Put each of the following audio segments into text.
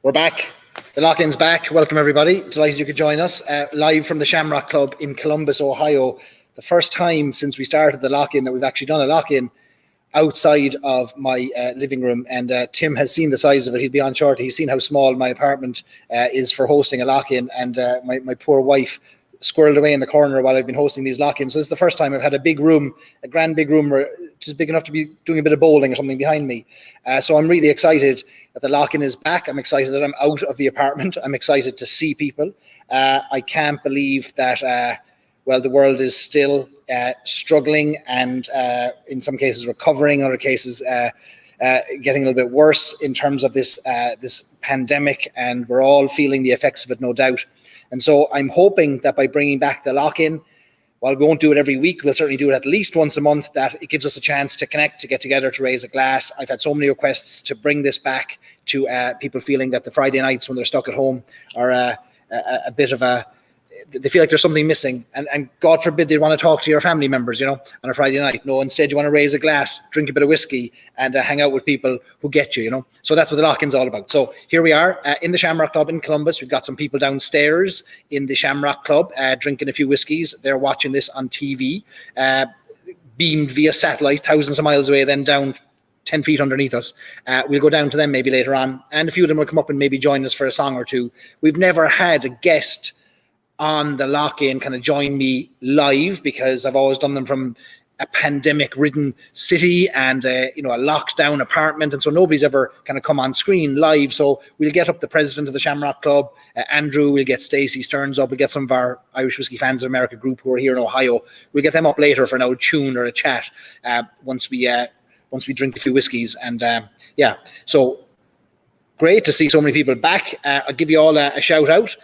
We're back. The lock-in's back. Welcome, everybody. Delighted you could join us live from the Shamrock Club in Columbus, Ohio. The first time since we started the lock-in that we've actually done a lock-in outside of my living room. And Tim has seen the size of it. He'd be on short. He's seen how small my apartment is for hosting a lock-in. And my poor wife squirreled away in the corner while I've been hosting these lock-ins. So this is the first time I've had a big room, a grand big room, just big enough to be doing a bit of bowling or something behind me. So I'm really excited that the lock-in is back. I'm excited that I'm out of the apartment. I'm excited to see people. I can't believe that, well, the world is still struggling and in some cases recovering, in other cases getting a little bit worse in terms of this pandemic, and we're all feeling the effects of it, no doubt. And so I'm hoping that by bringing back the lock-in, while we won't do it every week, we'll certainly do it at least once a month, that it gives us a chance to connect, to get together, to raise a glass. I've had so many requests to bring this back to people feeling that the Friday nights when they're stuck at home are a bit of a, they feel like there's something missing, and God forbid they want to talk to your family members, you know, on a Friday night. No, instead you want to raise a glass, drink a bit of whiskey, and hang out with people who get you, you know. So that's what the lock-in's all about. So here we are in the Shamrock Club in Columbus. We've got some people downstairs in the Shamrock Club drinking a few whiskeys. They're watching this on TV, beamed via satellite, thousands of miles away, then down 10 feet underneath us. We'll go down to them maybe later on, and a few of them will come up and maybe join us for a song or two. We've never had a guest on the lock-in kind of join me live, because I've always done them from a pandemic-ridden city and you know, a locked-down apartment, and so nobody's ever kind of come on screen live. So we'll get up the president of the Shamrock Club, Andrew. We'll get Stacey Stearns up. We'll get some of our Irish Whiskey Fans of America group who are here in Ohio. We'll get them up later for an old tune or a chat once we drink a few whiskeys. And yeah, so great to see so many people back. I'll give you all a shout out.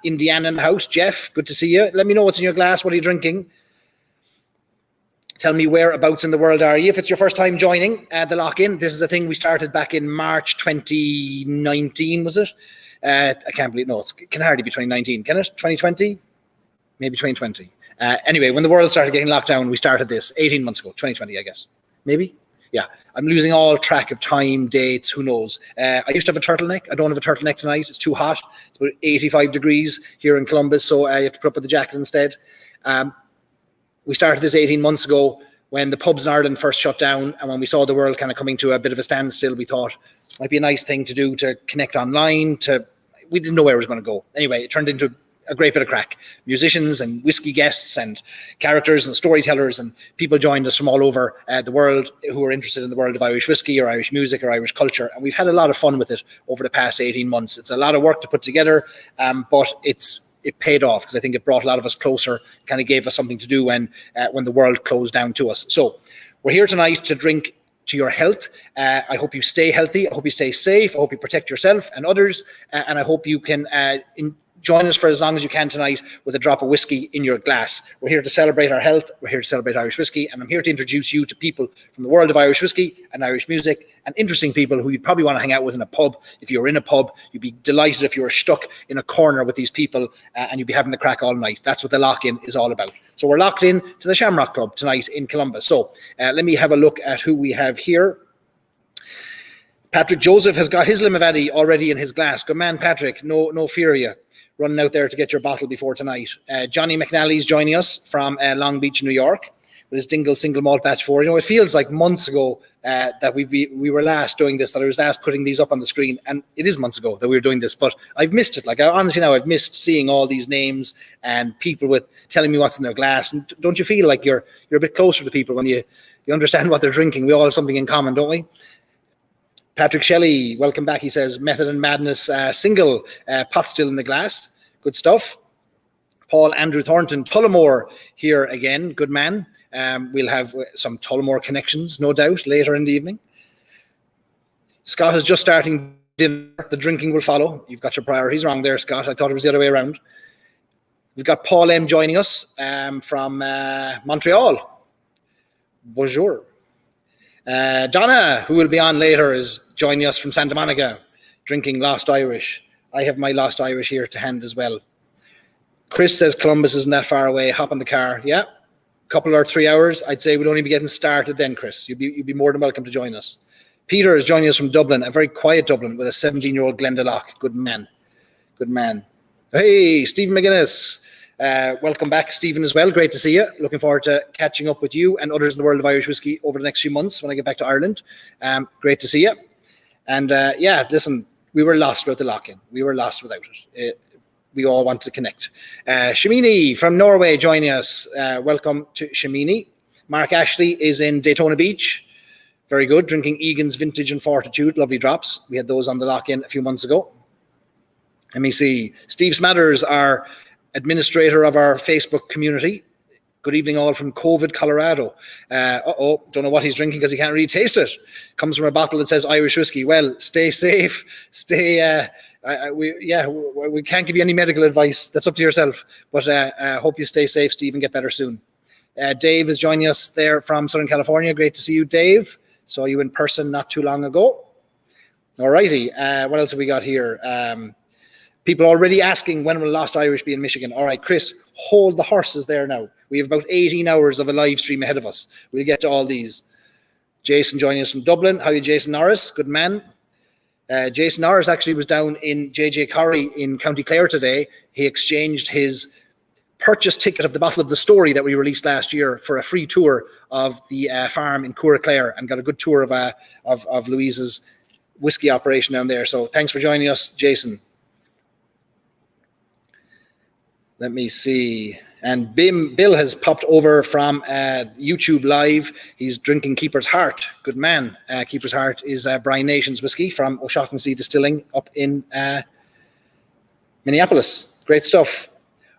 Indiana in the house. Jeff, good to see you. Let me know what's in your glass. What are you drinking? Tell me whereabouts in the world are you. If it's your first time joining the lock-in, this is a thing we started back in March 2019, was it? I can't believe, no, it can hardly be 2019, can it? 2020? Maybe 2020. Anyway, when the world started getting locked down, we started this 18 months ago, 2020, I guess. Maybe? Yeah, I'm losing all track of time, dates, who knows. I used to have a turtleneck. I don't have a turtleneck tonight. It's too hot. It's about 85 degrees here in Columbus, so I have to put up with the jacket instead. We started this 18 months ago when the pubs in Ireland first shut down, and when we saw the world kind of coming to a bit of a standstill, we thought it might be a nice thing to do, to connect online. We didn't know where it was going to go. Anyway, it turned into a great bit of crack. Musicians and whiskey guests and characters and storytellers and people joined us from all over the world who are interested in the world of Irish whiskey or Irish music or Irish culture. And we've had a lot of fun with it over the past 18 months. It's a lot of work to put together, but it paid off, because I think it brought a lot of us closer, kind of gave us something to do when the world closed down to us. So we're here tonight to drink to your health. I hope you stay healthy. I hope you stay safe. I hope you protect yourself and others. And I hope you can join us for as long as you can tonight with a drop of whiskey in your glass. We're here to celebrate our health. We're here to celebrate Irish whiskey. And I'm here to introduce you to people from the world of Irish whiskey and Irish music, and interesting people who you'd probably want to hang out with in a pub. If you were in a pub, you'd be delighted if you were stuck in a corner with these people and you'd be having the crack all night. That's what the lock-in is all about. So we're locked in to the Shamrock Club tonight in Columbus. So let me have a look at who we have here. Patrick Joseph has got his Limavady already in his glass. Good man, Patrick. No fear of you running out there to get your bottle before tonight. Johnny McNally's joining us from Long Beach, New York, with his Dingle single malt batch 4. You know, it feels like months ago that we were last doing this, that I was last putting these up on the screen, and it is months ago that we were doing this, but I've missed it. Like, honestly now, I've missed seeing all these names and people with telling me what's in their glass. And don't you feel like you're a bit closer to people when you understand what they're drinking? We all have something in common, don't we? Patrick Shelley, welcome back. He says, Method and Madness single, pot still in the glass. Good stuff. Paul Andrew Thornton, Tullamore here again. Good man. We'll have some Tullamore connections, no doubt, later in the evening. Scott is just starting dinner. The drinking will follow. You've got your priorities wrong there, Scott. I thought it was the other way around. We've got Paul M joining us from Montreal. Bonjour. Donna, who will be on later, is joining us from Santa Monica, drinking Lost Irish. I have my Lost Irish here to hand as well. Chris says Columbus isn't that far away. Hop on the car. Yeah, couple or 3 hours. I'd say we'd only be getting started then, Chris. You'd be more than welcome to join us. Peter is joining us from Dublin, a very quiet Dublin with a 17-year-old Glendalough. Good man. Good man. Hey, Stephen McGuinness. Welcome back, Stephen, as well. Great to see you. Looking forward to catching up with you and others in the world of Irish whiskey over the next few months when I get back to Ireland. Great to see you. And yeah, listen, we were lost without the lock-in. We were lost without it. We all want to connect. Shamini from Norway joining us. Welcome to Shamini. Mark Ashley is in Daytona Beach. Very good. Drinking Egan's Vintage and Fortitude. Lovely drops. We had those on the lock-in a few months ago. Let me see. Steve Smathers, our administrator of our Facebook community. Good evening all from COVID, Colorado. Don't know what he's drinking because he can't really taste it. Comes from a bottle that says Irish whiskey. Well, stay safe. We can't give you any medical advice. That's up to yourself. But hope you stay safe, Steve, and get better soon. Dave is joining us there from Southern California. Great to see you, Dave. Saw you in person not too long ago. All righty. What else have we got here? People already asking when will Lost Irish be in Michigan. All right, Chris, hold the horses there now. We have about 18 hours of a live stream ahead of us. We'll get to all these. Jason joining us from Dublin. How are you, Jason Norris? Good man. Jason Norris actually was down in JJ Corrie in County Clare today. He exchanged his purchase ticket of the bottle of the story that we released last year for a free tour of the farm in Clare and got a good tour of Louise's whiskey operation down there. So thanks for joining us, Jason. Let me see. And Bill has popped over from YouTube Live. He's drinking Keeper's Heart. Good man. Keeper's Heart is Brian Nation's whiskey from O'Shaughnessy Distilling up in Minneapolis. Great stuff.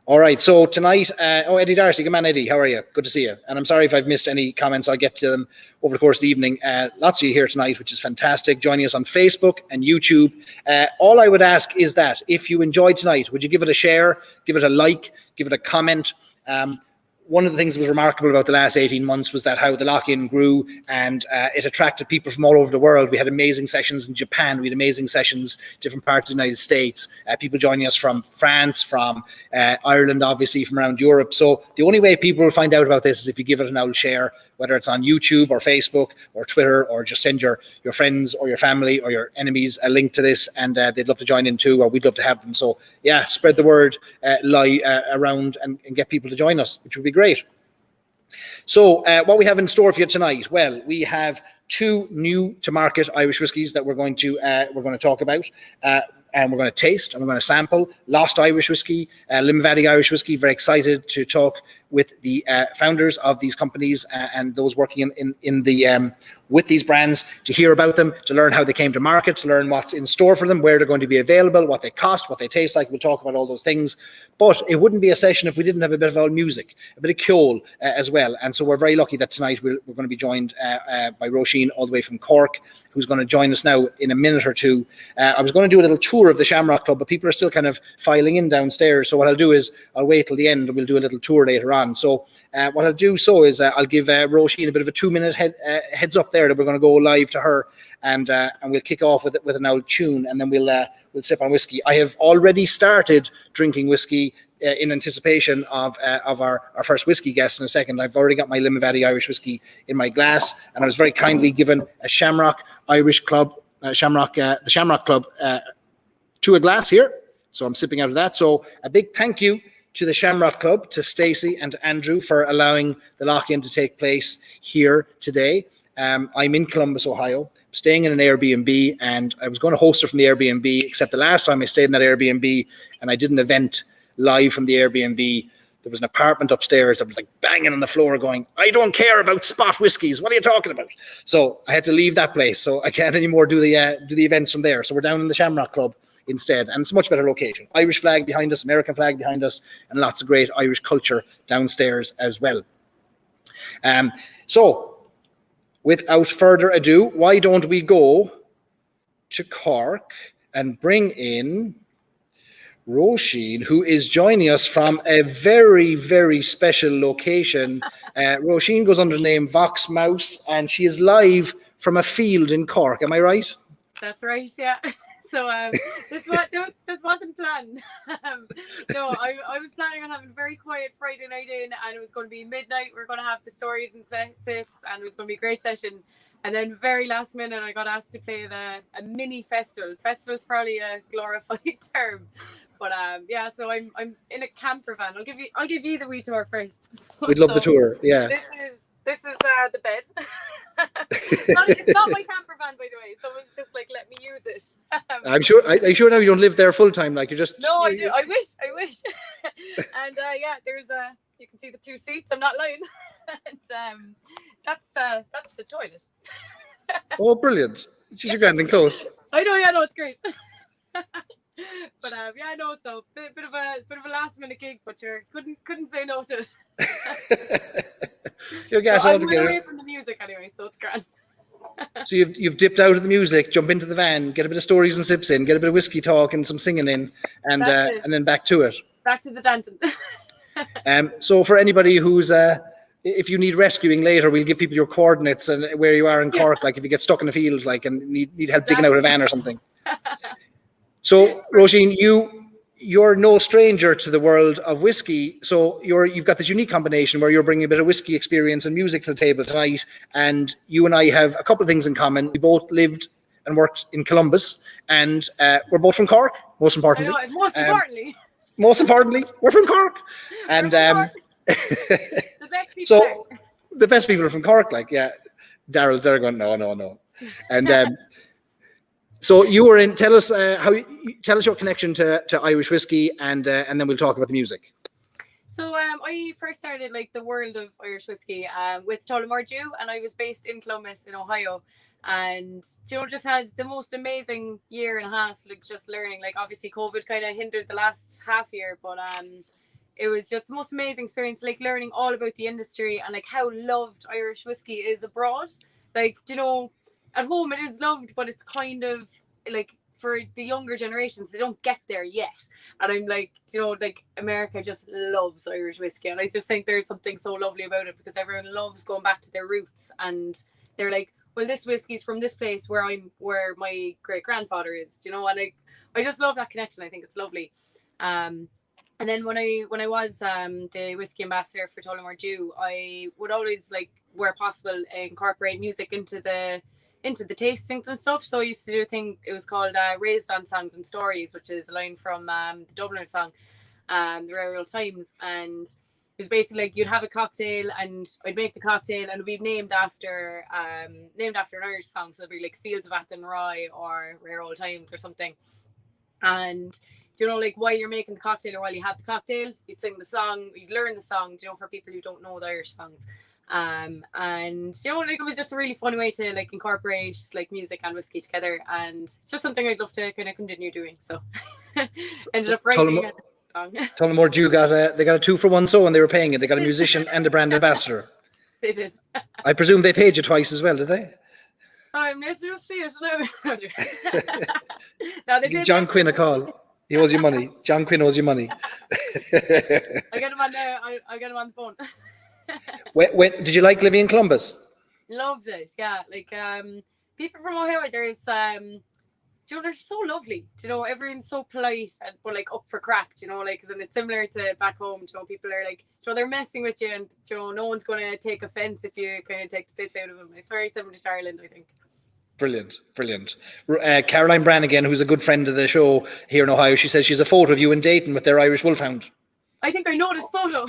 All right, so tonight, Eddie Darcy, good man, Eddie, how are you? Good to see you. And I'm sorry if I've missed any comments. I'll get to them over the course of the evening. Lots of you here tonight, which is fantastic, joining us on Facebook and YouTube. All I would ask is that if you enjoyed tonight, would you give it a share, give it a like, give it a comment? One of the things that was remarkable about the last 18 months was that how the lock-in grew and it attracted people from all over the world. We had amazing sessions in Japan. We had amazing sessions different parts of the United States. People joining us from France, from Ireland, obviously, from around Europe. So the only way people will find out about this is if you give it an old share, whether it's on YouTube or Facebook or Twitter, or just send your friends or your family or your enemies a link to this, and they'd love to join in too, or we'd love to have them. So yeah, spread the word around and get people to join us, which would be great. So what we have in store for you tonight, well, we have two new to market Irish whiskies that we're going to talk about. And we're going to taste and we're going to sample Lost Irish Whiskey, Limavady Irish Whiskey. Very excited to talk with the founders of these companies and those working in the with these brands, to hear about them, to learn how they came to market, to learn what's in store for them, where they're going to be available, what they cost, what they taste like. We'll talk about all those things. But it wouldn't be a session if we didn't have a bit of old music, a bit of Kjol as well. And so we're very lucky that tonight we're going to be joined by Roisin all the way from Cork, who's going to join us now in a minute or two. I was going to do a little tour of the Shamrock Club, but people are still kind of filing in downstairs. So what I'll do is I'll wait till the end and we'll do a little tour later on. So what I'll do is I'll give Roisin a bit of a 2-minute heads up there that we're going to go live to her, and we'll kick off with an old tune, and then we'll sip on whiskey. I have already started drinking whiskey in anticipation of our first whiskey guest in a second. I've already got my Limavady Irish Whiskey in my glass, and I was very kindly given a Shamrock Irish Club, the Shamrock Club to a glass here. So I'm sipping out of that. So a big thank you to the Shamrock Club, to Stacey and to Andrew for allowing the lock-in to take place here today. I'm in Columbus, Ohio, staying in an Airbnb, and I was going to host it from the Airbnb, except the last time I stayed in that Airbnb and I did an event live from the Airbnb, there was an apartment upstairs that was like banging on the floor going, "I don't care about spot whiskies. What are you talking about?" So I had to leave that place. So I can't anymore do the events from there. So we're down in the Shamrock Club instead, and it's a much better location. Irish flag behind us, American flag behind us, and lots of great Irish culture downstairs as well. So without further ado, why don't we go to Cork and bring in Roisin, who is joining us from a very, very special location. Roisin goes under the name Vox Mouse, and she is live from a field in Cork. Am I right? That's right, yeah. So this wasn't planned. No, I was planning on having a very quiet Friday night in, and it was going to be midnight. We are going to have the stories and sips, and it was going to be a great session. And then very last minute, I got asked to play a mini festival. Festival is probably a glorified term, but yeah. So I'm in a camper van. I'll give you the wee tour first. We'd love the tour. Yeah. This is the bed. It's not my camper van, by the way. Someone's just like let me use it. I'm sure. I'm sure now you don't live there full time. Like you're just. No, I do. I wish. And yeah, there's you can see the 2 seats. I'm not lying. And that's the toilet. Oh, brilliant! She's grand and close. I know, yeah, no, it's great. But yeah, no, so bit of a last minute gig, but you couldn't say no to it. Your gas so all I'm together. away from the music anyway, so it's grand. So you've dipped out of the music, jump into the van, get a bit of stories and sips in, get a bit of whiskey talk and some singing in, and then back to it. Back to the dancing. So for anybody who's if you need rescuing later, we'll give people your coordinates and where you are in Cork. Like if you get stuck in a field, like and need help digging out a van or something. So Roisin, you're no stranger to the world of whiskey. So you've got this unique combination where you're bringing a bit of whiskey experience and music to the table tonight. And you and I have a couple of things in common. We both lived and worked in Columbus, and we're both from Cork. Most importantly, most importantly, we're from Cork. And the best people so the best people are from Cork. Like Daryl's there going no, and. So you were in. Tell us tell us your connection to Irish whiskey, and then we'll talk about the music. So I first started like the world of Irish whiskey with Tullamore Dew, and I was based in Columbus in Ohio, and just had the most amazing year and a half, like just learning. Like obviously COVID kind of hindered the last half year, but it was just the most amazing experience, like learning all about the industry and like how loved Irish whiskey is abroad. Like at home it is loved, but it's kind of like for the younger generations, they don't get there yet. And I'm like, like America just loves Irish whiskey, and I just think there's something so lovely about it because everyone loves going back to their roots, and they're like, well, this whiskey's from this place where my great grandfather is, and I just love that connection. I think it's lovely. And then when I was the whiskey ambassador for Tullamore Dew, I would always, like, where possible, incorporate music into the tastings and stuff. So I used to do a thing, it was called Raised on Songs and Stories, which is a line from the Dubliner song, The Rare Old Times. And it was basically like you'd have a cocktail and I'd make the cocktail and it would be named after an Irish song. So it'd be like Fields of Athenry or Rare Old Times or something. And like while you're making the cocktail or while you have the cocktail, you'd sing the song, you'd learn the song, for people who don't know the Irish songs. And like it was just a really fun way to like incorporate like music and whiskey together, and it's just something I'd love to kind of continue doing. So ended up writing a song. Tullamore Dew got a 2-for-1 so when they were paying it. They got a musician and a brand ambassador. They did. I presume they paid you twice as well, did they? I'm not sure to see it now. They John Quinn a call. He owes you money. John Quinn owes you money. I get him on there. I get him on the phone. When did you like living in Columbus? Loved it, yeah. Like people from Ohio, there's they're so lovely. Everyone's so polite and but like up for crack. Like, and it's similar to back home. People are like, they're messing with you, and no one's going to take offense if you kind of take the piss out of them. It's very similar to Ireland, I think. Brilliant. Caroline Brannigan, who's a good friend of the show here in Ohio, she says she's a photo of you in Dayton with their Irish Wolfhound. I think I know this photo.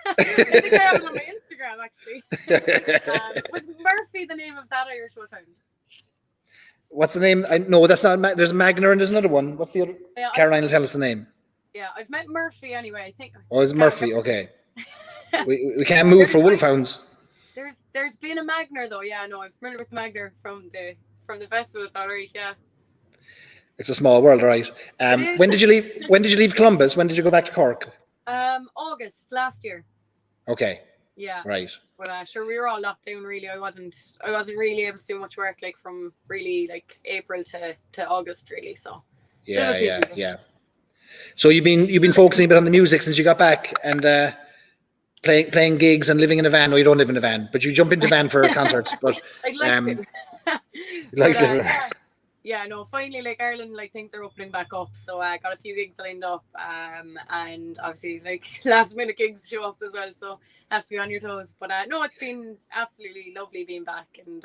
I think I have it on my Instagram, actually. Was Murphy the name of that Irish Wolfhound? What's the name? No, that's not. There's Magner and there's another one. What's the other? Yeah, Caroline will tell us the name. Yeah, I've met Murphy anyway. I think. Oh, it's Murphy. Okay. we can't move for Wolfhounds. There's been a Magner though. Yeah, no, I'm familiar with Magner from the festivals. All right, yeah. It's a small world, all right. When did you leave? When did you leave Columbus? When did you go back to Cork? August last year. Okay. Yeah. Right. But sure, we were all locked down. Really, I wasn't really able to do much work like from really like April to August really. So. Yeah. So you've been focusing a bit on the music since you got back and playing gigs and living in a van. No, you don't live in a van, but you jump into a van for concerts. But I'd like to. Like living in a van. Yeah, no, finally, like Ireland, like things are opening back up. So I got a few gigs lined up, and obviously, like last minute gigs show up as well. So have to be on your toes. But no, it's been absolutely lovely being back, and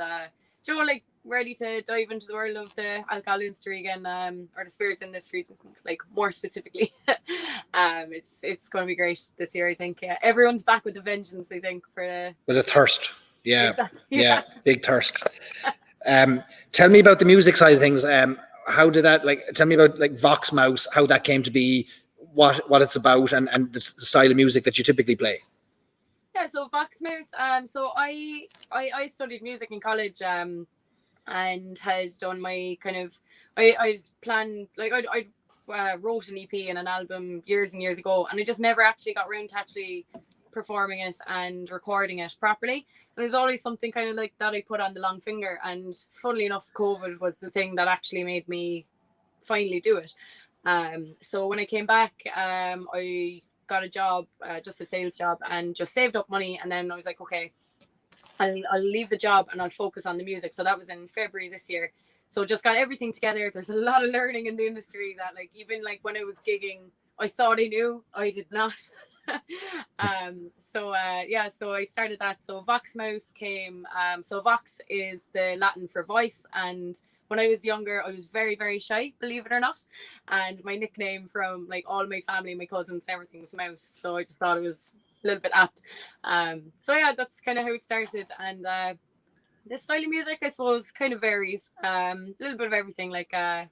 like ready to dive into the world of the alcohol industry again, or the spirits industry, like more specifically. It's going to be great this year, I think. Everyone's back with a vengeance, I think, for the With a thirst. Yeah. Exactly, Yeah. Big thirst. Tell me about the music side of things. How did that, like, tell me about like Vox Mouse, how that came to be, what it's about, and the style of music that you typically play. Yeah, so Vox Mouse. So I studied music in college. And had done my kind of I planned, like I wrote an EP and an album years and years ago, and I just never actually got around to actually performing it and recording it properly. And it was always something kind of like that I put on the long finger. And funnily enough, COVID was the thing that actually made me finally do it. So when I came back, I got a job, just a sales job, and just saved up money. And then I was like, okay, I'll leave the job and I'll focus on the music. So that was in February this year. So just got everything together. There's a lot of learning in the industry that, like, even like when I was gigging, I thought I knew, I did not. So I started that. So Vox Mouse came. So Vox is the Latin for voice, and when I was younger, I was very, very shy, believe it or not. And my nickname from like all my family, my cousins, everything was Mouse. So I just thought it was a little bit apt. So yeah, that's kind of how it started. And the style of music, I suppose, kind of varies. A little bit of everything. Like I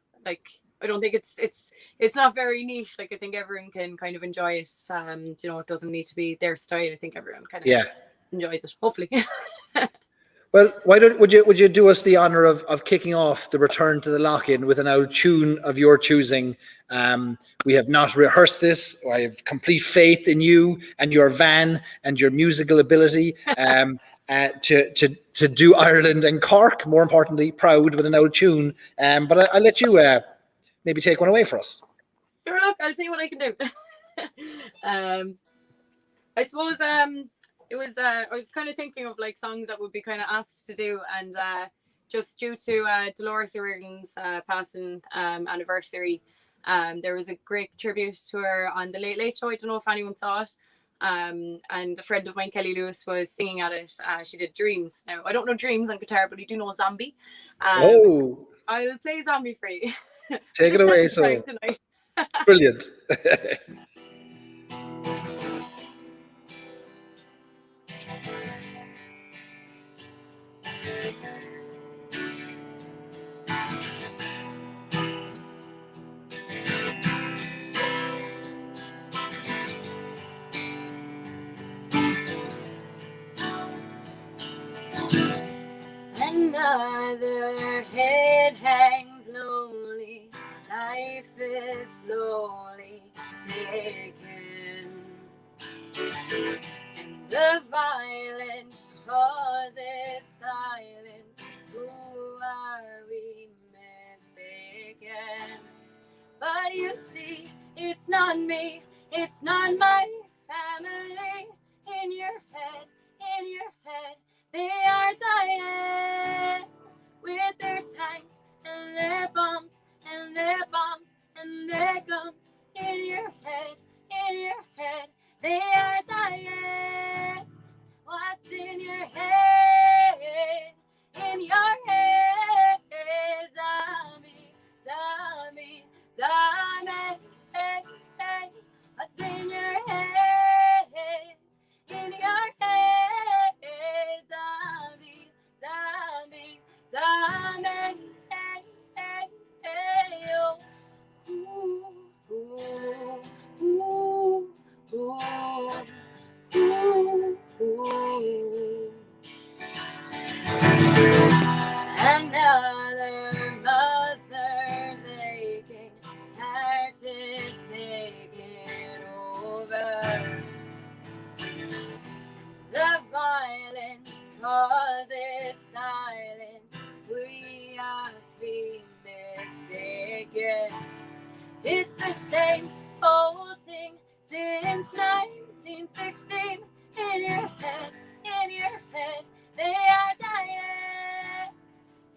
don't think it's not very niche. Like I think everyone can kind of enjoy it. It doesn't need to be their style. I think everyone kind of enjoys it, hopefully. Well, would you do us the honor of kicking off the return to the lock-in with an old tune of your choosing? We have not rehearsed this. I have complete faith in you and your van and your musical ability to do Ireland and Cork, more importantly, proud with an old tune. But I'll let you maybe take one away for us. Sure, look, I'll see what I can do. I suppose it was I was kind of thinking of like songs that would be kind of apt to do, and just due to Dolores O'Riordan's passing anniversary, there was a great tribute to her on the Late Late Show. I don't know if anyone saw it. And a friend of mine, Kelly Lewis, was singing at it. She did Dreams. Now I don't know Dreams on guitar, but I do know Zombie. So I will play Zombie for you. Take it away, so tonight. Brilliant. Another head hangs lonely, life is slowly taken, and the violence causes silence. Who are we mistaken? But you see, it's not me, it's not my family. In your head, they are dying with their tanks and their bombs and their bombs and their guns. In your head, they are dying. What's in your head? In your head, zombie, zombie, zombie. Hey, hey. What's in your head? In your head, zombie, zombie, zombie. Hey, hey, hey, oh. Ooh, ooh, ooh, ooh, ooh, ooh. Another mother's aching, heart is taking over. The violence causes silence. We must be mistaken. It's the same old thing since 1916. In your head, they are dying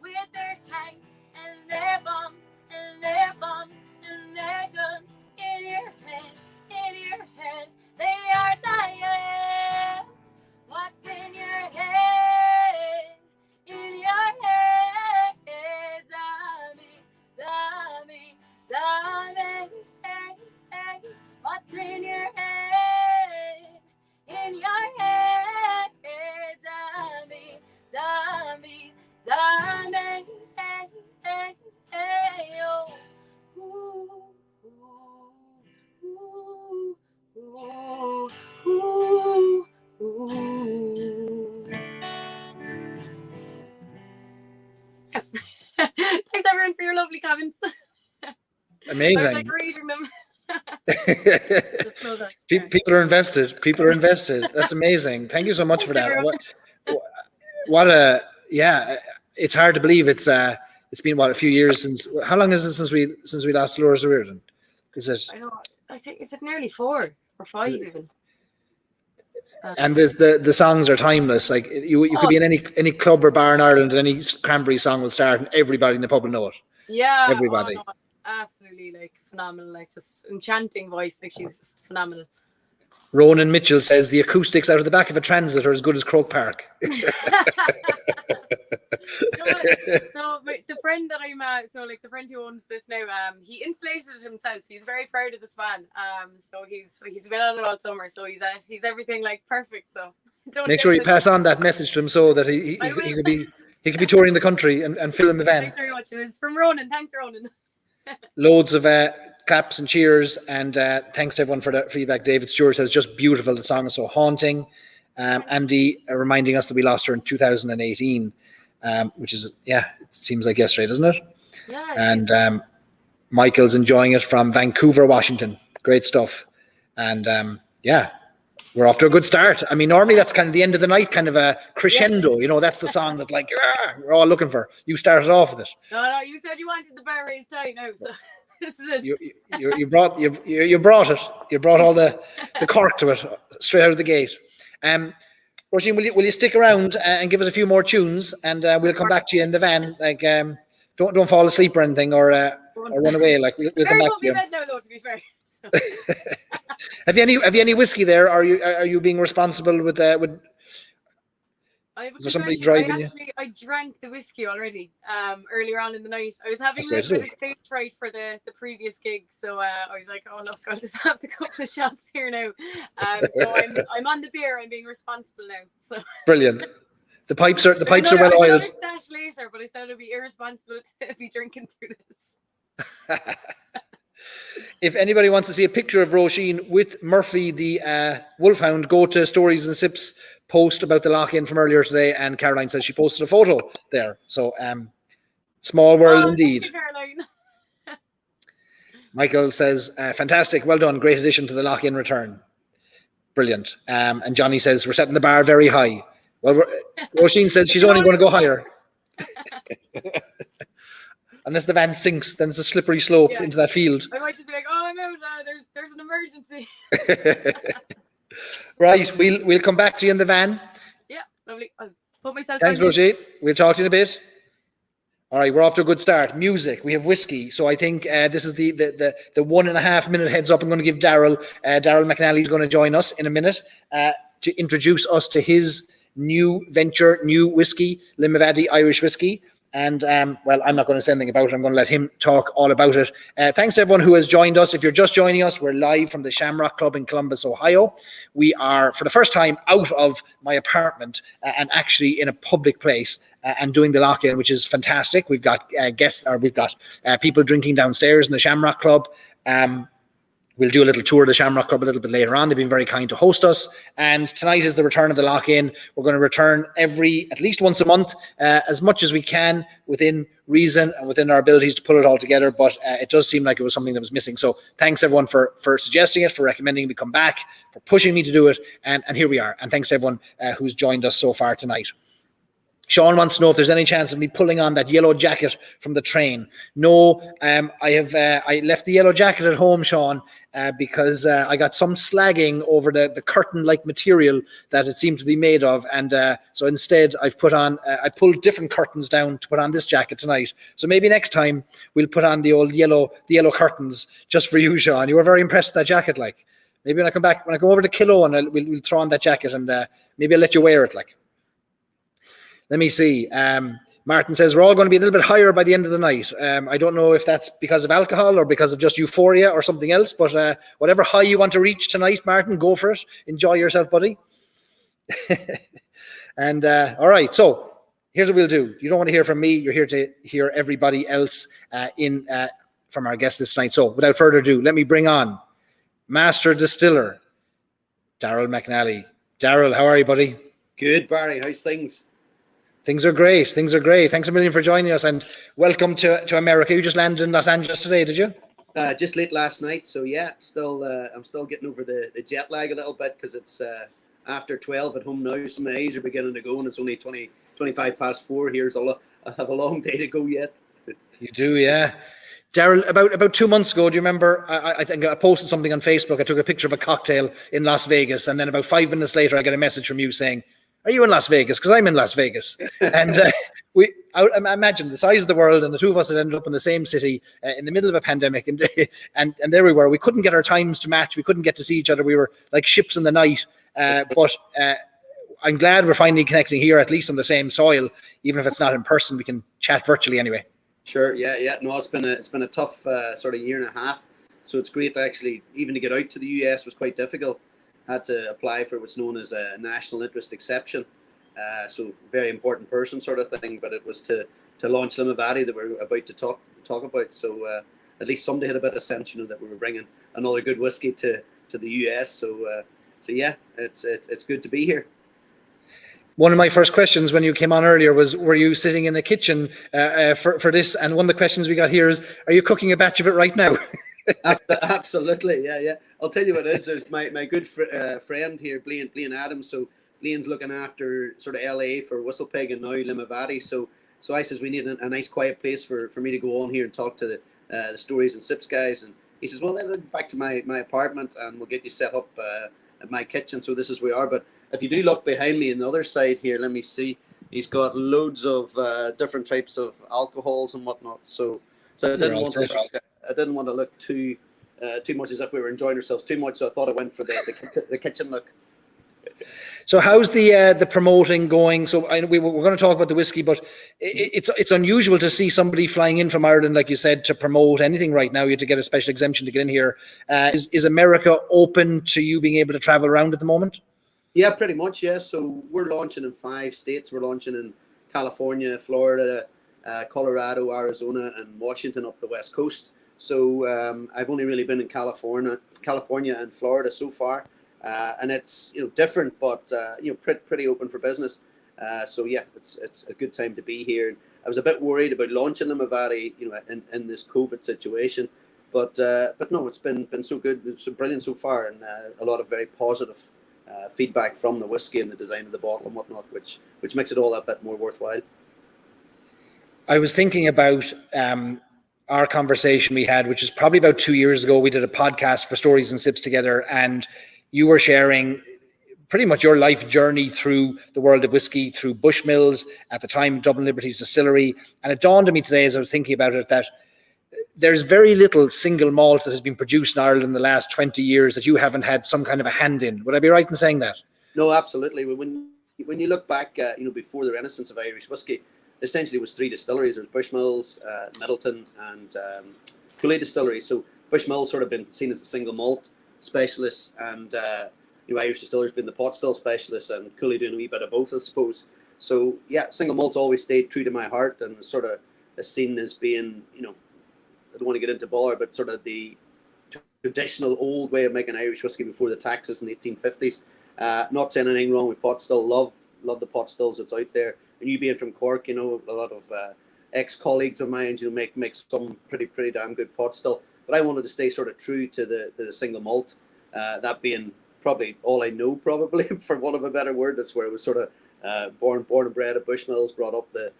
with their tanks and their bombs and their bombs and their guns. In your head, they are dying. What's in your head? In your head. Ohio. Ooh, ooh, ooh, ooh, ooh, ooh. Thanks everyone for your lovely comments. Amazing. I was like reading them. People are invested. People are invested. That's amazing. Thank you so much for that. What a it's hard to believe it's been what, a few years since. How long is it since we last Laura's Reardon? Is it? I know. I think is it nearly 4 or 5 even. And the songs are timeless. Like you could be in any club or bar in Ireland, and any Cranberry song will start, and everybody in the pub will know it. Yeah, everybody. Oh, no, absolutely, like phenomenal, like just enchanting voice. Like she's just phenomenal. Ronan Mitchell says the acoustics out of the back of a transit are as good as Croke Park. So the friend that I'm like the friend who owns this now, he insulated it himself. He's very proud of this van. So he's been on it all summer. So he's everything like perfect. So make sure you pass on that message to him so that he could be touring the country and filling the van. Thanks very much. It was from Ronan. Thanks, Ronan. Loads of claps and cheers, and thanks to everyone for the feedback. David Stewart says just beautiful. The song is so haunting. Andy reminding us that we lost her in 2018, which is it seems like yesterday, doesn't it? Yeah. And Michael's enjoying it from Vancouver, Washington. Great stuff. And we're off to a good start. I mean, normally that's kind of the end of the night, kind of a crescendo. You know, that's the song that like we're all looking for. You started off with it. No, you said you wanted the bar raised tight now, so this is it. You brought it. You brought all the cork to it straight out of the gate. Roisin, will you stick around and give us a few more tunes, and we'll come back to you in the van. Like, don't fall asleep or anything, or run away. Like we'll come back to you. Bed now, though, to be fair. So. Have you any whiskey there? Are you being responsible with Is there somebody driving you? I drank the whiskey already earlier on in the night. I was having a little bit of stage fright for the previous gig, so I was like, oh look, I'll just have the couple of shots here now. So I'm on the beer. I'm being responsible now. So brilliant. The pipes are well oiled. Stash later, but I said it'd be irresponsible to be drinking through this. If anybody wants to see a picture of Roisin with Murphy, the wolfhound, go to Stories and Sips post about the lock-in from earlier today, and Caroline says she posted a photo there. So small world indeed. Thank you, Caroline. Michael says fantastic, well done, great addition to the lock-in return. Brilliant. And Johnny says we're setting the bar very high. Well, Roisin says she's only going to go higher. Unless the van sinks, then it's a slippery slope into that field. I might just be like, oh no, there's an emergency. Right, we'll come back to you in the van. Yeah, lovely. I'll put myself. Thanks, Roisin. We'll talk to you in a bit. All right, we're off to a good start. Music, we have whiskey. So I think this is the 1.5 minute heads up I'm going to give Daryl. Darryl McNally is going to join us in a minute to introduce us to his new venture, new whiskey, Limavady Irish Whiskey. And well, I'm not going to say anything about it. I'm going to let him talk all about it. Thanks to everyone who has joined us. If you're just joining us, we're live from the Shamrock Club in Columbus, Ohio. We are, for the first time, out of my apartment and actually in a public place and doing the lock-in, which is fantastic. We've got guests, or we've got people drinking downstairs in the Shamrock Club. We'll do a little tour of the Shamrock Club a little bit later on. They've been very kind to host us. And tonight is the return of the lock-in. We're going to return at least once a month, as much as we can within reason and within our abilities to pull it all together. But it does seem like it was something that was missing. So thanks everyone for suggesting it, for recommending we come back, for pushing me to do it. And here we are. And thanks to everyone who's joined us so far tonight. Sean wants to know if there's any chance of me pulling on that yellow jacket from the train. No, I left the yellow jacket at home, Sean, because I got some slagging over the curtain-like material that it seemed to be made of, and so instead I pulled different curtains down to put on this jacket tonight. So maybe next time we'll put on the old yellow curtains just for you, Sean. You were very impressed with that jacket, like. Maybe when I come back, when I go over to Kilo, and we'll throw on that jacket, and maybe I'll let you wear it, like. Let me see. Martin says we're all going to be a little bit higher by the end of the night. I don't know if that's because of alcohol or because of just euphoria or something else, but whatever high you want to reach tonight, Martin, go for it. Enjoy yourself, buddy. And all right, so here's what we'll do. You don't want to hear from me. You're here to hear everybody else from our guest this night. So without further ado, let me bring on Master Distiller, Daryl McNally. Daryl, how are you, buddy? Good, Barry. How's things? Things are great. Things are great. Thanks a million for joining us, and welcome to America. You just landed in Los Angeles today, did you? Just late last night, so yeah, I'm still getting over the jet lag a little bit because it's after 12 at home now, so my eyes are beginning to go, and it's only 25 past 4 here, so I have a long day to go yet. You do, yeah. Daryl, about 2 months ago, do you remember, I think I posted something on Facebook. I took a picture of a cocktail in Las Vegas, and then about 5 minutes later, I get a message from you saying, "Are you in Las Vegas?" Because I'm in Las Vegas. And I imagine the size of the world, and the two of us had ended up in the same city in the middle of a pandemic, and there we were. We couldn't get our times to match. We couldn't get to see each other. We were like ships in the night. But I'm glad we're finally connecting here, at least on the same soil. Even if it's not in person, we can chat virtually anyway. Sure, yeah. No, it's been a tough sort of year and a half. So it's great to actually, even to get out to the US was quite difficult. Had to apply for what's known as a national interest exception. So very important person sort of thing, but it was to launch Limavady that we're about to talk about. So at least somebody had a bit of sense, that we were bringing another good whiskey to the US. So yeah, it's good to be here. One of my first questions when you came on earlier was, were you sitting in the kitchen for this? And one of the questions we got here is, are you cooking a batch of it right now? Absolutely, yeah. I'll tell you what it is. There's my good friend here, Blaine Adams. So Blaine's looking after sort of LA for Whistlepig and now Limavady. So I says we need a nice quiet place for me to go on here and talk to the Stories and Sips guys. And he says, well, let's back to my apartment and we'll get you set up at my kitchen. So this is where we are. But if you do look behind me on the other side here, let me see. He's got loads of different types of alcohols and whatnot. So I didn't want to look too much as if we were enjoying ourselves too much. So I thought I went for the kitchen look. So how's the promoting going? So we're going to talk about the whiskey, but it's unusual to see somebody flying in from Ireland, like you said, to promote anything right now. You have to get a special exemption to get in here. Is America open to you being able to travel around at the moment? Yeah, pretty much, yeah. So we're launching in 5 states. We're launching in California, Florida, Colorado, Arizona, and Washington up the West Coast. So I've only really been in California and Florida so far. And it's different, but pretty open for business. So yeah, it's a good time to be here. I was a bit worried about launching Limavady, in this COVID situation, but no, it's been so good, it's so brilliant so far, and a lot of very positive feedback from the whiskey and the design of the bottle and whatnot, which makes it all a bit more worthwhile. I was thinking about our conversation we had, which is probably about 2 years ago. We did a podcast for Stories and Sips together, and you were sharing pretty much your life journey through the world of whiskey, through Bushmills, at the time Dublin Liberty's Distillery. And it dawned on me today as I was thinking about it that there's very little single malt that has been produced in Ireland in the last 20 years that you haven't had some kind of a hand in. Would I be right in saying that? No, absolutely. When you look back, before the renaissance of Irish whiskey, essentially it was 3 distilleries. There was Bushmills, Middleton, and Cooley Distillery. So Bushmills sort of been seen as a single malt specialist, and Irish Distillers been the pot still specialist, and Cooley doing a wee bit of both, I suppose. So yeah, single malt's always stayed true to my heart, and sort of seen as being, I don't want to get into bother, but sort of the traditional old way of making Irish whiskey before the taxes in the 1850s. Not saying anything wrong with pot still. Love the pot stills that's out there. And you being from Cork, a lot of ex-colleagues of mine, make some pretty damn good pot still. But I wanted to stay sort of true to the single malt. That being probably all I know, probably, for want of a better word. That's where it was sort of born and bred at Bushmills, brought up the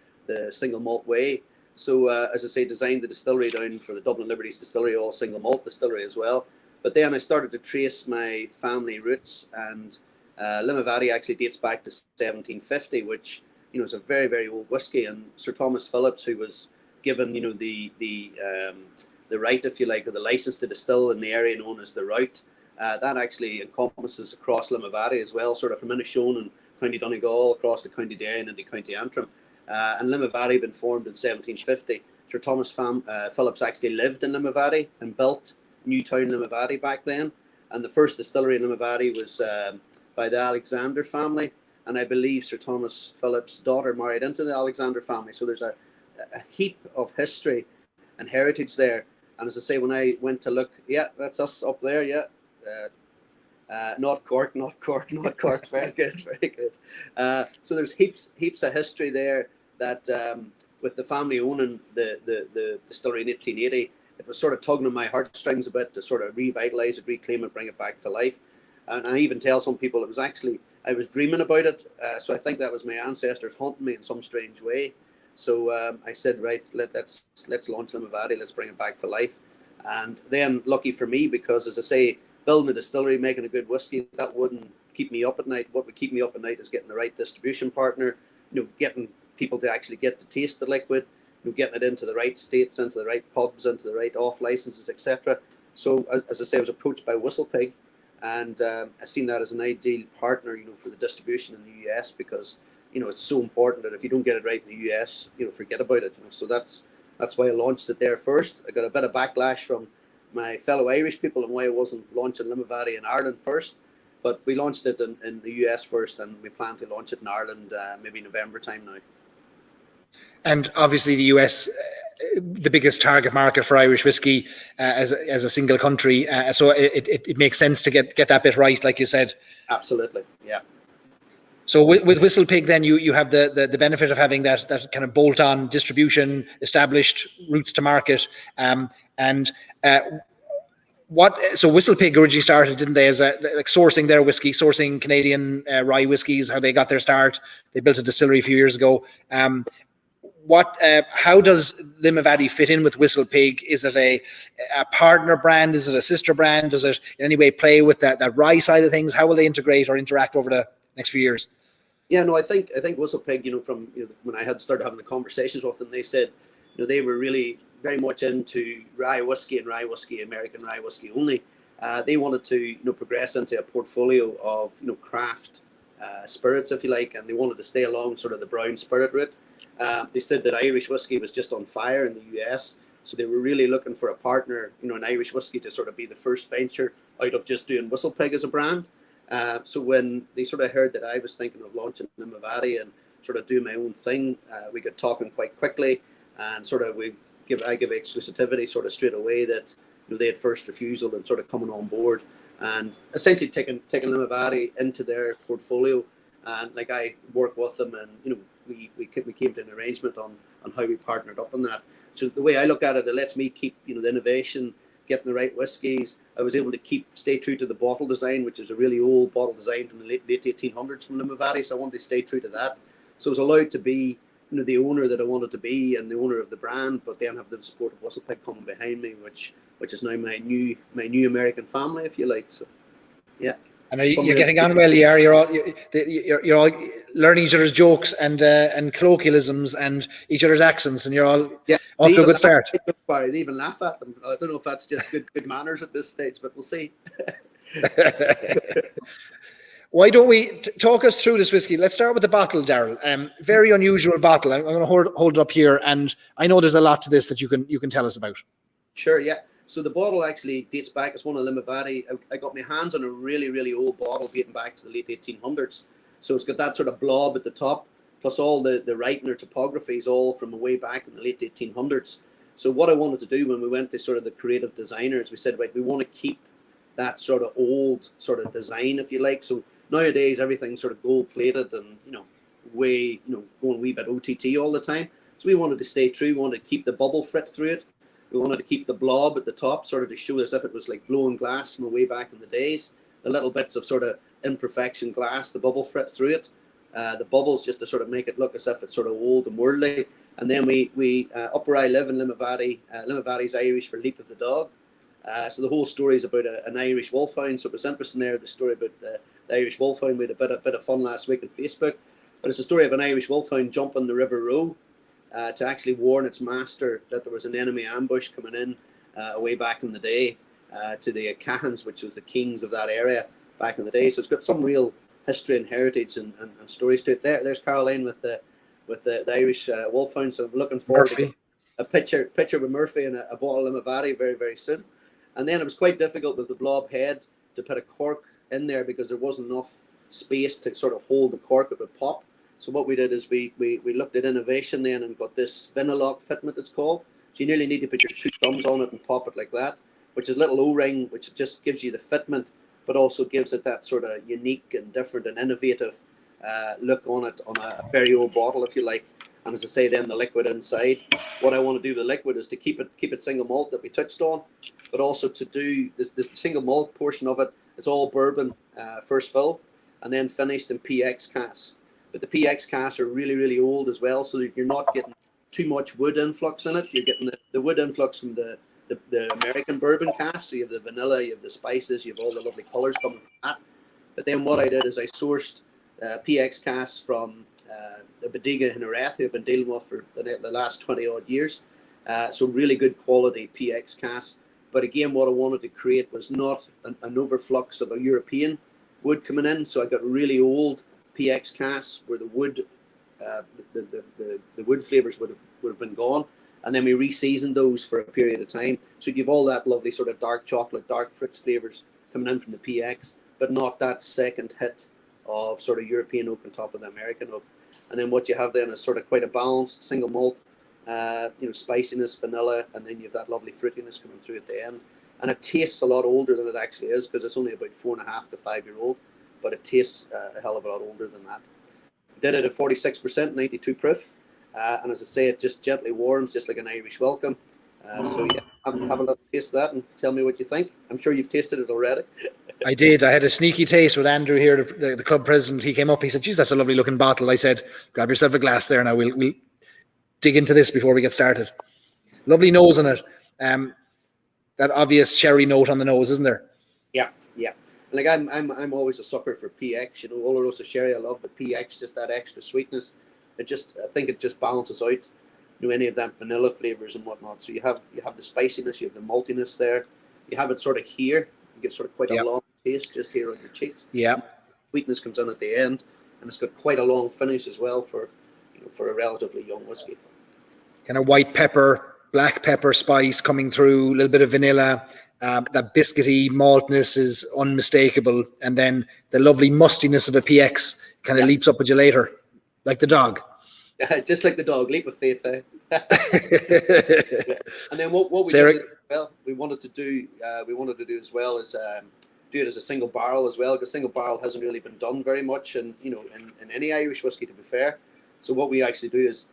single malt way. So, as I say, designed the distillery down for the Dublin Liberty's Distillery, all single malt distillery as well. But then I started to trace my family roots, and Limavady actually dates back to 1750, which is a very, very old whiskey. And Sir Thomas Phillips, who was given the right, if you like, or the license to distill in the area known as the Route, that actually encompasses across Limavady as well, sort of from Inishowen and County Donegal across to County Down and the County Antrim. And Limavady had been formed in 1750. Sir Thomas Phillips actually lived in Limavady and built Newtown Limavady back then. And the first distillery in Limavady was by the Alexander family. and I believe Sir Thomas Philip's daughter married into the Alexander family. So there's a heap of history and heritage there. And as I say, when I went to look, yeah, that's us up there, yeah. Not Cork, not Cork, not Cork. Very good, very good. So there's heaps of history there that with the family owning the distillery in 1880, it was sort of tugging on my heartstrings a bit to sort of revitalise it, reclaim it, bring it back to life. And I even tell some people it was actually, I was dreaming about it. So I think that was my ancestors haunting me in some strange way. So I said, right, let's launch Limavady, let's bring it back to life. And then lucky for me, because as I say, building a distillery, making a good whiskey, that wouldn't keep me up at night. What would keep me up at night is getting the right distribution partner, getting people to actually get to taste the liquid, getting it into the right states, into the right pubs, into the right off licenses, etc. So as I say, I was approached by WhistlePig, and I seen that as an ideal partner, for the distribution in the US, because it's so important that if you don't get it right in the US, forget about it. So that's why I launched it there first. I got a bit of backlash from my fellow Irish people and why I wasn't launching Limavady in Ireland first, but we launched it in the US first, and we plan to launch it in Ireland maybe November time now. And obviously the US, the biggest target market for Irish whiskey as a single country, so it makes sense to get that bit right, like you said. Absolutely, yeah. So with WhistlePig, then you have the benefit of having that kind of bolt-on distribution, established routes to market, so WhistlePig originally started, didn't they, as like sourcing their whiskey, sourcing Canadian rye whiskies, how they got their start. They built a distillery a few years ago. How does Limavady fit in with WhistlePig? Is it a partner brand? Is it a sister brand? Does it in any way play with that rye side of things? How will they integrate or interact over the next few years? Yeah, no, I think WhistlePig, from when I had started having the conversations with them, they said, they were really very much into rye whiskey and rye whiskey, American rye whiskey only. They wanted to, progress into a portfolio of, craft spirits, if you like, and they wanted to stay along sort of the brown spirit route. They said that Irish whiskey was just on fire in the US, so they were really looking for a partner, an Irish whiskey to sort of be the first venture out of just doing WhistlePig as a brand. So when they sort of heard that I was thinking of launching Limavady and sort of do my own thing, we got talking quite quickly, and sort of I give exclusivity sort of straight away that they had first refusal and sort of coming on board, and essentially taking Limavady into their portfolio. And like I work with them, and we came to an arrangement on how we partnered up on that. So the way I look at it lets me keep the innovation, getting the right whiskies. I was able to stay true to the bottle design, which is a really old bottle design from the late 1800s from Limavady. So I wanted to stay true to that. So I was allowed to be the owner that I wanted to be and the owner of the brand, but then have the support of WhistlePig coming behind me, which is now my new American family, if you like. So yeah. And you're getting on well. You're all learning each other's jokes and colloquialisms and each other's accents, and you're all off to a good start. They even laugh at them. I don't know if that's just good manners at this stage, but we'll see. Why don't we talk us through this whiskey? Let's start with the bottle, Daryl. Very unusual bottle. I'm going to hold it up here, and I know there's a lot to this that you can tell us about. Sure, yeah. So the bottle actually dates back. It's one of Limavady. I got my hands on a really, really old bottle dating back to the late 1800s. So it's got that sort of blob at the top, plus all the writing or topography is all from way back in the late 1800s. So what I wanted to do when we went to sort of the creative designers, we said, right, we want to keep that sort of old sort of design, if you like. So nowadays everything's sort of gold plated and going a wee bit OTT all the time. So we wanted to stay true. We wanted to keep the bubble frit through it. We wanted to keep the blob at the top, sort of to show as if it was like blowing glass from way back in the days. The little bits of sort of imperfection glass, the bubble frit through it. The bubbles just to sort of make it look as if it's sort of old and worldly. And then we up where I live in Limavady, Limavady's Irish for leap of the dog. So the whole story is about an Irish wolfhound. So it was interesting there, the story about the Irish wolfhound. We had a bit of fun last week on Facebook. But it's a story of an Irish wolfhound jumping the River Roe to actually warn its master that there was an enemy ambush coming in way back in the day to the Cahans, which was the kings of that area back in the day. So it's got some real history and heritage and stories to it. There's Caroline with the Irish wolfhound. So I'm looking forward to a picture with Murphy and a bottle of Limavady very, very soon. And then it was quite difficult with the blob head to put a cork in there because there wasn't enough space to sort of hold the cork, it would pop. So what we did is we looked at innovation then and got this Vinilog fitment, it's called. So you nearly need to put your 2 thumbs on it and pop it like that, which is a little O-ring, which just gives you the fitment, but also gives it that sort of unique and different and innovative look on it, on a very old bottle, if you like. And as I say, then the liquid inside. What I want to do with the liquid is to keep it single malt that we touched on, but also to do the single malt portion of it. It's all bourbon first fill, and then finished in PX casks. But the PX casks are really, really old as well, so that you're not getting too much wood influx in it. You're getting the wood influx from the American bourbon casks. So you have the vanilla, you have the spices, you have all the lovely colours coming from that. But then what I did is I sourced PX casks from the Bodega in Herlihy, who I've been dealing with for the last 20 odd years. So really good quality PX casks. But again, what I wanted to create was not an overflux of a European wood coming in. So I got really old PX casks where the wood, the wood flavors would have been gone, and then we reseasoned those for a period of time. So you give all that lovely sort of dark chocolate, dark fruits flavors coming in from the PX, but not that second hit of sort of European oak on top of the American oak. And then what you have then is sort of quite a balanced single malt, spiciness, vanilla, and then you have that lovely fruitiness coming through at the end. And it tastes a lot older than it actually is, because it's only about 4.5 to 5 year old, but it tastes a hell of a lot older than that. Did it at 46%, 92 proof, and as I say, it just gently warms, just like an Irish welcome. So yeah, have a little taste of that and tell me what you think. I'm sure you've tasted it already. I did. I had a sneaky taste with Andrew here, the club president. He came up, he said, geez, that's a lovely looking bottle. I said, grab yourself a glass there now. We'll dig into this before we get started. Lovely nose on it. That obvious sherry note on the nose, isn't there? Yeah. Like I'm always a sucker for PX. You know, Oloroso sherry I love, but PX, just that extra sweetness. I think it just balances out, any of that vanilla flavors and whatnot. So you have the spiciness, you have the maltiness there. You have it sort of here. You get sort of quite a long taste just here on your cheeks. Yeah. Sweetness comes in at the end, and it's got quite a long finish as well for a relatively young whiskey. Kind of white pepper, black pepper spice coming through, a little bit of vanilla. That biscuity maltness is unmistakable, and then the lovely mustiness of a PX kind of leaps up at you later, like the dog. Just like the dog, leap of faith. Eh? And then what we did as well, we wanted to do as well is do it as a single barrel as well, because single barrel hasn't really been done very much, and in any Irish whiskey, to be fair. So what we actually do is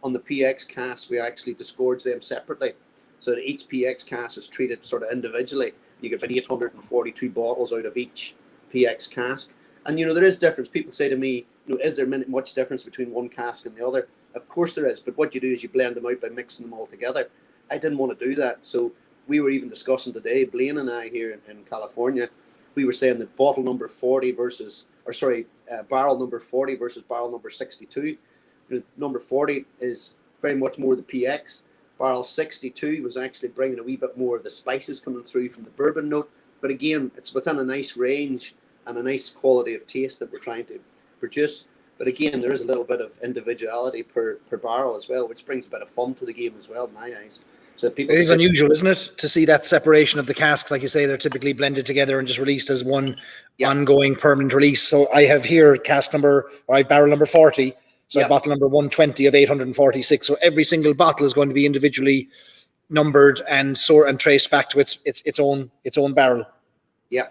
on the PX cask, we actually disgorge them separately, so that each PX cask is treated sort of individually. You get about 842 bottles out of each PX cask. And, there is difference. People say to me, is there much difference between one cask and the other? Of course there is. But what you do is you blend them out by mixing them all together. I didn't want to do that. So we were even discussing today, Blaine and I here in California, we were saying that barrel number 40 versus barrel number 62. Number 40 is very much more the PX. Barrel 62 was actually bringing a wee bit more of the spices coming through from the bourbon note. But again, it's within a nice range and a nice quality of taste that we're trying to produce. But again, there is a little bit of individuality per barrel as well, which brings a bit of fun to the game as well, in my eyes. So it is unusual, isn't it, to see that separation of the casks? Like you say, they're typically blended together and just released as one ongoing permanent release. So I have here barrel number 40. So I bottle number 120 of 846. So every single bottle is going to be individually numbered and traced back to its own barrel. Yeah.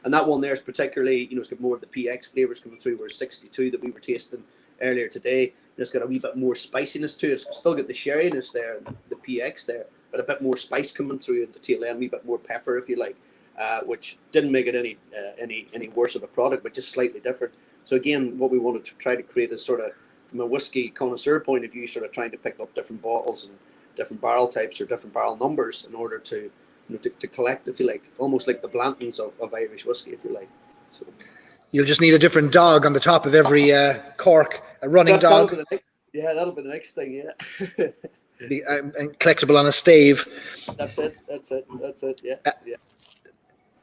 And that one there is particularly, it's got more of the PX flavors coming through, whereas 62 that we were tasting earlier today, it's got a wee bit more spiciness to it. It's still got the sherryness there, and the PX there, but a bit more spice coming through at the tail end, a wee bit more pepper, if you like, which didn't make it any worse of a product, but just slightly different. So again, what we wanted to try to create is sort of, from a whiskey connoisseur point of view, sort of trying to pick up different bottles and different barrel types or different barrel numbers in order to collect, if you like, almost like the Blantons of Irish whiskey, if you like. So you'll just need a different dog on the top of every cork, a running dog. That'll be the next thing, yeah. And collectible on a stave. That's it, yeah.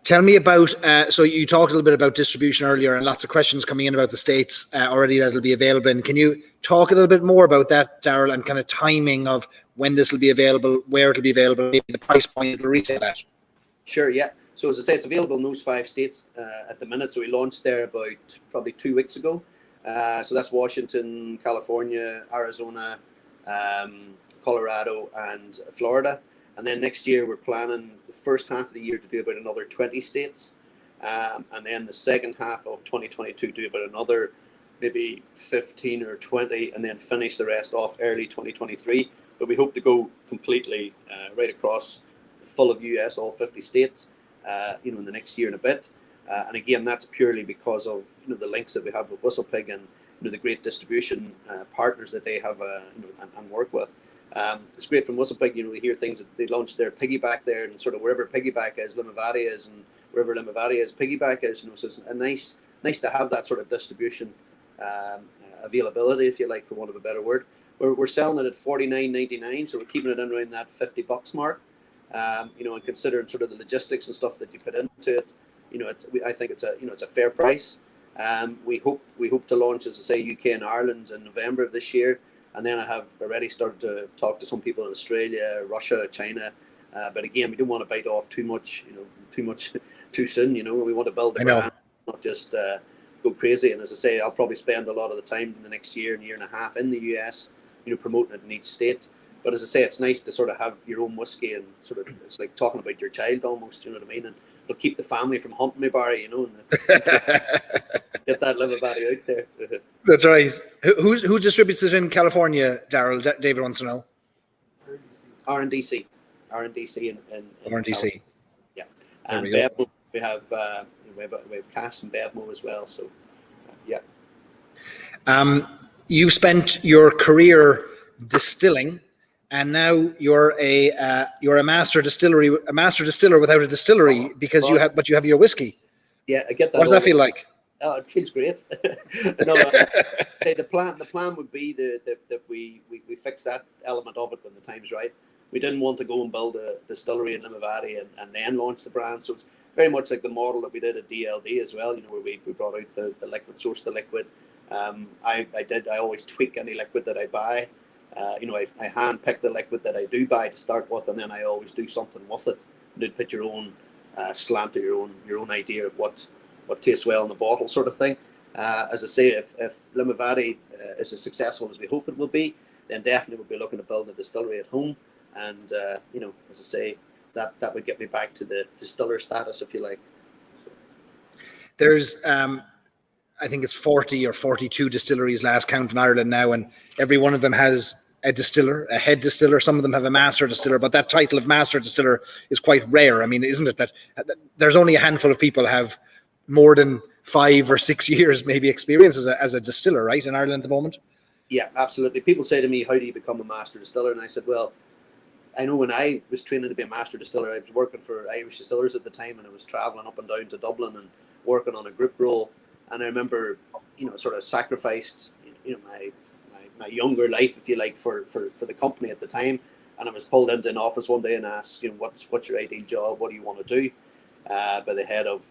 Tell me about, so you talked a little bit about distribution earlier, and lots of questions coming in about the states already that it'll be available in. Can you talk a little bit more about that, Daryl, and kind of timing of when this will be available, where it'll be available, maybe the price point it'll retail at? Sure, yeah. So as I say, it's available in those 5 states at the minute. So we launched there about probably 2 weeks ago. So that's Washington, California, Arizona, Colorado, and Florida. And then next year we're planning the first half of the year to do about another 20 states. And then the second half of 2022 do about another maybe 15 or 20, and then finish the rest off early 2023. But we hope to go completely right across the full of US, all 50 states, in the next year and a bit. And again, that's purely because of the links that we have with WhistlePig and the great distribution partners that they have and work with. It's great from WhistlePig. We hear things that they launched their piggyback there, and sort of wherever piggyback is, Limavady is, and wherever Limavady is, piggyback is. So it's a nice to have that sort of distribution availability, if you like, for want of a better word. We're selling it at $49.99, so we're keeping it in around that $50 mark. And considering sort of the logistics and stuff that you put into it, I think it's a fair price. We hope to launch, as I say, UK and Ireland in November of this year, and then I have already started to talk to some people in Australia, Russia, China. But again, we don't want to bite off too much too soon. We want to build the brand, not just go crazy. And as I say, I'll probably spend a lot of the time in the next year and a half in the US, promoting it in each state. But as I say, it's nice to sort of have your own whiskey, and sort of it's like talking about your child almost. You know what I mean? And it'll keep the family from hunting me, Barry. And get that Limavady out there. That's right. Who distributes it in California, Daryl? David wants to know. RNDC in RNDC. Yeah, and Bevmo, we have Cash and Bevmo as well. So yeah. You spent your career distilling, and now you're a master distiller without a distillery, because you have your whiskey. Yeah, I get that. What does that feel like? Oh, it feels great. The plan would be that we fix that element of it when the time's right. We didn't want to go and build a distillery in Limavady and then launch the brand. So it's very much like the model that we did at DLD as well, where we brought out the liquid, sourced the liquid. I always tweak any liquid that I buy. I hand pick the liquid that I do buy to start with, and then I always do something with it. You'd put your own slant or your own idea of what tastes well in the bottle, sort of thing. As I say, if Limavady is as successful as we hope it will be, then definitely we'll be looking to build a distillery at home. And as I say, that would get me back to the distiller status, if you like. So. There's I think it's 40 or 42 distilleries last count in Ireland now, and every one of them has a distiller, a head distiller. Some of them have a master distiller, but that title of master distiller is quite rare. I mean, isn't it that there's only a handful of people have more than 5 or 6 years maybe experience as a distiller, right, in Ireland at the moment? Yeah, absolutely. People say to me, how do you become a master distiller? And I said, well, I know when I was training to be a master distiller, I was working for Irish Distillers at the time, and I was traveling up and down to Dublin and working on a group role. And I remember, sort of sacrificed, my younger life, if you like, for the company at the time. And I was pulled into an office one day and asked, what's your ideal job? What do you want to do? By the head of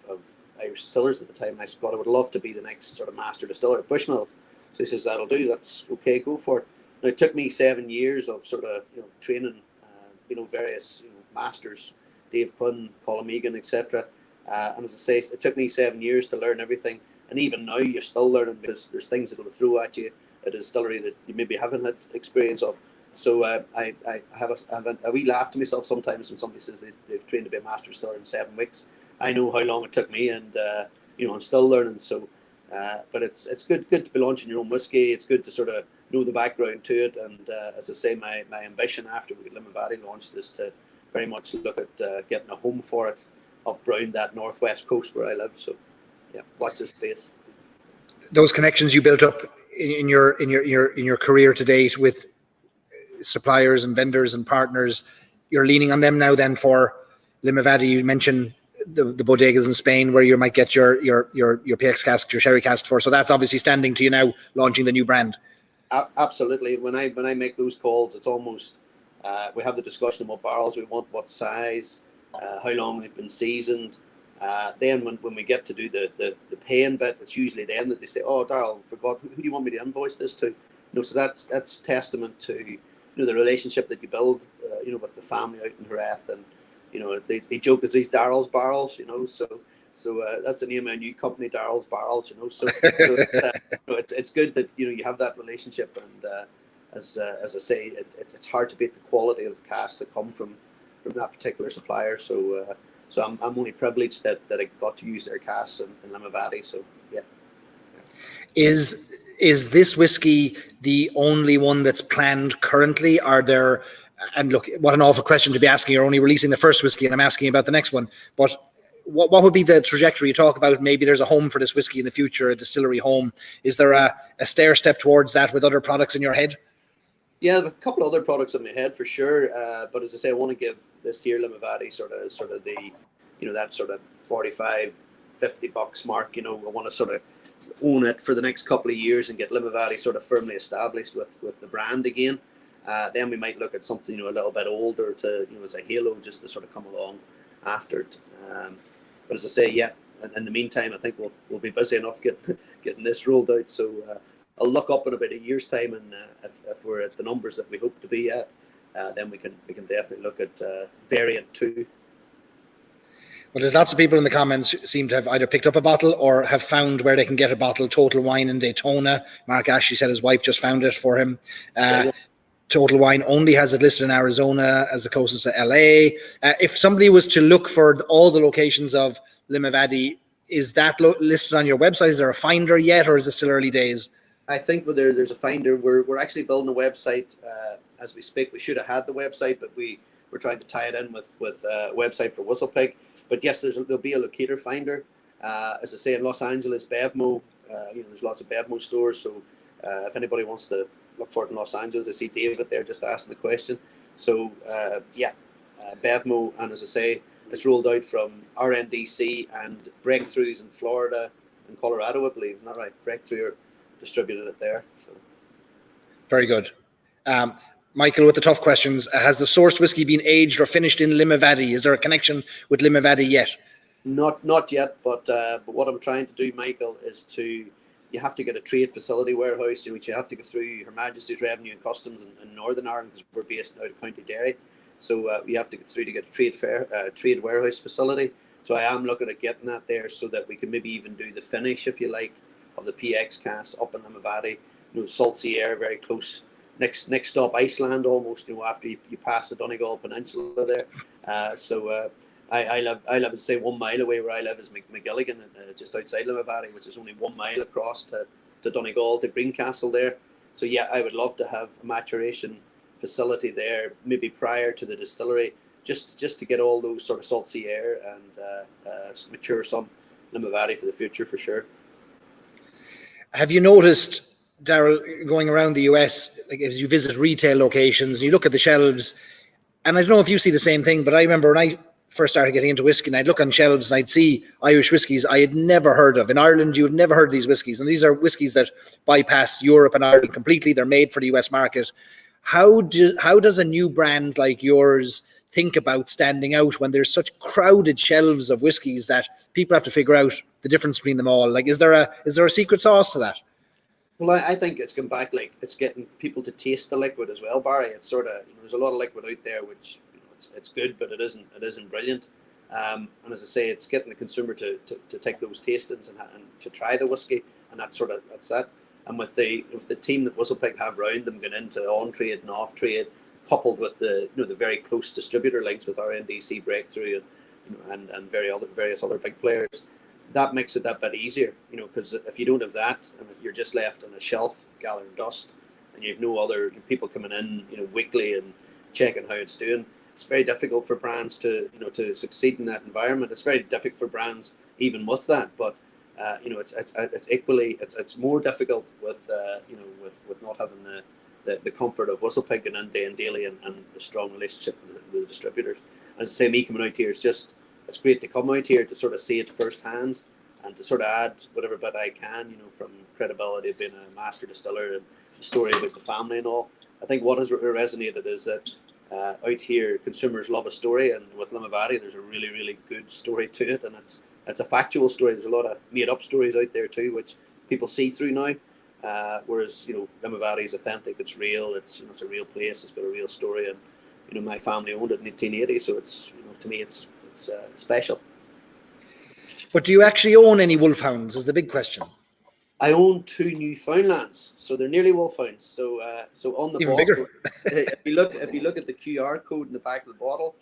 Irish Distillers at the time. And I said, God, I would love to be the next sort of master distiller at Bushmill. So he says, that'll do. That's okay. Go for it. Now, it took me 7 years of sort of, training, various masters, Dave Quinn, Colin Megan, etc. And as I say, it took me 7 years to learn everything. And even now, you're still learning, because there's things that will throw at you at a distillery that you maybe haven't had experience of. So I have a wee laugh to myself sometimes when somebody says they've trained to be a master distiller in 7 weeks. I know how long it took me, and I'm still learning. So, but it's good to be launching your own whiskey. It's good to sort of know the background to it. And as I say, my ambition after we Limavady launched is to very much look at getting a home for it up around that northwest coast where I live. So, yeah, watch this space. Those connections you built up in your career to date with suppliers and vendors and partners, you're leaning on them now then for Limavady. You mentioned the bodegas in Spain where you might get your PX casks, your sherry cask for. So that's obviously standing to you now launching the new brand. Absolutely. When I make those calls, it's almost we have the discussion what barrels we want, what size, how long they've been seasoned. Then when we get to do the paying bit, it's usually then that they say, "Oh, Daryl, forgot, who do you want me to invoice this to?" So that's testament to the relationship that you build, with the family out in Herlihy, and they joke as these Daryl's barrels, so that's the name of a new company, Daryl's Barrels, it's good that you have that relationship, and as I say, it's hard to beat the quality of the casks that come from that particular supplier. So I'm only privileged that I got to use their casks in Limavady. So yeah. Is this whiskey the only one that's planned currently? Are there? And look, what an awful question to be asking. You're only releasing the first whiskey, and I'm asking about the next one. But what would be the trajectory? You talk about maybe there's a home for this whiskey in the future, a distillery home. Is there a stair step towards that with other products in your head? Yeah, a couple of other products in my head for sure. But as I say, I want to give this year Limavady sort of the, that sort of $45, $50 mark. I want to sort of own it for the next couple of years and get Limavady sort of firmly established with the brand again. Then we might look at something, a little bit older to, as a halo, just to sort of come along after it. But as I say, yeah, in the meantime, I think we'll be busy enough getting this rolled out. So I'll look up in about a year's time, and if we're at the numbers that we hope to be at, then we can definitely look at variant 2. Well, there's lots of people in the comments who seem to have either picked up a bottle or have found where they can get a bottle. Total Wine in Daytona. Mark Ashley said his wife just found it for him. Total Wine only has it listed in Arizona as the closest to LA. If somebody was to look for all the locations of Limavady, is that listed on your website? Is there a finder yet, or is it still early days? I think there's a finder. We're actually building a website as we speak. We should have had the website, but we're trying to tie it in with a website for WhistlePig. But yes, there'll be a locator finder. As I say, in Los Angeles, Bevmo, there's lots of Bevmo stores. So if anybody wants to look for it in Los Angeles, I see David there just asking the question. So Bevmo, and as I say, it's rolled out from RNDC and Breakthroughs in Florida and Colorado, I believe. Isn't that right? Breakthrough distributed it there. So very good. Michael, with the tough questions, has the sourced whiskey been aged or finished in Limavady? Is there a connection with Limavady yet? Not yet, but what I'm trying to do, Michael, is you have to get a trade facility warehouse, which you have to go through Her Majesty's Revenue and Customs in Northern Ireland, because we're based out of County Derry. So we have to get through to get a trade warehouse facility. So I am looking at getting that there, so that we can maybe even do the finish, if you like, of the PX cask up in Limavady. Salt Sea Air, very close. Next stop, Iceland, almost. After you pass the Donegal Peninsula there. I live, say, 1 mile away. Where I live is McGilligan, just outside Limavady, which is only 1 mile across to Donegal, to Greencastle there. So yeah, I would love to have a maturation facility there, maybe prior to the distillery, just to get all those sort of Salt Sea Air and mature some Limavady for the future, for sure. Have you noticed, Daryl, going around the US, like as you visit retail locations, you look at the shelves, and I don't know if you see the same thing, but I remember when I first started getting into whiskey, and I'd look on shelves and I'd see Irish whiskies I had never heard of. In Ireland, you had never heard of these whiskies, and these are whiskies that bypass Europe and Ireland completely. They're made for the US market. How does a new brand like yours think about standing out when there's such crowded shelves of whiskies that people have to figure out the difference between them all? Like, is there a secret sauce to that? Well, I think it's come back, like, it's getting people to taste the liquid as well, Barry. It's sort of, there's a lot of liquid out there which it's good, but it isn't brilliant. And as I say, it's getting the consumer to take those tastings and to try the whiskey, and that's that. And with the team that WhistlePig have round them, going into on trade and off trade, coupled with the the very close distributor links with RNDC, Breakthrough, and various other big players, that makes it that bit easier. Because if you don't have that, and if you're just left on a shelf gathering dust, and you have no other people coming in weekly and checking how it's doing, it's very difficult for brands to succeed in that environment. It's very difficult for brands even with that, but it's equally it's more difficult with not having the comfort of WhistlePig going in day and daily and the strong relationship with the distributors. And as I say, me coming out here, it's great to come out here to sort of see it firsthand and to sort of add whatever bit I can, from credibility of being a master distiller and the story about the family and all. I think what has resonated is that out here, consumers love a story, and with Limavady, there's a really, really good story to it, and it's a factual story. There's a lot of made-up stories out there too, which people see through now. Whereas Limavady is authentic, it's real, it's a real place, it's got a real story, and my family owned it in 1880, so it's to me, it's special. But do you actually own any wolfhounds? Is the big question. I own 2 Newfoundlands, so they're nearly wolfhounds. So on the Even bottle, bigger. if you look at the QR code in the back of the bottle,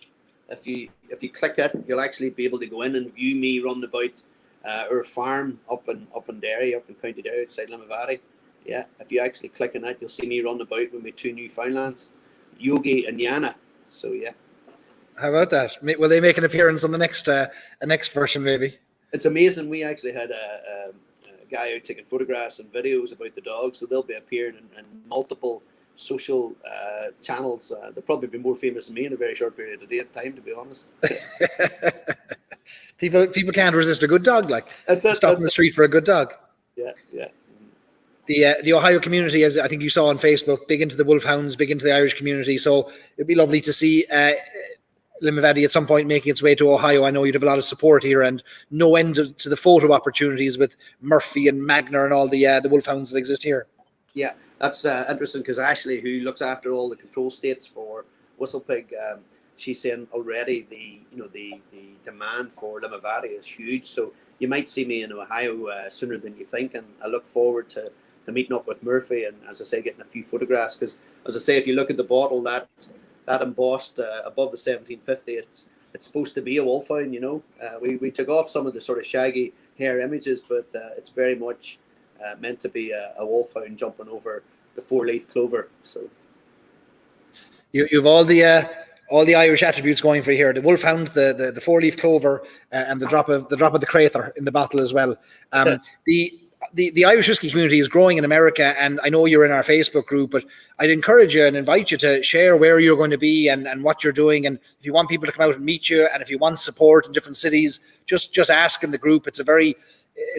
if you click it, you'll actually be able to go in and view me run about our farm up in Derry, up in County Derry, outside Limavady. Yeah, if you actually click on that, you'll see me run about with my 2 Newfoundlands, Yogi and Yana. So yeah. How about that? Will they make an appearance on the next version, maybe? It's amazing. We actually had a guy out taking photographs and videos about the dogs, so they'll be appearing in multiple social channels. They'll probably be more famous than me in a very short period of time, to be honest. People can't resist a good dog. Like, stop in the street for a good dog. Yeah. The Ohio community, as I think you saw on Facebook, big into the wolfhounds, big into the Irish community. So it'd be lovely to see Limavady at some point making its way to Ohio. I know you'd have a lot of support here, and no end to the photo opportunities with Murphy and Magner and all the wolfhounds that exist here. Yeah, that's interesting, because Ashley, who looks after all the control states for Whistlepig, she's saying already the demand for Limavady is huge. So you might see me in Ohio sooner than you think, and I look forward to meeting up with Murphy and, as I say, getting a few photographs. Because, as I say, if you look at the bottle, that embossed above the 1750, it's supposed to be a wolfhound. We took off some of the sort of shaggy hair images, but it's very much meant to be a wolfhound jumping over the 4-leaf clover. So you've all the Irish attributes going for you here: the wolfhound, the 4-leaf clover, and the drop of the crater in the bottle as well. The Irish whiskey community is growing in America, and I know you're in our Facebook group, but I'd encourage you and invite you to share where you're going to be and what you're doing. And if you want people to come out and meet you, and if you want support in different cities, just ask in the group. It's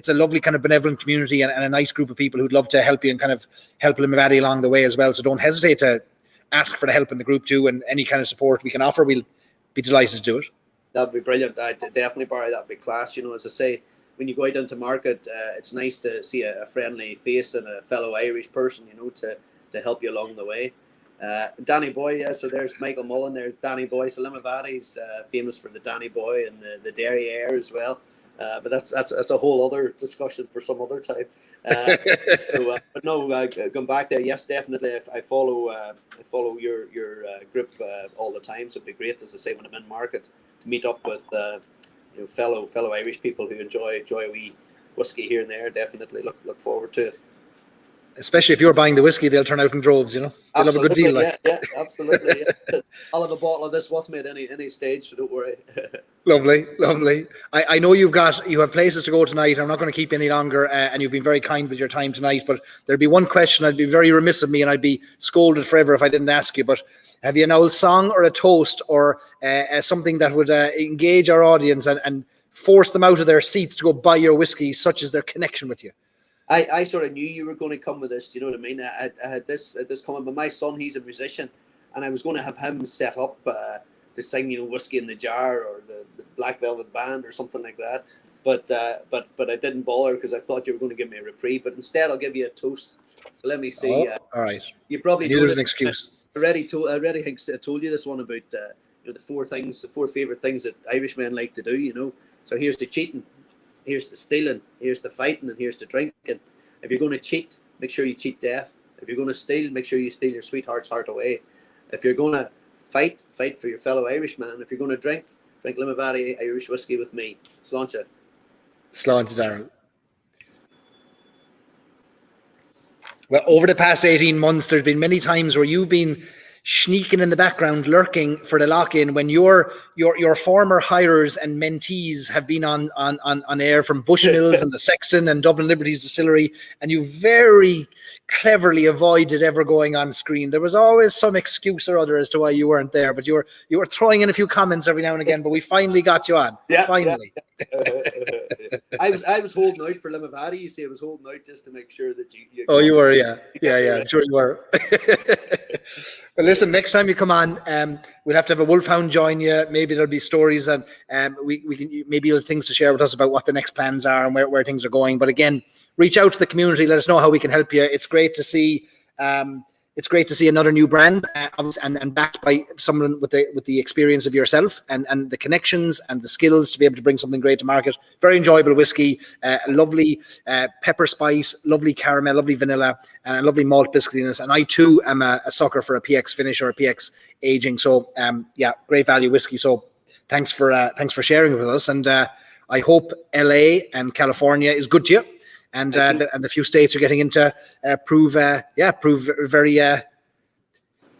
a lovely kind of benevolent community and a nice group of people who'd love to help you and kind of help Limavady along the way as well. So don't hesitate to ask for the help in the group too, and any kind of support we can offer, we'll be delighted to do it. That'd be brilliant. Definitely, Barry, that'd be class. As I say, when you go out into market, it's nice to see a friendly face and a fellow Irish person, to help you along the way. Danny Boy, yeah, so there's Michael Mullen, there's Danny Boy. So Limavady's famous for the Danny Boy and the Derry Air as well. But that's a whole other discussion for some other time. But no, going back there, yes, definitely. I follow your group all the time, so it'd be great, as I say, when I'm in market, to meet up with fellow Irish people who enjoy a wee whiskey here and there. Definitely look forward to it. Especially if you're buying the whiskey, they'll turn out in droves. They'll have a good deal. Yeah, absolutely. Yeah. I'll have a bottle of this with me at any stage, so don't worry. Lovely. I know you have places to go tonight. I'm not going to keep you any longer, and you've been very kind with your time tonight. But there'd be one question. I'd be very remiss of me, and I'd be scolded forever if I didn't ask you. But have you an old song or a toast or something that would engage our audience and force them out of their seats to go buy your whiskey, such as their connection with you? I sort of knew you were going to come with this. Do you know what I mean? I had this coming, but my son, he's a musician, and I was going to have him set up to sing, Whiskey in the Jar or the Black Velvet Band or something like that. But I didn't bother because I thought you were going to give me a reprieve. But instead, I'll give you a toast. So let me see. All right. You probably know there's an excuse. I already told you this one about the 4 favorite things that Irishmen like to do. So here's the cheating. Here's the stealing, here's the fighting, and here's the drinking. If you're going to cheat, make sure you cheat deaf. If you're going to steal, make sure you steal your sweetheart's heart away. If you're going to fight for your fellow Irishman. If you're going to drink Limavady Irish whiskey with me. Sláinte. Sláinte, Daryl. Well, over the past 18 months, there's been many times where you've been sneaking in the background, lurking for the lock-in when your former hirers and mentees have been on air from Bushmills and the Sexton and Dublin Liberties Distillery, and you very cleverly avoided ever going on screen. There was always some excuse or other as to why you weren't there, but you were throwing in a few comments every now and again, but we finally got you on. Finally. Yeah. I was holding out for Limavady. You see, I was holding out just to make sure that you Oh, you were, yeah. Sure you were. Well, listen, next time you come on, we'll have to have a wolfhound join you. Maybe there'll be stories and we can maybe you'll have things to share with us about what the next plans are and where things are going. But again, reach out to the community. Let us know how we can help you. It's great to see it's great to see another new brand, and backed by someone with the experience of yourself and the connections and the skills to be able to bring something great to market. Very enjoyable whiskey, lovely pepper spice, lovely caramel, lovely vanilla, and a lovely malt biscuitiness. And I too am a sucker for a PX finish or a PX aging. So yeah, great value whiskey. So thanks for sharing it with us. And I hope LA and California is good to you. And the few states are getting into prove very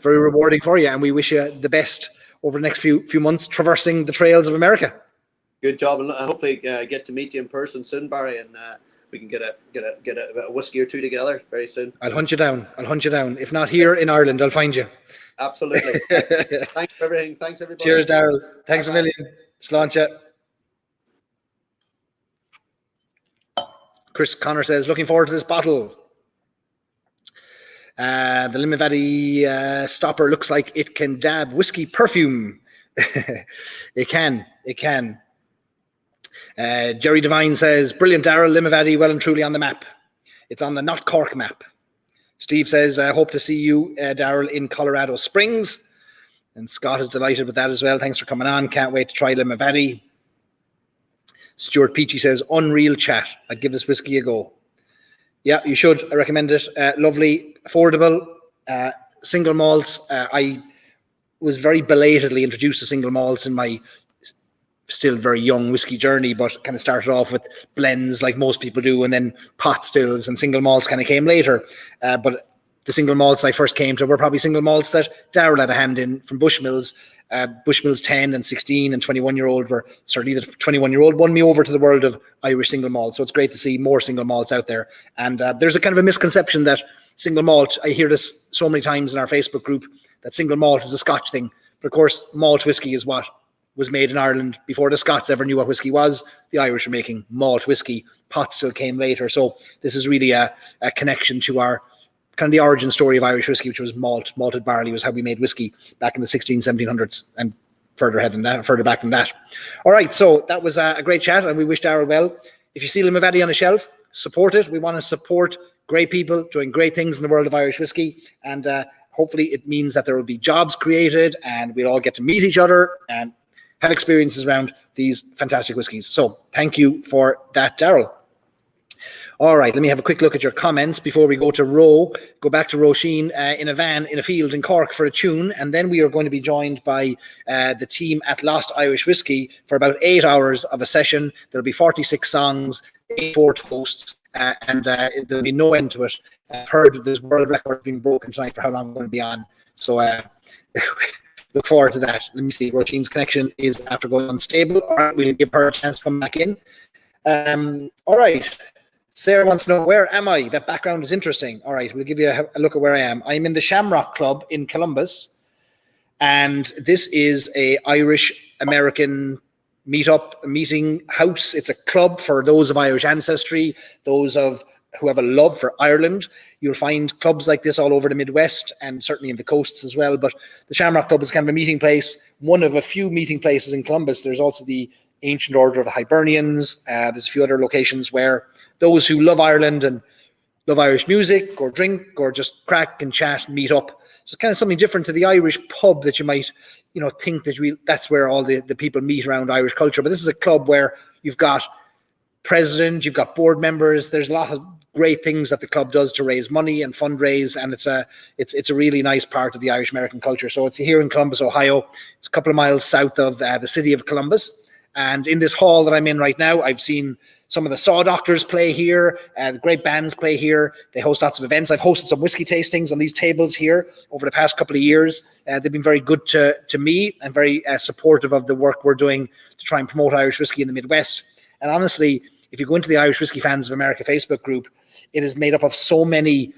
rewarding for you. And we wish you the best over the next few months traversing the trails of America. Good job, and hopefully get to meet you in person soon, Barry, and we can get a whiskey or two together very soon. I'll hunt you down. If not here in Ireland, I'll find you. Absolutely. Thanks for everything. Thanks everybody. Cheers, Daryl. Thanks a million. Sláinte. Chris Connor says, looking forward to this bottle. The Limavady stopper looks like it can dab whiskey perfume. It can. Jerry Devine says, brilliant, Daryl. Limavady well and truly on the map. It's on the not Cork map. Steve says, I hope to see you, Daryl, in Colorado Springs. And Scott is delighted with that as well. Thanks for coming on. Can't wait to try Limavady. Stuart Peachy says, unreal chat. I'd give this whiskey a go. Yeah, you should. I recommend it. Lovely, affordable, single malts. I was very belatedly introduced to single malts in my still very young whiskey journey, but kind of started off with blends like most people do, and then pot stills, and single malts kind of came later. But the single malts I first came to were probably single malts that Daryl had a hand in from Bushmills. Bushmills 10 and 16 and 21-year-old were certainly the 21-year-old won me over to the world of Irish single malt. So it's great to see more single malts out there. And there's a kind of a misconception that single malt, I hear this so many times in our Facebook group, that single malt is a Scotch thing. But of course, malt whiskey is what was made in Ireland before the Scots ever knew what whiskey was. The Irish were making malt whiskey. Pot still came later. So this is really a connection to our kind of the origin story of Irish whiskey, which was malted barley was how we made whiskey back in the 1700s and further back than that. All right, so that was a great chat, and we wish Daryl well. If you see Limavady on a shelf, support it. We want to support great people doing great things in the world of Irish whiskey, and hopefully it means that there will be jobs created, and we'll all get to meet each other and have experiences around these fantastic whiskies. So thank you for that, Daryl. All right, let me have a quick look at your comments before we go back to Roisin in a van in a field in Cork for a tune, and then we are going to be joined by the team at Lost Irish Whiskey for about 8 hours of a session. There'll be 46 songs, 84 toasts, and there'll be no end to it. I've heard this world record being broken tonight for how long I'm going to be on, so look forward to that. Let me see, Roisin's connection is after going unstable. All right, we'll give her a chance to come back in. All right. Sarah wants to know, where am I? That background is interesting. All right, we'll give you a look at where I am. I'm in the Shamrock Club in Columbus, and this is a Irish-American meeting house. It's a club for those of Irish ancestry, those who have a love for Ireland. You'll find clubs like this all over the Midwest and certainly in the coasts as well. But the Shamrock Club is kind of a meeting place, one of a few meeting places in Columbus. There's also the Ancient Order of the Hibernians. There's a few other locations where those who love Ireland and love Irish music or drink or just crack and chat meet up. So it's kind of something different to the Irish pub that you might, think that that's where all the people meet around Irish culture. But this is a club where you've got president, you've got board members. There's a lot of great things that the club does to raise money and fundraise, and it's a really nice part of the Irish American culture. So it's here in Columbus, Ohio. It's a couple of miles south of the city of Columbus. And in this hall that I'm in right now, I've seen some of the Saw Doctors play here. The great bands play here. They host lots of events. I've hosted some whiskey tastings on these tables here over the past couple of years. They've been very good to me and very supportive of the work we're doing to try and promote Irish whiskey in the Midwest. And honestly, if you go into the Irish Whiskey Fans of America Facebook group, it is made up of so many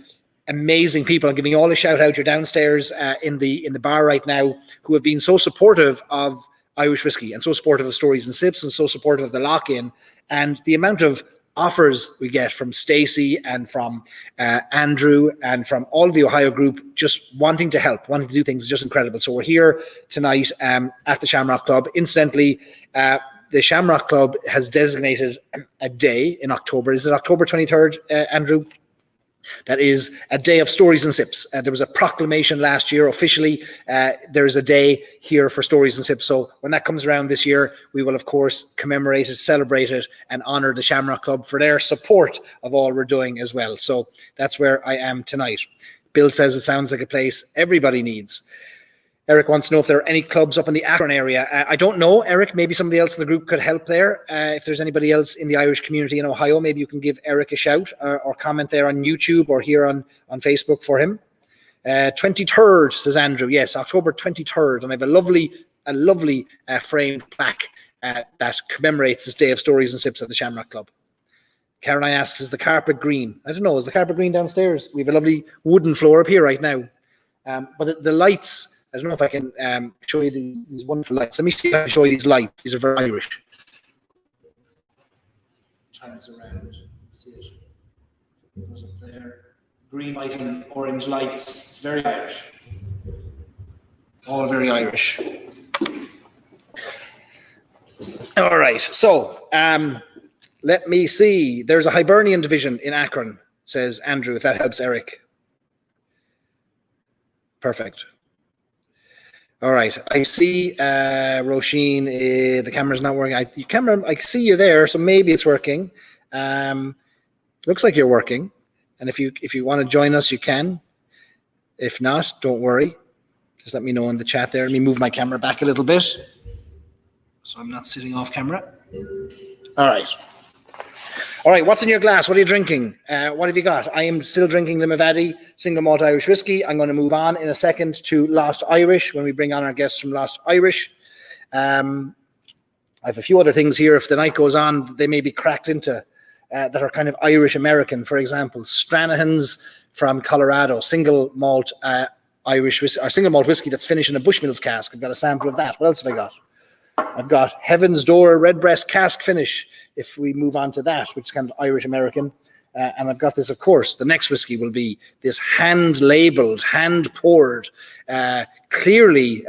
amazing people. I'm giving you all a shout out. You're downstairs in the bar right now, who have been so supportive of Irish whiskey and so supportive of Stories and Sips and so supportive of the lock-in, and the amount of offers we get from Stacey and from Andrew and from all of the Ohio group just wanting to help, wanting to do things is just incredible. So we're here tonight at the Shamrock Club. Incidentally, the Shamrock Club has designated a day in October. Is it October 23rd, Andrew? That is a day of stories and sips. There was a proclamation last year officially. There is a day here for stories and sips. So when that comes around this year, we will, of course, commemorate it, celebrate it, and honour the Shamrock Club for their support of all we're doing as well. So that's where I am tonight. Bill says it sounds like a place everybody needs. Eric wants to know if there are any clubs up in the Akron area. I don't know, Eric. Maybe somebody else in the group could help there. If there's anybody else in the Irish community in Ohio, maybe you can give Eric a shout or comment there on YouTube or here on Facebook for him. 23rd, says Andrew. Yes, October 23rd. And I have a lovely framed plaque that commemorates this day of stories and sips at the Shamrock Club. Caroline asks, is the carpet green? I don't know. Is the carpet green downstairs? We have a lovely wooden floor up here right now. But the lights... I don't know if I can show you these wonderful lights. Let me see if I can show you these lights. These are very Irish. Turns around. See it? Goes up there. Green, white, and orange lights. It's very Irish. All very Irish. All right. So let me see. There's a Hibernian division in Akron, says Andrew, if that helps Eric. Perfect. All right, I see Roisin, the camera's not working. I see you there, so maybe it's working. Looks like you're working. And if you want to join us, you can. If not, don't worry. Just let me know in the chat there. Let me move my camera back a little bit so I'm not sitting off camera. All right. All right, what's in your glass? What are you drinking? What have you got? I am still drinking Limavady Single Malt Irish Whiskey. I'm going to move on in a second to Lost Irish when we bring on our guests from Lost Irish. I have a few other things here. If the night goes on, they may be cracked into that are kind of Irish-American. For example, Stranahan's from Colorado, single malt Irish whiskey, or single malt whiskey that's finished in a Bushmills cask. I've got a sample of that. What else have I got? I've got Heaven's Door Redbreast cask finish, if we move on to that, which is kind of Irish-American. And I've got this, of course, the next whiskey will be this hand-labeled, hand-poured, clearly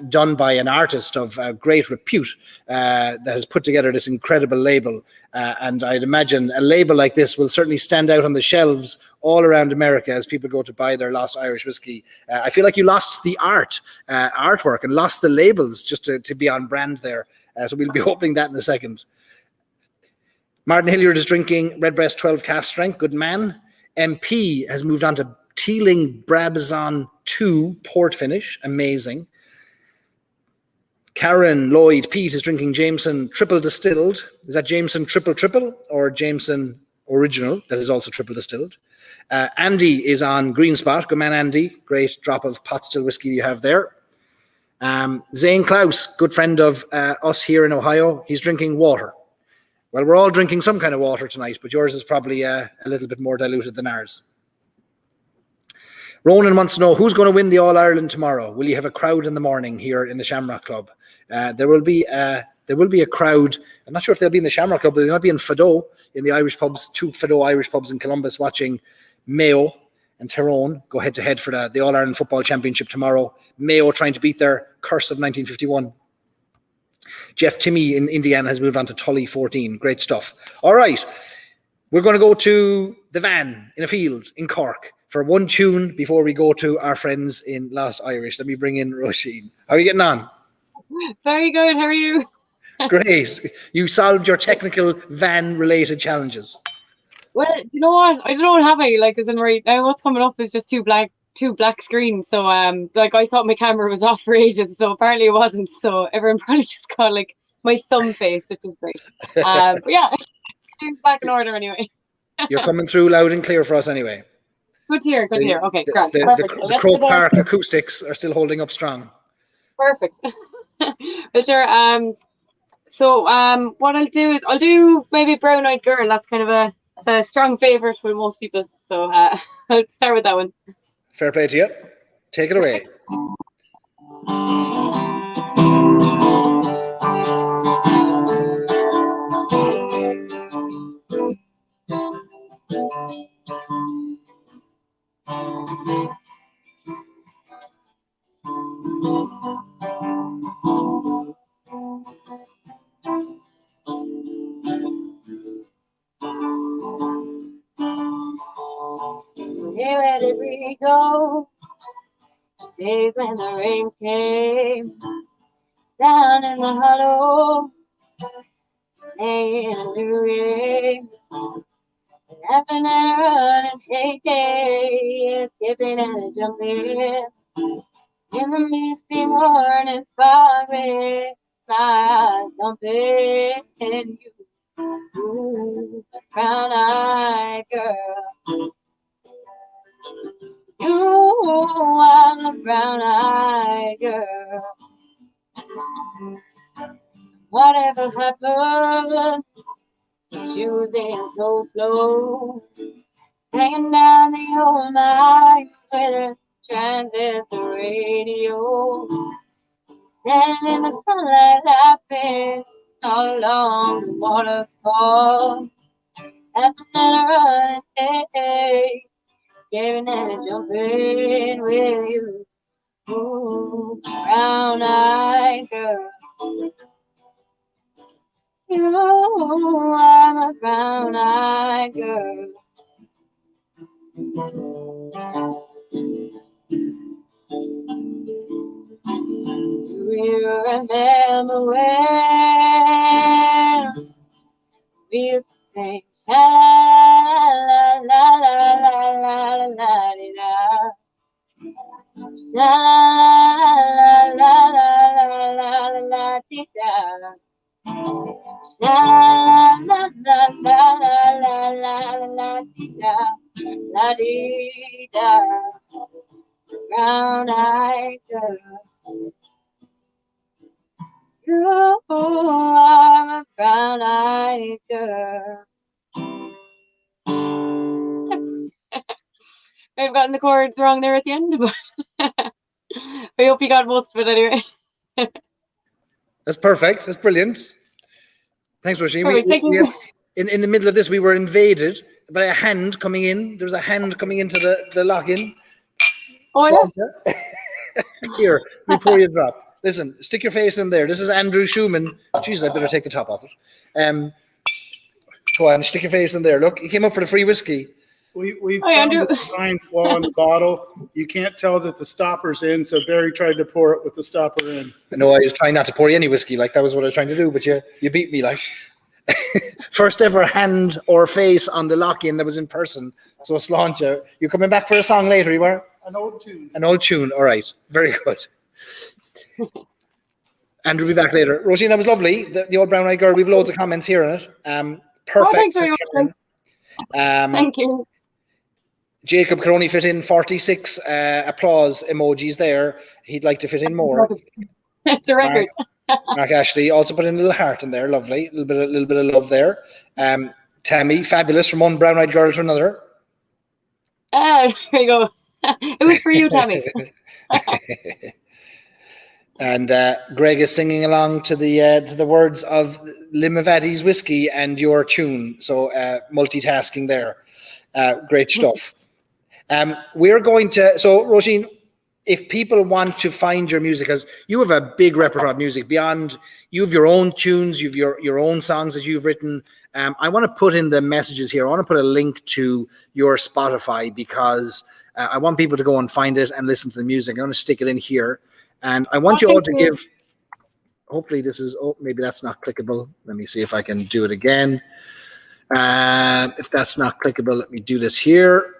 done by an artist of great repute that has put together this incredible label. And I'd imagine a label like this will certainly stand out on the shelves all around America as people go to buy their Lost Irish whiskey. I feel like you lost the artwork and lost the labels just to be on brand there. So we'll be opening that in a second. Martin Hilliard is drinking Redbreast 12 cask strength. Good man. MP has moved on to Teeling Brabazon 2 port finish. Amazing. Karen Lloyd Pete is drinking Jameson triple distilled. Is that Jameson triple or Jameson original that is also triple distilled? Andy is on Green Spot. Good man, Andy. Great drop of pot still whiskey you have there. Zane Klaus, good friend of us here in Ohio. He's drinking water. Well, we're all drinking some kind of water tonight, but yours is probably a little bit more diluted than ours. Ronan wants to know, who's going to win the All-Ireland tomorrow? Will you have a crowd in the morning here in the Shamrock Club? There will be a crowd. I'm not sure if they'll be in the Shamrock Club, but they might be in Fado, in the Irish pubs, 2 Fado Irish pubs in Columbus, watching Mayo and Tyrone go head-to-head for the All-Ireland Football Championship tomorrow. Mayo trying to beat their curse of 1951. Jeff Timmy in Indiana has moved on to Tully 14. Great stuff. All right. We're going to go to the van in a field in Cork for one tune before we go to our friends in Lost Irish. Let me bring in Roisin. How are you getting on? Very good. How are you? Great. You solved your technical van-related challenges. Well, you know what? I don't know what happened. Like, as in right now, what's coming up is just two black screens. So, like, I thought my camera was off for ages, so apparently it wasn't. So everyone probably just got like my thumb face, which is great. But yeah, it's back in order anyway. You're coming through loud and clear for us anyway. Good to hear. Good to hear. Okay, great. The Croke Park acoustics are still holding up strong. Perfect. But sure. So what I'll do is I'll do maybe Brown Eyed Girl. That's kind of a strong favourite for most people. So I'll start with that one. Fair play to you. Take it away. Days when the rain came down in the hollow, playing a new game, laughing and running, hey, hey, skipping and jumping. In the misty morning fog, with my eyes thumping, and you, brown-eyed girl. You are the brown-eyed girl. Whatever happened to choosing so slow, hanging down the old night with a transistor radio, standing in the sunlight laughing all along the waterfall, laughing and running, hey, hey, giving and jumping with you. Ooh, brown-eyed girl. You are a brown-eyed girl. Do you remember when we used to sing sha la la la la la la la la sha la la la la la la la da sha la la la la la la la da la dee da. Brown-eyed girl, you are a brown-eyed girl. I've gotten the chords wrong there at the end, but I hope you got most of it anyway. That's perfect. That's brilliant. Thanks, Roisin. Perfect, thank you. In the middle of this, we were invaded by a hand coming in. There was a hand coming into the lock-in. Oh, yeah. Here, let me pour you a drop. Listen, stick your face in there. This is Andrew Schumann. Jesus, I better take the top off it. Go on, stick your face in there. Look, he came up for the free whiskey. We found a design flaw in the bottle. You can't tell that the stopper's in, so Barry tried to pour it with the stopper in. I know I was trying not to pour you any whiskey, like that was what I was trying to do, but you beat me, like. First ever hand or face on the lock-in that was in person. So Sláinte, you're coming back for a song later, you were? An old tune. An old tune, all right. Very good. Andrew will be back later. Roisin, that was lovely. The old brown-eyed girl, we've loads of comments here on it. Perfect. thanks very much. Thank you. Jacob could only fit in 46 applause emojis there. He'd like to fit in more. It's a record. Mark Ashley also put in a little heart in there. Lovely. A little bit of love there. Tammy, fabulous, from one brown-eyed girl to another. There you go. It was for you, Tammy. And Greg is singing along to the words of Limavady's whiskey and your tune. So multitasking there. Great stuff. We're going to, so Roisin, if people want to find your music, because you have a big repertoire of music beyond, you have your own tunes, you have your own songs that you've written. I want to put in the messages here. I want to put a link to your Spotify because I want people to go and find it and listen to the music. I'm going to stick it in here. And I want you all to give, hopefully this is, maybe that's not clickable. Let me see if I can do it again. If that's not clickable, let me do this here.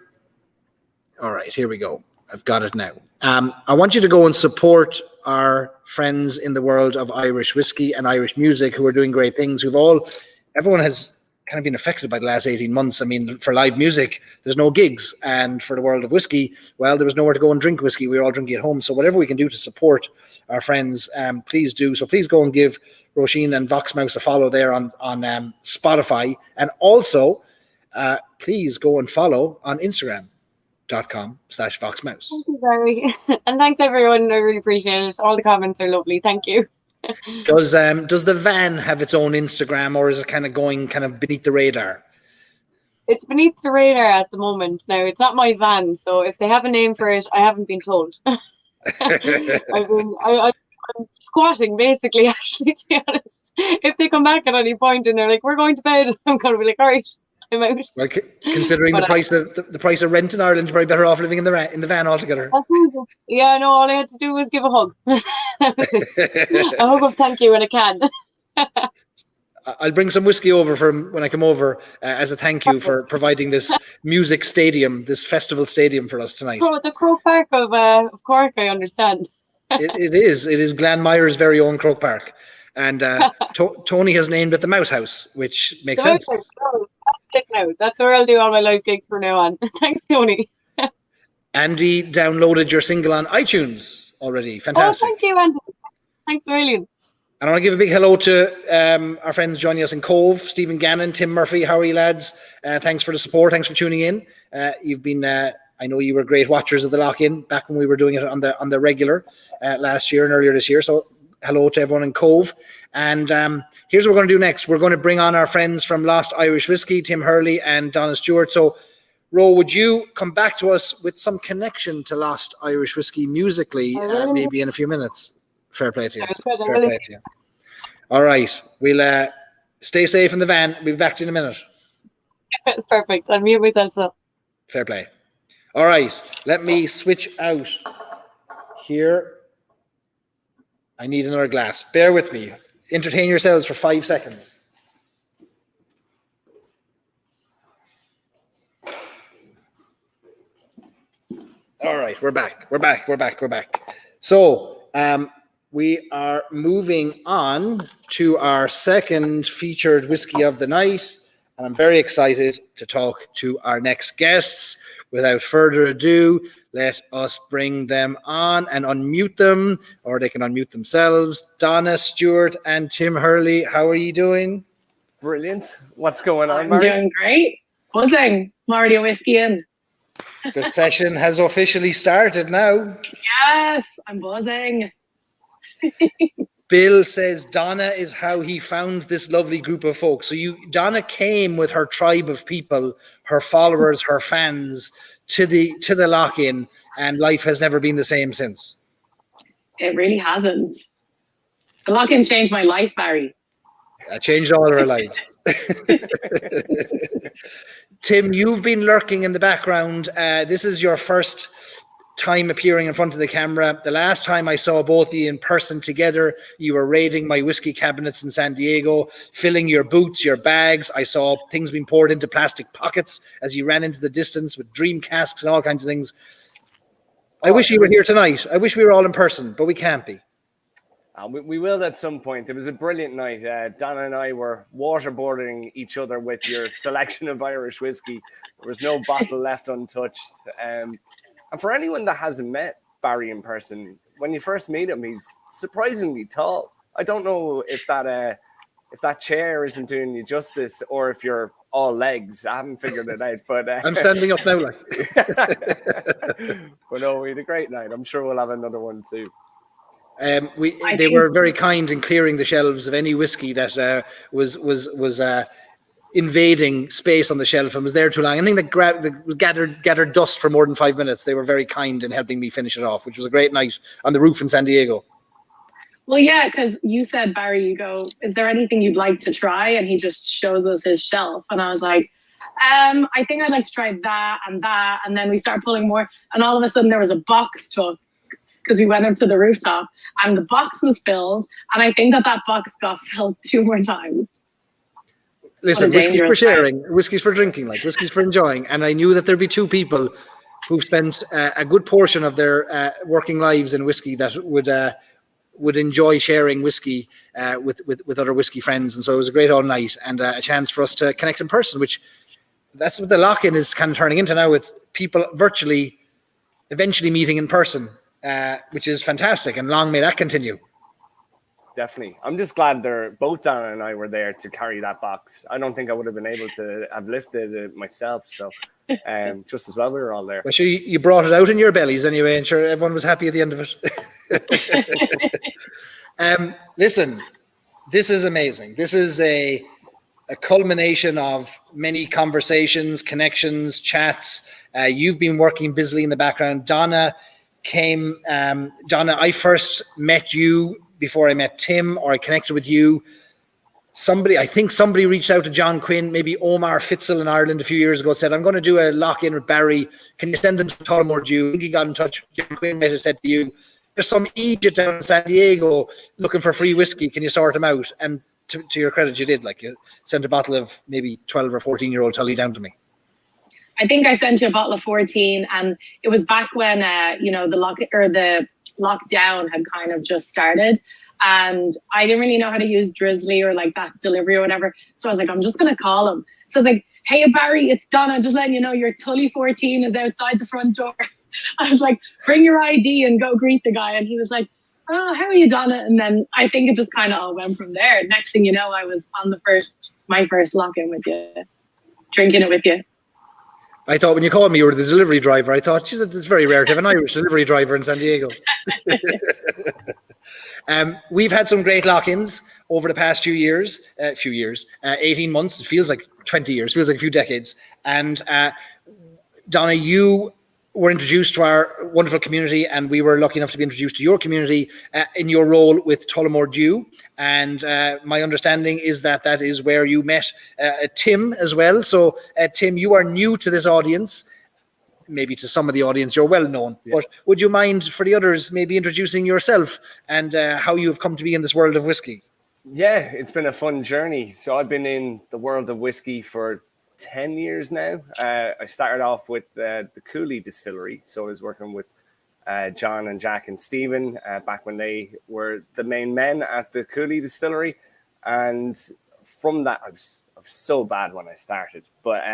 All right, here we go. I've got it now. I want you to go and support our friends in the world of Irish whiskey and Irish music who are doing great things. Everyone has kind of been affected by the last 18 months. I mean, for live music, there's no gigs. And for the world of whiskey, well, there was nowhere to go and drink whiskey. We were all drinking at home. So whatever we can do to support our friends, please do. So please go and give Roisin and Voxmouse a follow there on Spotify. And also, please go and follow on Instagram.com/Voxmouse. Thank you, Barry. And thanks, everyone. I really appreciate it. All the comments are lovely. Thank you. Does the van have its own Instagram, or is it kind of going beneath the radar? It's beneath the radar at the moment. Now, it's not my van, so if they have a name for it, I haven't been told. I'm squatting, basically, actually, to be honest. If they come back at any point and they're like, we're going to bed, I'm going to be like, all right. I'm out. Well, considering But, the price of rent in Ireland, you're probably better off living in the van altogether. yeah, no, all I had to do was give a hug. That was it. A hug of thank you and a can. I'll bring some whiskey over from when I come over as a thank you for providing this music stadium, this festival stadium for us tonight. The Croke Park of Cork, I understand. It is Glen Myre's very own Croke Park. And Tony has named it the Mouse House, which makes sense. That's where I'll do all my live gigs from now on. Thanks, Tony. Andy downloaded your single on iTunes already. Fantastic. Oh, thank you, Andy. Thanks a million. And I want to give a big hello to our friends joining us in Cove, Stephen Gannon, Tim Murphy. How are you, lads? Thanks for the support. Thanks for tuning in. You've been, I know you were great watchers of the lock-in back when we were doing it on the regular last year and earlier this year. So hello to everyone in Cove. And here's what we're going to do next. We're going to bring on our friends from Lost Irish Whiskey, Tim Herlihy and Donna Stewart. So, Ro, would you come back to us with some connection to Lost Irish Whiskey musically, maybe in a few minutes? Fair play to you. Fair play to you. All right. We'll stay safe in the van. We'll be back to you in a minute. Perfect. I'll mute myself so. Fair play. All right. Let me switch out here. I need another glass. Bear with me. Entertain yourselves for 5 seconds. All right. We're back. So, we are moving on to our second featured whiskey of the night, and I'm very excited to talk to our next guests. Without further ado, let us bring them on and unmute them, or they can unmute themselves. Donna Stewart and Tim Herlihy, how are you doing? Brilliant. What's going on, I'm Mary? doing great. Buzzing. I'm already a whiskey in. The session has officially started now. Yes, I'm buzzing. Bill says Donna is how he found this lovely group of folks. So Donna came with her tribe of people, her followers, her fans to the lock-in, and life has never been the same since. It really hasn't. The lock-in changed my life, Barry. It changed all our lives. Tim, you've been lurking in the background. This is your first time appearing in front of the camera. The last time I saw both of you in person together, you were raiding my whiskey cabinets in San Diego, filling your boots, your bags. I saw things being poured into plastic pockets as you ran into the distance with dream casks and all kinds of things. I wish you were here tonight. I wish we were all in person, but we can't be. We will at some point. It was a brilliant night. Donna and I were waterboarding each other with your selection of Irish whiskey. There was no bottle left untouched. And for anyone that hasn't met Barry in person, when you first meet him, he's surprisingly tall. I don't know if that chair isn't doing you justice or if you're all legs. I haven't figured it out. But I'm standing up now, like. But no, we had a great night. I'm sure we'll have another one too. They were very kind in clearing the shelves of any whiskey that was invading space on the shelf and was there too long. Anything that gathered dust for more than 5 minutes, they were very kind in helping me finish it off, which was a great night on the roof in San Diego. Well, yeah, because you said, Barry, you go, is there anything you'd like to try? And he just shows us his shelf. And I was like, I think I'd like to try that. And then we started pulling more. And all of a sudden there was a box tuck because we went into the rooftop and the box was filled. And I think that box got filled 2 more times. Listen, whiskey's for sharing, whiskey's for drinking, like whiskey's for enjoying. And I knew that there'd be 2 people who've spent a good portion of their working lives in whiskey that would enjoy sharing whiskey with other whiskey friends. And so it was a great all night and a chance for us to connect in person, which that's what the lock-in is kind of turning into now, with people virtually eventually meeting in person, which is fantastic. And long may that continue. Definitely. I'm just glad both Donna and I were there to carry that box. I don't think I would have been able to have lifted it myself. So just as well, we were all there. Well, sure, you brought it out in your bellies anyway, and sure, everyone was happy at the end of it. Listen, this is amazing. This is a culmination of many conversations, connections, chats. You've been working busily in the background. Donna, I first met you before I met Tim, or I connected with you I think somebody reached out to John Quinn, maybe Omar Fitzel in Ireland a few years ago, said, I'm going to do a lock-in with Barry. Can you send him to Tullamore Dew? I think he got in touch. John Quinn might have said to you, there's some Egypt down in San Diego looking for free whiskey. Can you sort him out? And to your credit, you did. Like, you sent a bottle of maybe 12 or 14-year-old Tully down to me. I think I sent you a bottle of 14, and it was back when the lockdown had kind of just started, and I didn't really know how to use Drizzly or like that delivery or whatever. So I was like, I'm just gonna call him. So I was like, hey Barry, it's Donna. Just letting you know your Tully 14 is outside the front door. I was like, bring your ID and go greet the guy. And he was like, oh, how are you, Donna? And then I think it just kind of all went from there. Next thing you know, I was on my first lock-in with you, drinking it with you. I thought when you called me, you were the delivery driver. I thought, geez, it's very rare to have an Irish delivery driver in San Diego. We've had some great lock-ins over the past few years, 18 months. It feels like 20 years, feels like a few decades. And Donna, you were introduced to our wonderful community, and we were lucky enough to be introduced to your community in your role with Tullamore Dew. And my understanding is that is where you met Tim as well. So Tim, you are new to this audience. Maybe to some of the audience, you're well known, but would you mind for the others maybe introducing yourself and how you've come to be in this world of whiskey? Yeah, it's been a fun journey. So I've been in the world of whiskey for 10 years now. I started off with the Cooley Distillery. So I was working with John and Jack and Stephen back when they were the main men at the Cooley Distillery. And from that, I was so bad when I started. But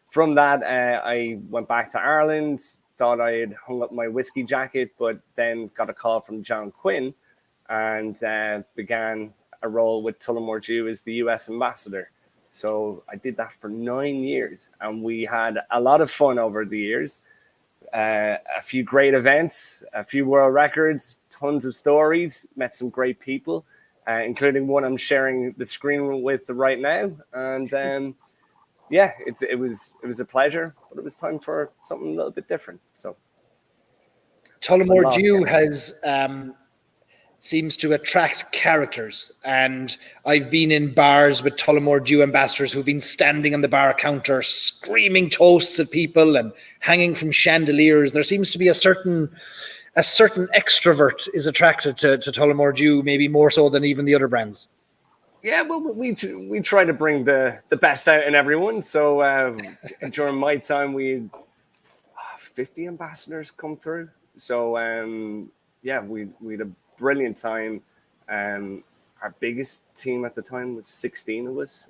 from that, I went back to Ireland, thought I had hung up my whiskey jacket, but then got a call from John Quinn and began a role with Tullamore Dew as the US ambassador. So I did that for 9 years, and we had a lot of fun over the years. A few great events, a few world records, tons of stories, met some great people, including one I'm sharing the screen with right now. And yeah, it was a pleasure, but it was time for something a little bit different. So Tullamore Dew has seems to attract characters, and I've been in bars with Tullamore Dew ambassadors who've been standing on the bar counter screaming toasts at people and hanging from chandeliers. There seems to be a certain extrovert is attracted to Tullamore Dew, maybe more so than even the other brands. Yeah, well, we try to bring the best out in everyone. So during my time, we had 50 ambassadors come through. So yeah, we had a brilliant time. Our biggest team at the time was 16 of us.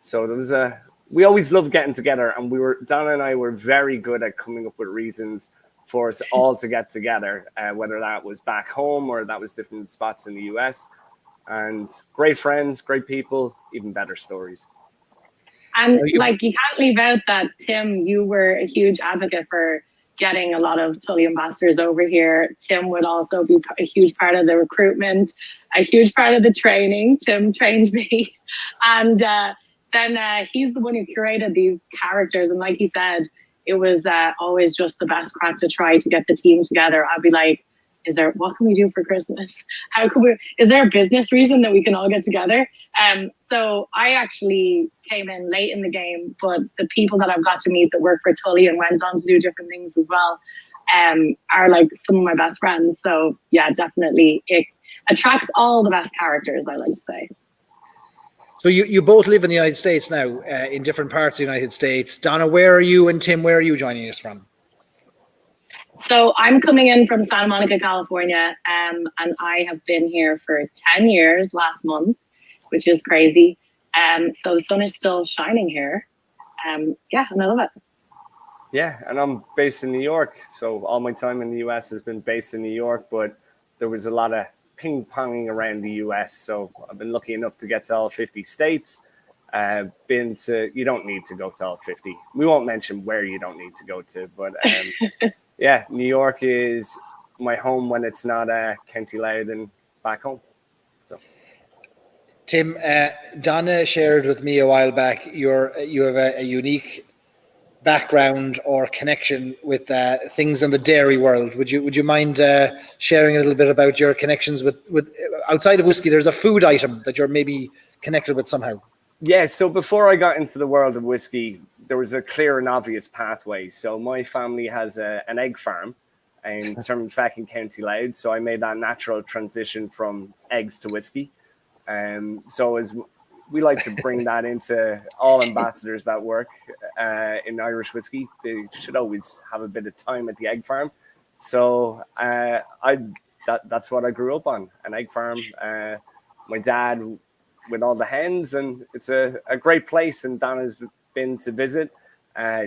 So there was we always loved getting together, and Donna and I were very good at coming up with reasons for us all to get together, whether that was back home or that was different spots in the US. And great friends, great people, even better stories. And like, you can't leave out that, Tim, you were a huge advocate for getting a lot of Tully ambassadors over here. Tim would also be a huge part of the recruitment, a huge part of the training. Tim trained me. And then he's the one who curated these characters. And like he said, it was always just the best crack to try to get the team together. I'd be like, what can we do for Christmas? Is there a business reason that we can all get together? So I actually came in late in the game, but the people that I've got to meet that work for Tully and went on to do different things as well are like some of my best friends. So yeah, definitely it attracts all the best characters, I like to say. So you both live in the United States now, in different parts of the United States. Donna, where are you? And Tim, where are you joining us from? So I'm coming in from Santa Monica, California, and I have been here for 10 years last month, which is crazy. So the sun is still shining here. Yeah, and I love it. Yeah, and I'm based in New York. So all my time in the US has been based in New York, but there was a lot of ping-ponging around the US. So I've been lucky enough to get to all 50 states. You don't need to go to all 50. We won't mention where you don't need to go to, but yeah, New York is my home when it's not County Louth back home. So, Tim, Donna shared with me a while back you have a unique background or connection with things in the dairy world. Would you mind sharing a little bit about your connections with outside of whiskey? There's a food item that you're maybe connected with somehow. Yeah, so before I got into the world of whiskey, there was a clear and obvious pathway. So my family has an egg farm in Shamrock in County Louth. So I made that natural transition from eggs to whiskey. So as we like to bring that into all ambassadors that work in Irish whiskey, they should always have a bit of time at the egg farm. So that's what I grew up on, an egg farm. My dad with all the hens, and it's a great place, and Donna's been to visit.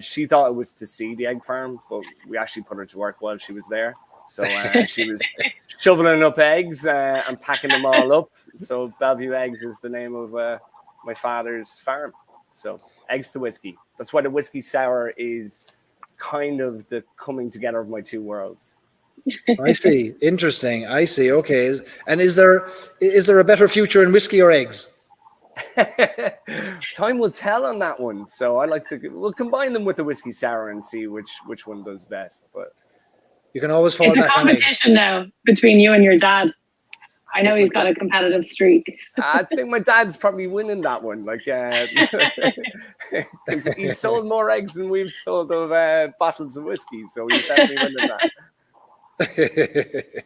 She thought it was to see the egg farm, but we actually put her to work while she was there. So she was shoveling up eggs and packing them all up. So Bellevue Eggs is the name of my father's farm. So eggs to whiskey. That's why the whiskey sour is kind of the coming together of my two worlds. I see. Interesting. I see. Okay. And is there a better future in whiskey or eggs? Time will tell on that one. So we'll combine them with the whiskey sour and see which one does best. But you can always fall it's back a competition now between you and your dad. I know he's got a competitive streak. I think my dad's probably winning that one. Like, he's sold more eggs than we've sold of bottles of whiskey, so he's definitely winning that.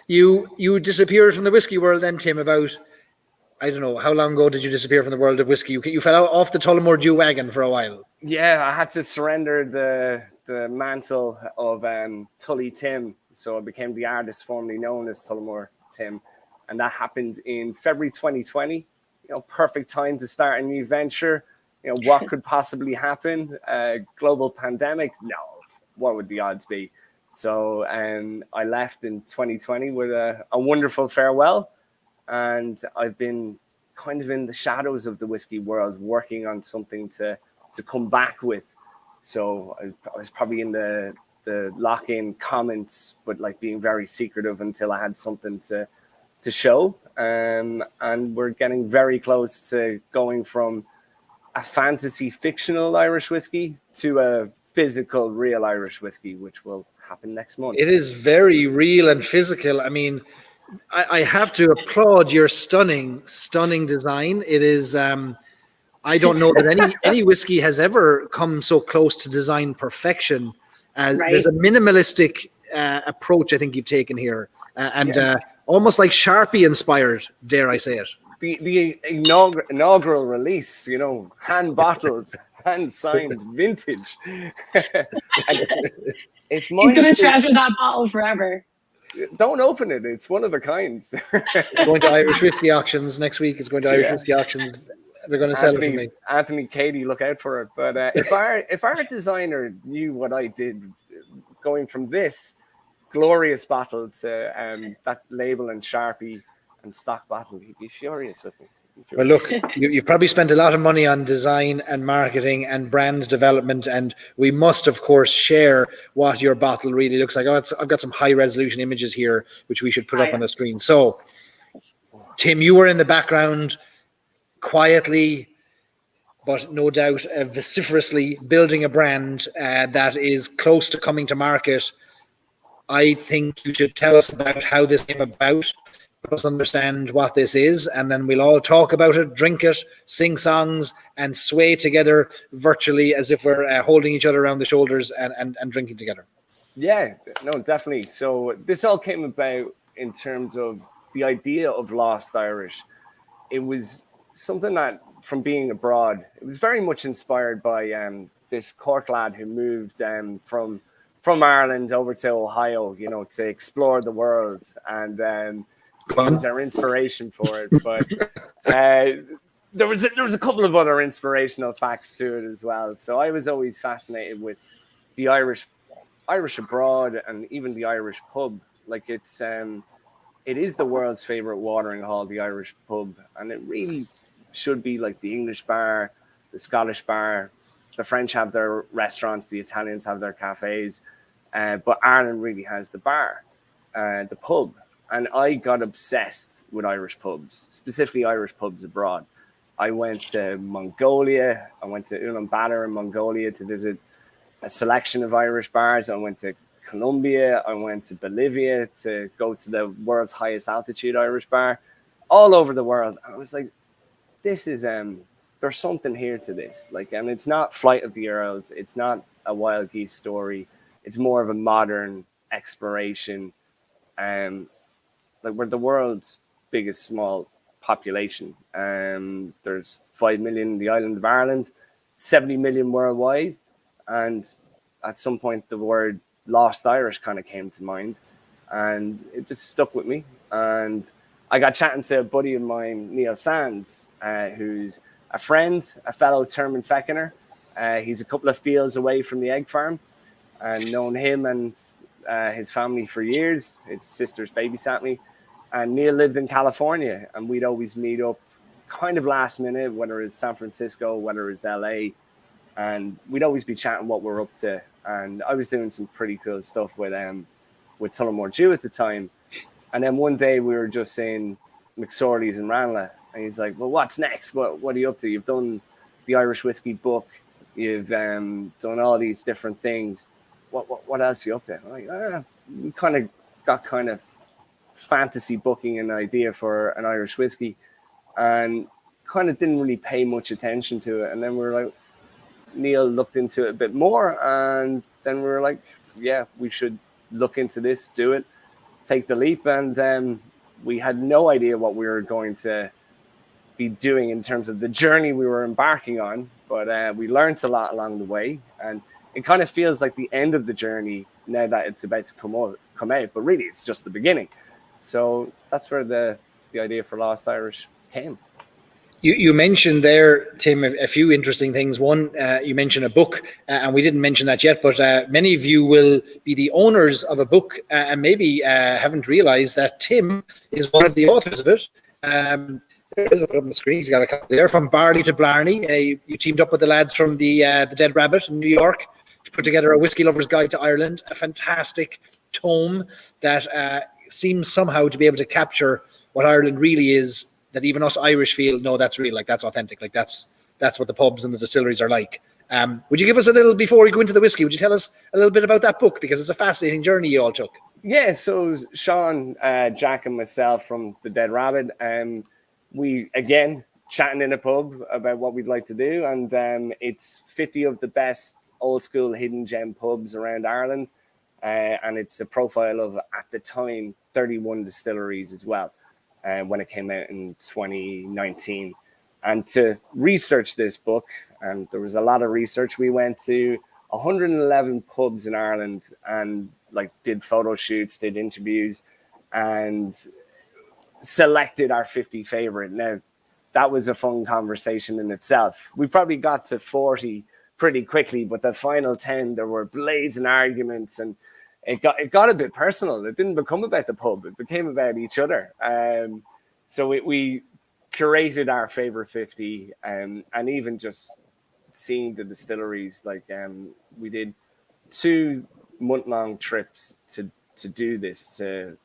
You disappeared from the whiskey world then, Tim, about, I don't know, how long ago did you disappear from the world of whiskey? You fell out off the Tullamore Dew wagon for a while. Yeah, I had to surrender the mantle of Tully Tim, so I became the artist formerly known as Tullamore Tim, and that happened in February 2020. Perfect time to start a new venture. What could possibly happen? Global pandemic? No, what would the odds be? So I left in 2020 with a wonderful farewell, and I've been kind of in the shadows of the whiskey world, working on something to come back with. So I was probably in the lock-in comments, but like being very secretive until I had something to show. And we're getting very close to going from a fantasy fictional Irish whiskey to a physical real Irish whiskey, which will happen next month. It is very real and physical. I mean, I have to applaud your stunning design. It is, I don't know that any whiskey has ever come so close to design perfection. There's a minimalistic approach I think you've taken here, almost like Sharpie inspired, dare I say it. The inaugural release, hand bottled, hand signed, vintage. He's going to treasure that bottle forever. Don't open it. It's one of a kind. Going to Irish whiskey auctions next week. It's going to Irish whiskey auctions. They're going to sell it for me. Anthony, Katie, look out for it. But if our designer knew what I did, going from this glorious bottle to that label and Sharpie and stock bottle, he'd be furious with me. Well, look, you've probably spent a lot of money on design and marketing and brand development, and we must, of course, share what your bottle really looks like. I've got some high-resolution images here, which we should put up on the screen. So, Tim, you were in the background quietly, but no doubt vociferously building a brand that is close to coming to market. I think you should tell us about how this came about. Let us understand what this is, and then we'll all talk about it, drink it, sing songs, and sway together virtually as if we're holding each other around the shoulders and drinking together. Yeah, no, definitely. So this all came about in terms of the idea of Lost Irish. It was something that, from being abroad, it was very much inspired by this Cork lad who moved from Ireland over to Ohio, to explore the world, and was our inspiration for it. But there was a couple of other inspirational facts to it as well. So I was always fascinated with the Irish abroad, and even the Irish pub. Like it is the world's favorite watering hole, the Irish pub, and it really should be like the English bar, the Scottish bar. The French have their restaurants, the Italians have their cafes, but Ireland really has the bar, the pub. And I got obsessed with Irish pubs, specifically Irish pubs abroad. I went to Mongolia. I went to Ulaanbaatar in Mongolia to visit a selection of Irish bars. I went to Colombia. I went to Bolivia to go to the world's highest altitude Irish bar, all over the world. And I was like, this is there's something here to this. Like, and it's not Flight of the Earls. It's not a Wild Geese story. It's more of a modern exploration. Like, we're the world's biggest small population. There's 5 million in the island of Ireland, 70 million worldwide. And at some point, the word Lost Irish kind of came to mind, and it just stuck with me. And I got chatting to a buddy of mine, Neil Sands, who's a friend, a fellow Termin Feckener. He's a couple of fields away from the egg farm, and known him and his family for years. His sisters babysat me, and Neil lived in California, and we'd always meet up kind of last minute, whether it's San Francisco, whether it's LA, and we'd always be chatting what we're up to. And I was doing some pretty cool stuff with Tullamore Dew at the time. And then one day we were just saying McSorley's in Ranelagh, and he's like, well, what's next? What are you up to? You've done the Irish Whiskey book. You've done all these different things. What else are you up to? I'm like, we kind of got kind of fantasy booking an idea for an Irish whiskey, and kind of didn't really pay much attention to it. And then we were like, Neil looked into it a bit more, and then we were like, yeah, we should look into this, do it, take the leap. And we had no idea what we were going to be doing in terms of the journey we were embarking on, but we learned a lot along the way, and it kind of feels like the end of the journey now that it's about to come out, but really it's just the beginning. So that's where the idea for Lost Irish came. You mentioned there, Tim, a few interesting things. One, you mentioned a book, and we didn't mention that yet, but many of you will be the owners of a book and maybe haven't realized that Tim is one of the authors of it. There it is, up on the screen. He's got a copy there, From Barley to Blarney. You teamed up with the lads from the Dead Rabbit in New York to put together a Whiskey Lover's Guide to Ireland, a fantastic tome that seems somehow to be able to capture what Ireland really is, that even us Irish feel, no, that's real, like that's authentic, like that's what the pubs and the distilleries are like. Would you give us a little, before we go into the whiskey, would you tell us a little bit about that book? Because it's a fascinating journey you all took. Yeah, so Sean, Jack and myself from the Dead Rabbit, we, again, chatting in a pub about what we'd like to do. And it's 50 of the best old school hidden gem pubs around Ireland. And it's a profile of, at the time, 31 distilleries as well. When it came out in 2019. And to research this book, and there was a lot of research, we went to 111 pubs in Ireland and like did photo shoots, did interviews, and selected our 50 favorite. Now, that was a fun conversation in itself. We probably got to 40 pretty quickly, but the final 10, there were blazing arguments, and it got a bit personal. It didn't become about the pub. It became about each other. So we curated our favorite 50, and even just seeing the distilleries. Like we did 2 month-long trips to do this, to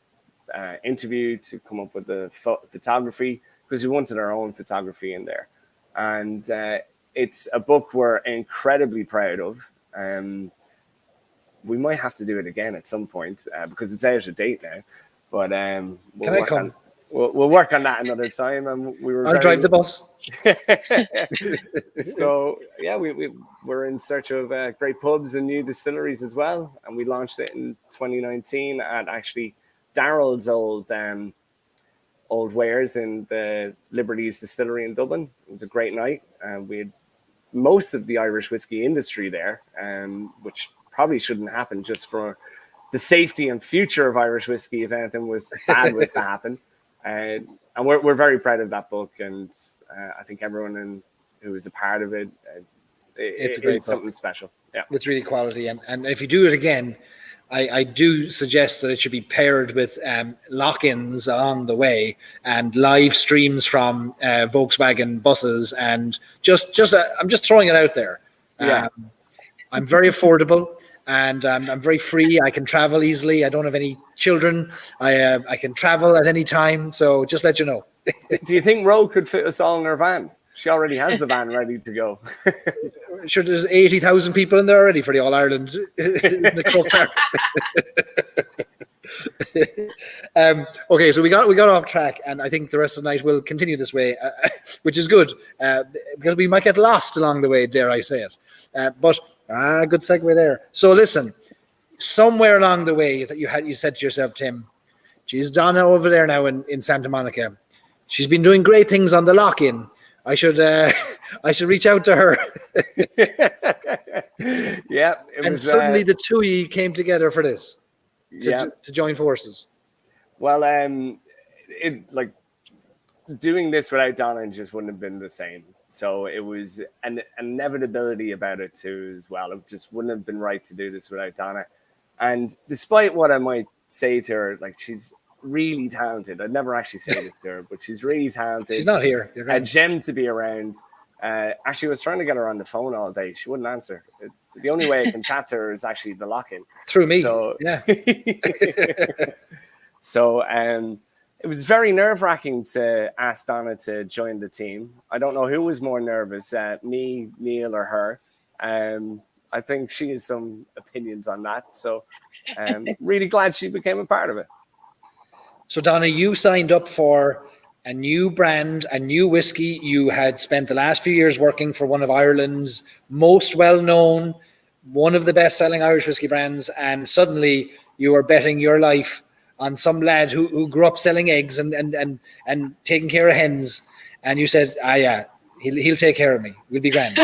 interview, to come up with the photography, because we wanted our own photography in there. And it's a book we're incredibly proud of. We might have to do it again at some point because it's out of date now. But we'll work on that another time. And I'll drive the bus. So yeah, we're in search of great pubs and new distilleries as well. And we launched it in 2019 at actually Daryl's old wares in the Liberties Distillery in Dublin. It was a great night. We had most of the Irish whiskey industry there, which probably shouldn't happen, just for the safety and future of Irish whiskey if anything was bad was to happen. And we're very proud of that book, and I think everyone who was a part of it, it's something special. Yeah, it's really quality, and if you do it again, I do suggest that it should be paired with lock-ins along the way and live streams from Volkswagen buses, and I'm just throwing it out there. Yeah. I'm very affordable, and I'm very free. I can travel easily. I don't have any children. I can travel at any time. So just let you know. Do you think Roe could fit us all in our van? She already has the van ready to go. Sure, there's 80,000 people in there already for the All Ireland in the Cork Park. Okay, so we got off track, and I think the rest of the night will continue this way, which is good, because we might get lost along the way, dare I say it. But good segue there. So listen, somewhere along the way that you said to yourself, Tim, geez, Donna over there now in Santa Monica, she's been doing great things on the lock-in. I should reach out to her. Yeah, and suddenly the two of you came together for this to join forces. Well, like doing this without Donna just wouldn't have been the same. So it was an inevitability about it too as well. It just wouldn't have been right to do this without Donna. And despite what I might say to her, like she's really talented. I'd never actually say this to her, but she's really talented. She's not here. You're right. A gem to be around. Actually, I was trying to get her on the phone all day. She wouldn't answer. The only way I can chat to her is actually the lock-in. Through me. So, yeah. So it was very nerve-wracking to ask Donna to join the team. I don't know who was more nervous, me, Neil, or her. I think she has some opinions on that. So really glad she became a part of it. So Donna, you signed up for a new brand, a new whiskey. You had spent the last few years working for one of Ireland's most well-known, one of the best-selling Irish whiskey brands, and suddenly you were betting your life on some lad who grew up selling eggs and taking care of hens, and you said, he'll take care of me. We'll be grand.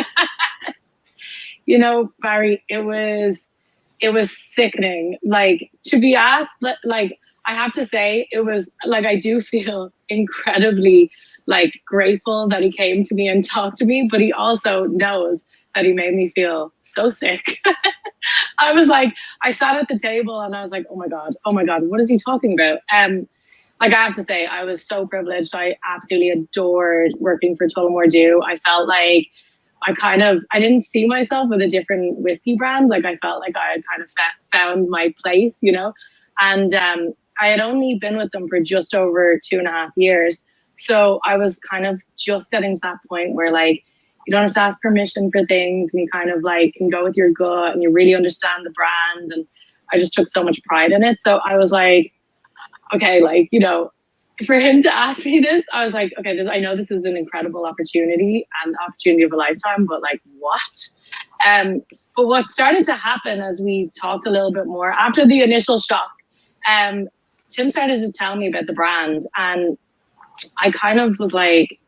You know, Barry, it was sickening. Like, to be asked, like, I have to say, it was like, I do feel incredibly like grateful that he came to me and talked to me, but he also knows that he made me feel so sick. I was like, I sat at the table and I was like, oh my God, what is he talking about? Like, I have to say, I was so privileged. I absolutely adored working for Tullamore Dew. I felt like I didn't see myself with a different whiskey brand. Like, I felt like I had kind of found my place, you know? And I had only been with them for just over 2.5 years. So I was kind of just getting to that point where, like, you don't have to ask permission for things, and you kind of like can go with your gut and you really understand the brand. And I just took so much pride in it. So I was like, okay, like, you know, for him to ask me this, I was like, okay, I know this is an incredible opportunity and the opportunity of a lifetime, but like, what? But what started to happen as we talked a little bit more after the initial shock, Tim started to tell me about the brand, and I kind of was like,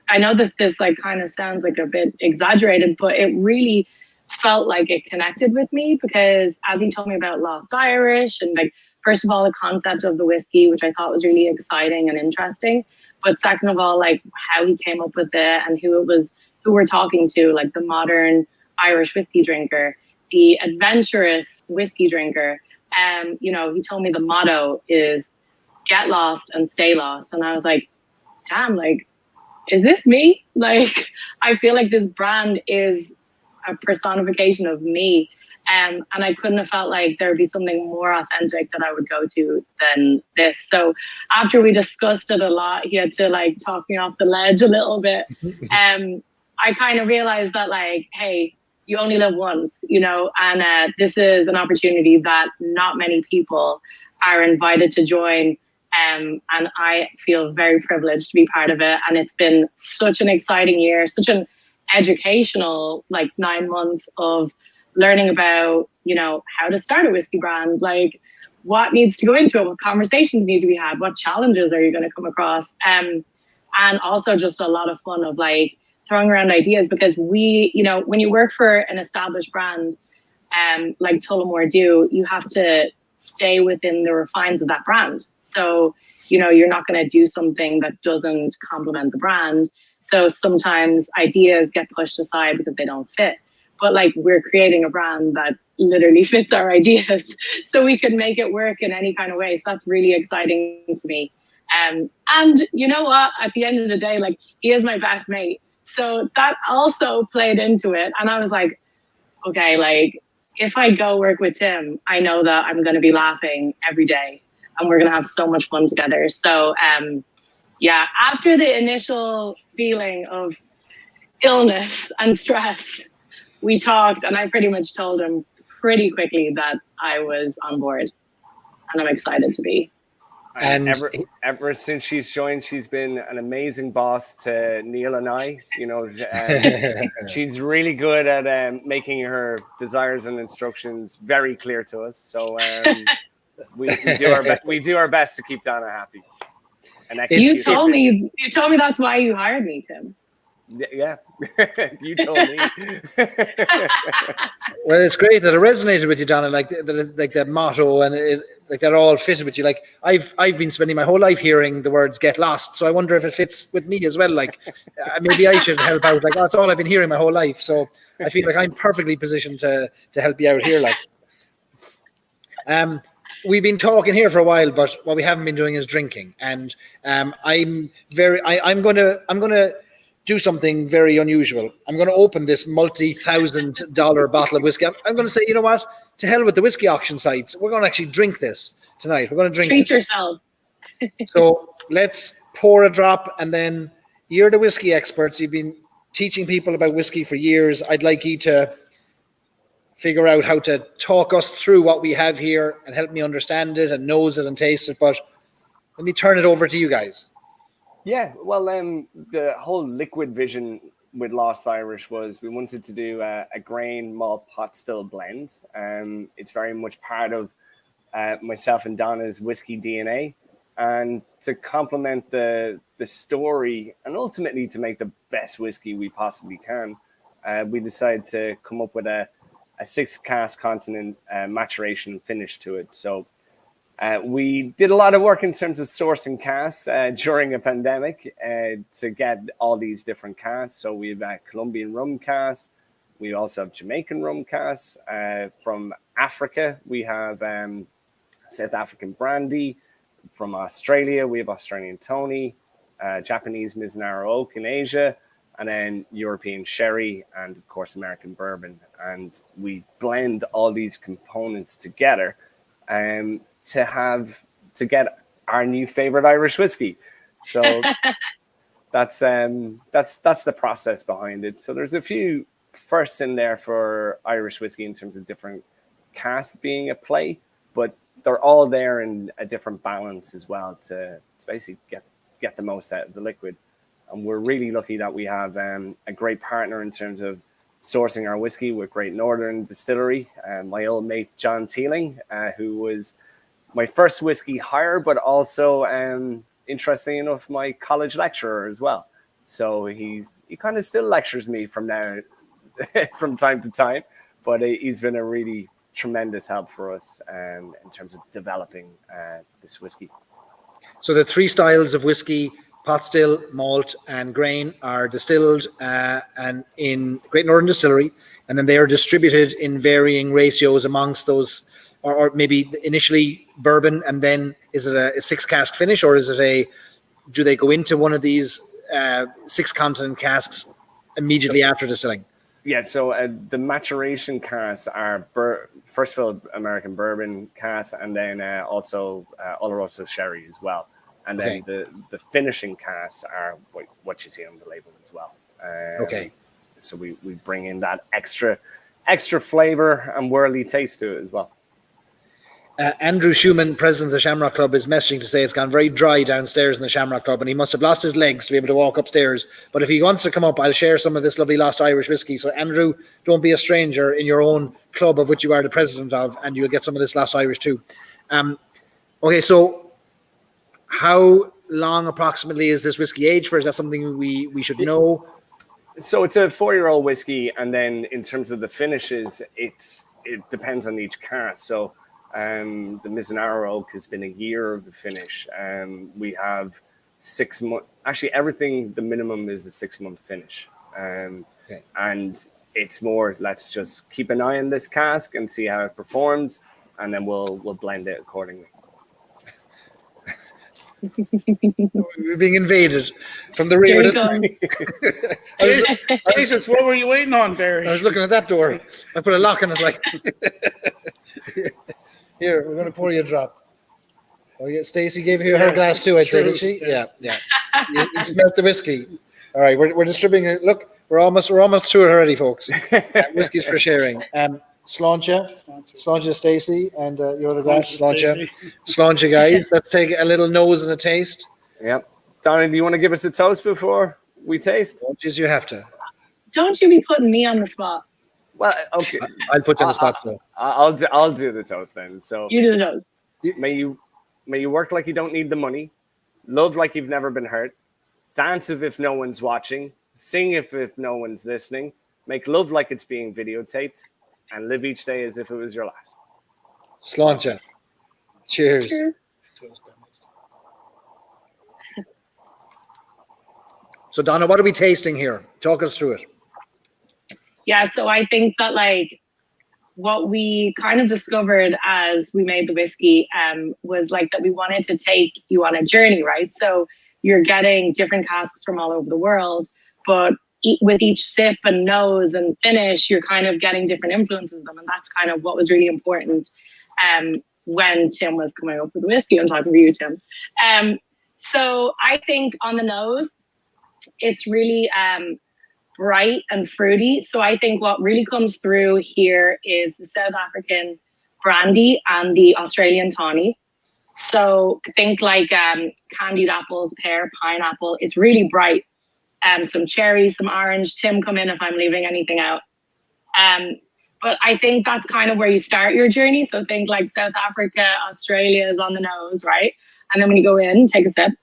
I know this like kind of sounds like a bit exaggerated, but it really felt like it connected with me, because as he told me about Lost Irish and, like, first of all, the concept of the whiskey, which I thought was really exciting and interesting, but second of all, like, how he came up with it and who we're talking to, like the modern Irish whiskey drinker, the adventurous whiskey drinker. You know, he told me the motto is get lost and stay lost. And I was like, damn, like, is this me? Like, I feel like this brand is a personification of me. And I couldn't have felt like there would be something more authentic that I would go to than this. So after we discussed it a lot, he had to like talk me off the ledge a little bit. I kind of realized that, like, hey, you only live once, you know, and this is an opportunity that not many people are invited to join. And I feel very privileged to be part of it. And it's been such an exciting year, such an educational, like, 9 months of learning about, you know, how to start a whiskey brand, like what needs to go into it, what conversations need to be had, what challenges are you going to come across. And also just a lot of fun of like throwing around ideas, because we, you know, when you work for an established brand, like Tullamore Dew, you have to stay within the refines of that brand. So, you know, you're not going to do something that doesn't complement the brand. So sometimes ideas get pushed aside because they don't fit. But like, we're creating a brand that literally fits our ideas, so we can make it work in any kind of way. So that's really exciting to me. And you know what? At the end of the day, like, he is my best mate. So that also played into it. And I was like, okay, like, if I go work with Tim, I know that I'm going to be laughing every day and we're going to have so much fun together. So yeah, after the initial feeling of illness and stress, we talked, and I pretty much told him pretty quickly that I was on board, and I'm excited to be. And ever since she's joined, she's been an amazing boss to Neil and I. You know, she's really good at making her desires and instructions very clear to us. So we do our best to keep Donna happy. And you told me that's why you hired me, Tim. Yeah, you told me. Well, it's great that it resonated with you, Donna. Like that motto, and like that all fitted with you. Like I've been spending my whole life hearing the words "get lost," so I wonder if it fits with me as well. Like maybe I should help out. Like that's all I've been hearing my whole life. So I feel like I'm perfectly positioned to help you out here. Like, we've been talking here for a while, but what we haven't been doing is drinking. And I'm gonna do something very unusual. I'm going to open this multi-$1,000 bottle of whiskey. I'm going to say, you know what? To hell with the whiskey auction sites. We're going to actually drink this tonight. We're going to drink. Treat yourself. So let's pour a drop, and then you're the whiskey experts. You've been teaching people about whiskey for years. I'd like you to figure out how to talk us through what we have here and help me understand it and nose it and taste it. But let me turn it over to you guys. Yeah, well, the whole liquid vision with Lost Irish was we wanted to do a grain malt pot still blend. It's very much part of myself and Donna's whiskey DNA, and to complement the story and ultimately to make the best whiskey we possibly can, we decided to come up with a 6 cask continent maturation finish to it. So we did a lot of work in terms of sourcing casks during a pandemic to get all these different casks. So we have Colombian rum casks. We also have Jamaican rum casks. From Africa, we have South African brandy. From Australia, we have Australian Tony, Japanese Mizunara Oak in Asia, and then European sherry, and of course, American bourbon. And we blend all these components together to get our new favorite Irish whiskey. So that's the process behind it. So there's a few firsts in there for Irish whiskey in terms of different casks being at play, but they're all there in a different balance as well to basically get the most out of the liquid. And we're really lucky that we have a great partner in terms of sourcing our whiskey with Great Northern Distillery. My old mate John Teeling, who was my first whiskey hire, but also, interesting enough, my college lecturer as well. So he kind of still lectures me from time to time, but he's been a really tremendous help for us in terms of developing this whiskey. So the 3 styles of whiskey, pot still, malt, and grain, are distilled and in Great Northern Distillery, and then they are distributed in varying ratios amongst those. Or maybe initially bourbon, and then is it a 6 cask finish, or is it do they go into one of these 6 continent casks immediately after distilling? Yeah, so the maturation casks are first of all American bourbon casks, and then also Oloroso sherry as well. And then the finishing casks are what you see on the label as well. So we bring in that extra flavor and worldly taste to it as well. Andrew Schumann, president of the Shamrock Club, is messaging to say it's gone very dry downstairs in the Shamrock Club, and he must have lost his legs to be able to walk upstairs. But if he wants to come up, I'll share some of this lovely Lost Irish whiskey. So Andrew, don't be a stranger in your own club of which you are the president of, and you'll get some of this Lost Irish too. Okay, so how long approximately is this whiskey aged for? Is that something we should know? So it's a 4-year-old whiskey, and then in terms of the finishes, it depends on each cask. So the Mizunara Oak has been a year of the finish. We have 6 months. Actually, everything, the minimum is a 6-month finish. And it's more, let's just keep an eye on this cask and see how it performs, and then we'll blend it accordingly. We're being invaded from the rear. Jesus, what were you waiting on, Barry? I was looking at that door. I put a lock on it like... Here, we're going to pour you a drop. Oh, yeah, Stacey gave you her glass too, I'd say, did she? Yes. Yeah. You smelt the whiskey. All right, we're distributing it. Look, we're almost through it already, folks. Whiskey's for sharing. Sláinte, Stacey, and your other glass, Sláinte, guys. Let's take a little nose and a taste. Yep. Donna, do you want to give us a toast before we taste? Just you have to. Don't you be putting me on the spot. Well, okay. I'll put you on the spot, so. I'll do the toast then. So You do the toast. may you work like you don't need the money, love like you've never been hurt, dance if no one's watching, sing if no one's listening, make love like it's being videotaped, and live each day as if it was your last. Sláinte. Cheers. Cheers. So, Donna, what are we tasting here? Talk us through it. Yeah, so I think that like what we kind of discovered as we made the whiskey was like that we wanted to take you on a journey, right? So you're getting different casks from all over the world, but with each sip and nose and finish, you're kind of getting different influences of them. And that's kind of what was really important when Tim was coming up with the whiskey. I'm talking to you, Tim. So I think on the nose, it's really bright and fruity. So I think what really comes through here is the South African brandy and the Australian tawny. So think like candied apples, pear, pineapple. It's really bright. Some cherries, some orange. Tim, come in if I'm leaving anything out. But I think that's kind of where you start your journey. So think like South Africa, Australia is on the nose, right? And then when you go in, take a sip.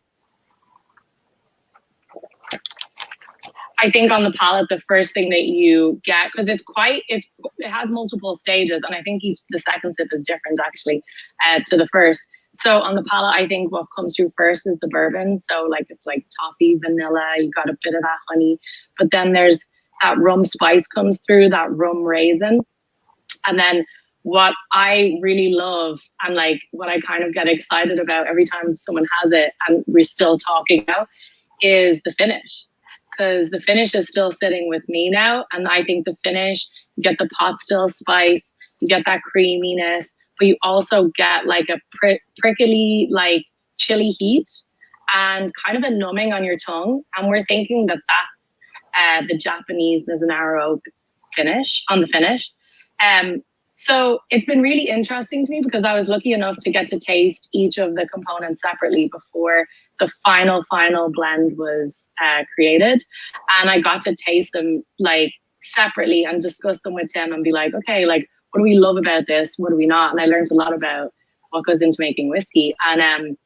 I think on the palate, the first thing that you get, because it has multiple stages, and I think the second sip is different actually to the first. So on the palate, I think what comes through first is the bourbon. So like it's like toffee, vanilla, you got a bit of that honey, but then there's that rum spice comes through, that rum raisin. And then what I really love and like what I kind of get excited about every time someone has it and we're still talking now is the finish. Because the finish is still sitting with me now. And I think the finish, you get the pot still spice, you get that creaminess, but you also get like a prickly, like chili heat and kind of a numbing on your tongue. And we're thinking that that's the Japanese Mizunara oak finish on the finish. So it's been really interesting to me because I was lucky enough to get to taste each of the components separately before the final blend was created. And I got to taste them like separately and discuss them with Tim and be like, okay, like, what do we love about this? What do we not? And I learned a lot about what goes into making whiskey. And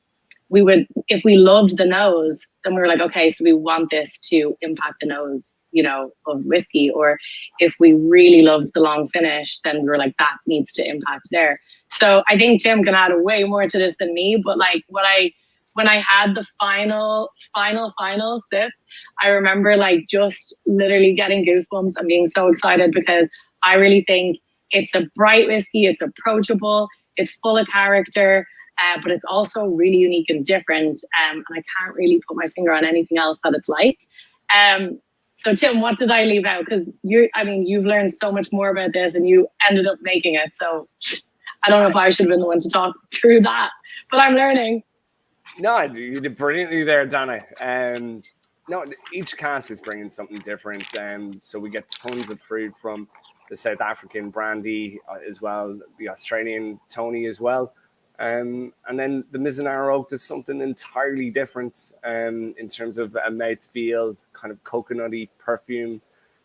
if we loved the nose, then we were like, okay, so we want this to impact the nose, you know, of whiskey. Or if we really loved the long finish, then we were like, that needs to impact there. So I think Tim can add way more to this than me, but like when I had the final sip, I remember like just literally getting goosebumps and being so excited because I really think it's a bright whiskey, it's approachable, it's full of character, but it's also really unique and different. And I can't really put my finger on anything else that it's like. So Tim, what did I leave out? Because you've learned so much more about this and you ended up making it. So I don't know if I should have been the one to talk through that, but I'm learning. No, you did brilliantly there, Donna. No, each cask is bringing something different. So we get tons of fruit from the South African brandy as well, the Australian tawny as well. And then the Mizunara oak does something entirely different in terms of a mouthfeel, kind of coconutty perfume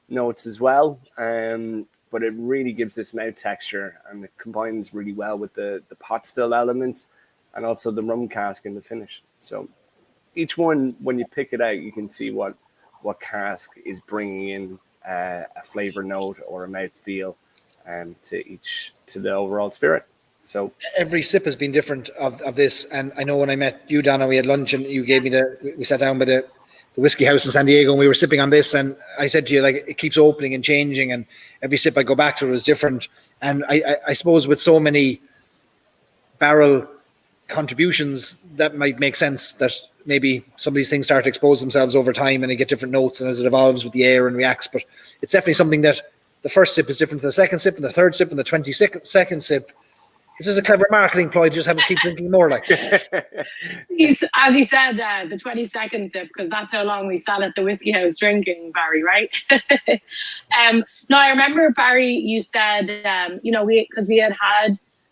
notes as well. But it really gives this mouth texture and it combines really well with the pot still elements and also the rum cask in the finish. So each one, when you pick it out, you can see what cask is bringing in a flavor note or a mouthfeel to the overall spirit. So every sip has been different of this. And I know when I met you, Donna, we had lunch and you gave me we sat down by the whiskey house in San Diego and we were sipping on this. And I said to you, like, it keeps opening and changing. And every sip I go back to is different. And I suppose with so many barrel contributions, that might make sense that maybe some of these things start to expose themselves over time and they get different notes and as it evolves with the air and reacts. But it's definitely something that the first sip is different to the second sip and the third sip and the 22nd sip. This is a clever marketing ploy to just have us keep drinking more. Like, As he said, the 20-second sip, because that's how long we sat at the whiskey house drinking, Barry, right? No, I remember, Barry, you said, because we had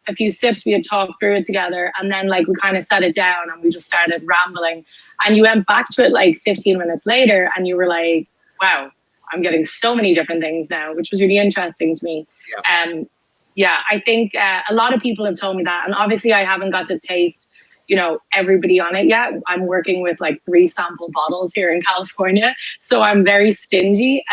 a few sips, we had talked through it together, and then like we kind of set it down and we just started rambling. And you went back to it like 15 minutes later and you were like, wow, I'm getting so many different things now, which was really interesting to me. Yeah, I think a lot of people have told me that. And obviously I haven't got to taste, everybody on it yet. I'm working with like 3 sample bottles here in California. So I'm very stingy.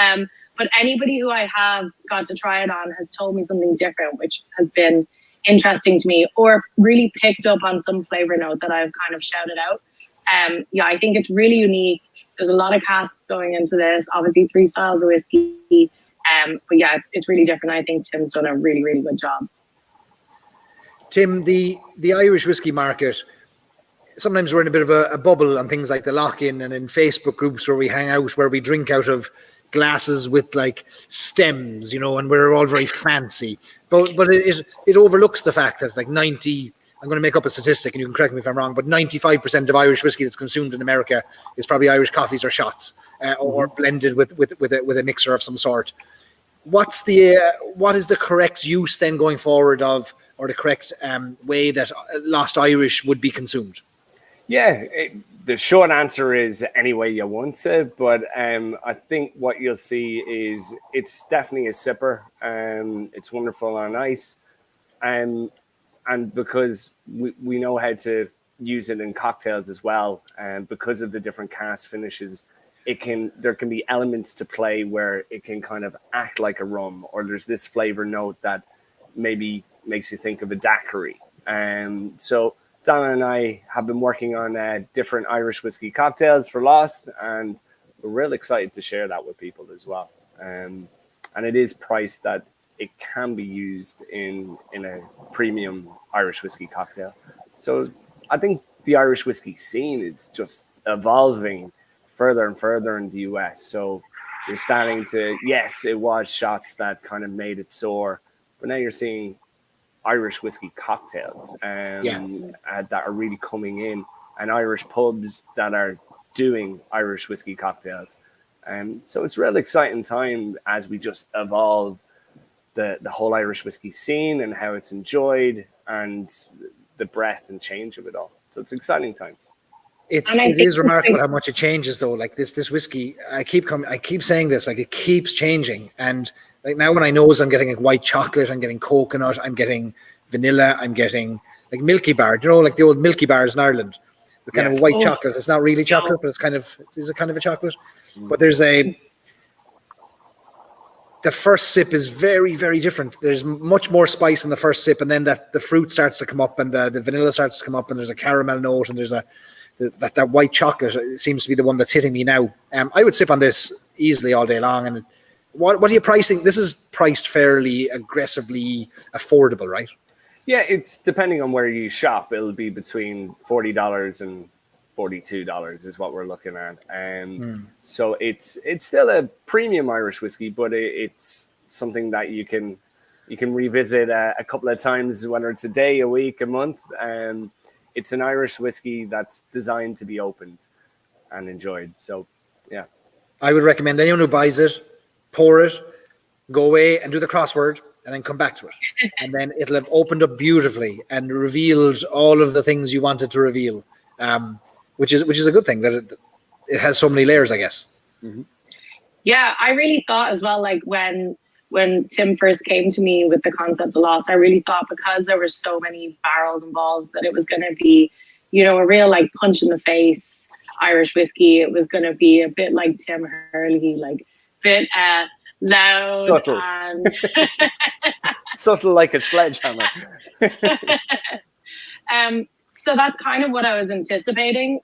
But anybody who I have got to try it on has told me something different, which has been interesting to me, or really picked up on some flavor note that I've kind of shouted out. I think it's really unique. There's a lot of casks going into this, obviously 3 styles of whiskey. But yeah, it's really different. I think Tim's done a really, really good job. Tim, the Irish whiskey market, sometimes we're in a bit of a bubble on things like the lock-in and in Facebook groups where we hang out, where we drink out of glasses with like stems, and we're all very fancy. But it overlooks the fact that like I'm going to make up a statistic and you can correct me if I'm wrong, but 95% of Irish whiskey that's consumed in America is probably Irish coffees or shots, or blended with a mixer of some sort. What is the correct use then going forward of, or the correct way that Lost Irish would be consumed? Yeah, the short answer is any way you want to, but I think what you'll see is it's definitely a sipper. It's wonderful on ice, and because we know how to use it in cocktails as well, and because of the different cast finishes, there can be elements to play where it can kind of act like a rum, or there's this flavor note that maybe makes you think of a daiquiri. So Donna and I have been working on different Irish whiskey cocktails for Lost, and we're real excited to share that with people as well. And it is priced that it can be used in a premium Irish whiskey cocktail. So I think the Irish whiskey scene is just evolving further and further in the US. So you're starting to, yes, it was shots that kind of made it soar, but now you're seeing Irish whiskey cocktails that are really coming in, and Irish pubs that are doing Irish whiskey cocktails. So it's a real exciting time as we just evolve the whole Irish whiskey scene and how it's enjoyed and the breadth and change of it all. So it's exciting times. It is remarkable how much it changes, though. Like this whiskey, I keep saying this, like it keeps changing. And like now, when I nose, I'm getting like white chocolate, I'm getting coconut, I'm getting vanilla, I'm getting like Milky Bar. Like the old Milky Bars in Ireland, the kind of white chocolate. It's not really chocolate, but it's a kind of a chocolate. But the first sip is very, very different. There's much more spice in the first sip, and then the fruit starts to come up, and the vanilla starts to come up, and there's a caramel note, and there's that white chocolate seems to be the one that's hitting me now. I would sip on this easily all day long. And what are you pricing? This is priced fairly aggressively affordable, right? Yeah, it's depending on where you shop. It'll be between $40 and $42 is what we're looking at. So it's still a premium Irish whiskey, but it's something that you can revisit a couple of times, whether it's a day, a week, a month. It's an Irish whiskey that's designed to be opened and enjoyed. So, yeah. I would recommend anyone who buys it, pour it, go away and do the crossword, and then come back to it. And then it'll have opened up beautifully and revealed all of the things you wanted to reveal, which is a good thing, that it has so many layers, I guess. Mm-hmm. Yeah, I really thought as well, like when Tim first came to me with the concept of Lost, I really thought because there were so many barrels involved that it was going to be, a real like punch in the face Irish whiskey. It was going to be a bit like Tim Herlihy, like bit loud. Subtle. And subtle like a sledgehammer. So that's kind of what I was anticipating.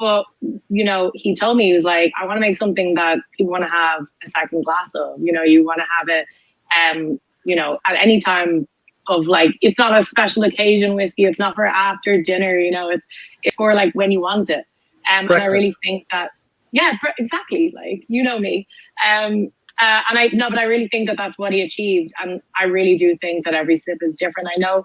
But, he told me, he was like, I want to make something that people want to have a second glass of. You want to have it, at any time of like, it's not a special occasion whiskey. It's not for after dinner, it's for like when you want it. And I really think that, exactly. Like, me. But I really think that that's what he achieved. And I really do think that every sip is different. I know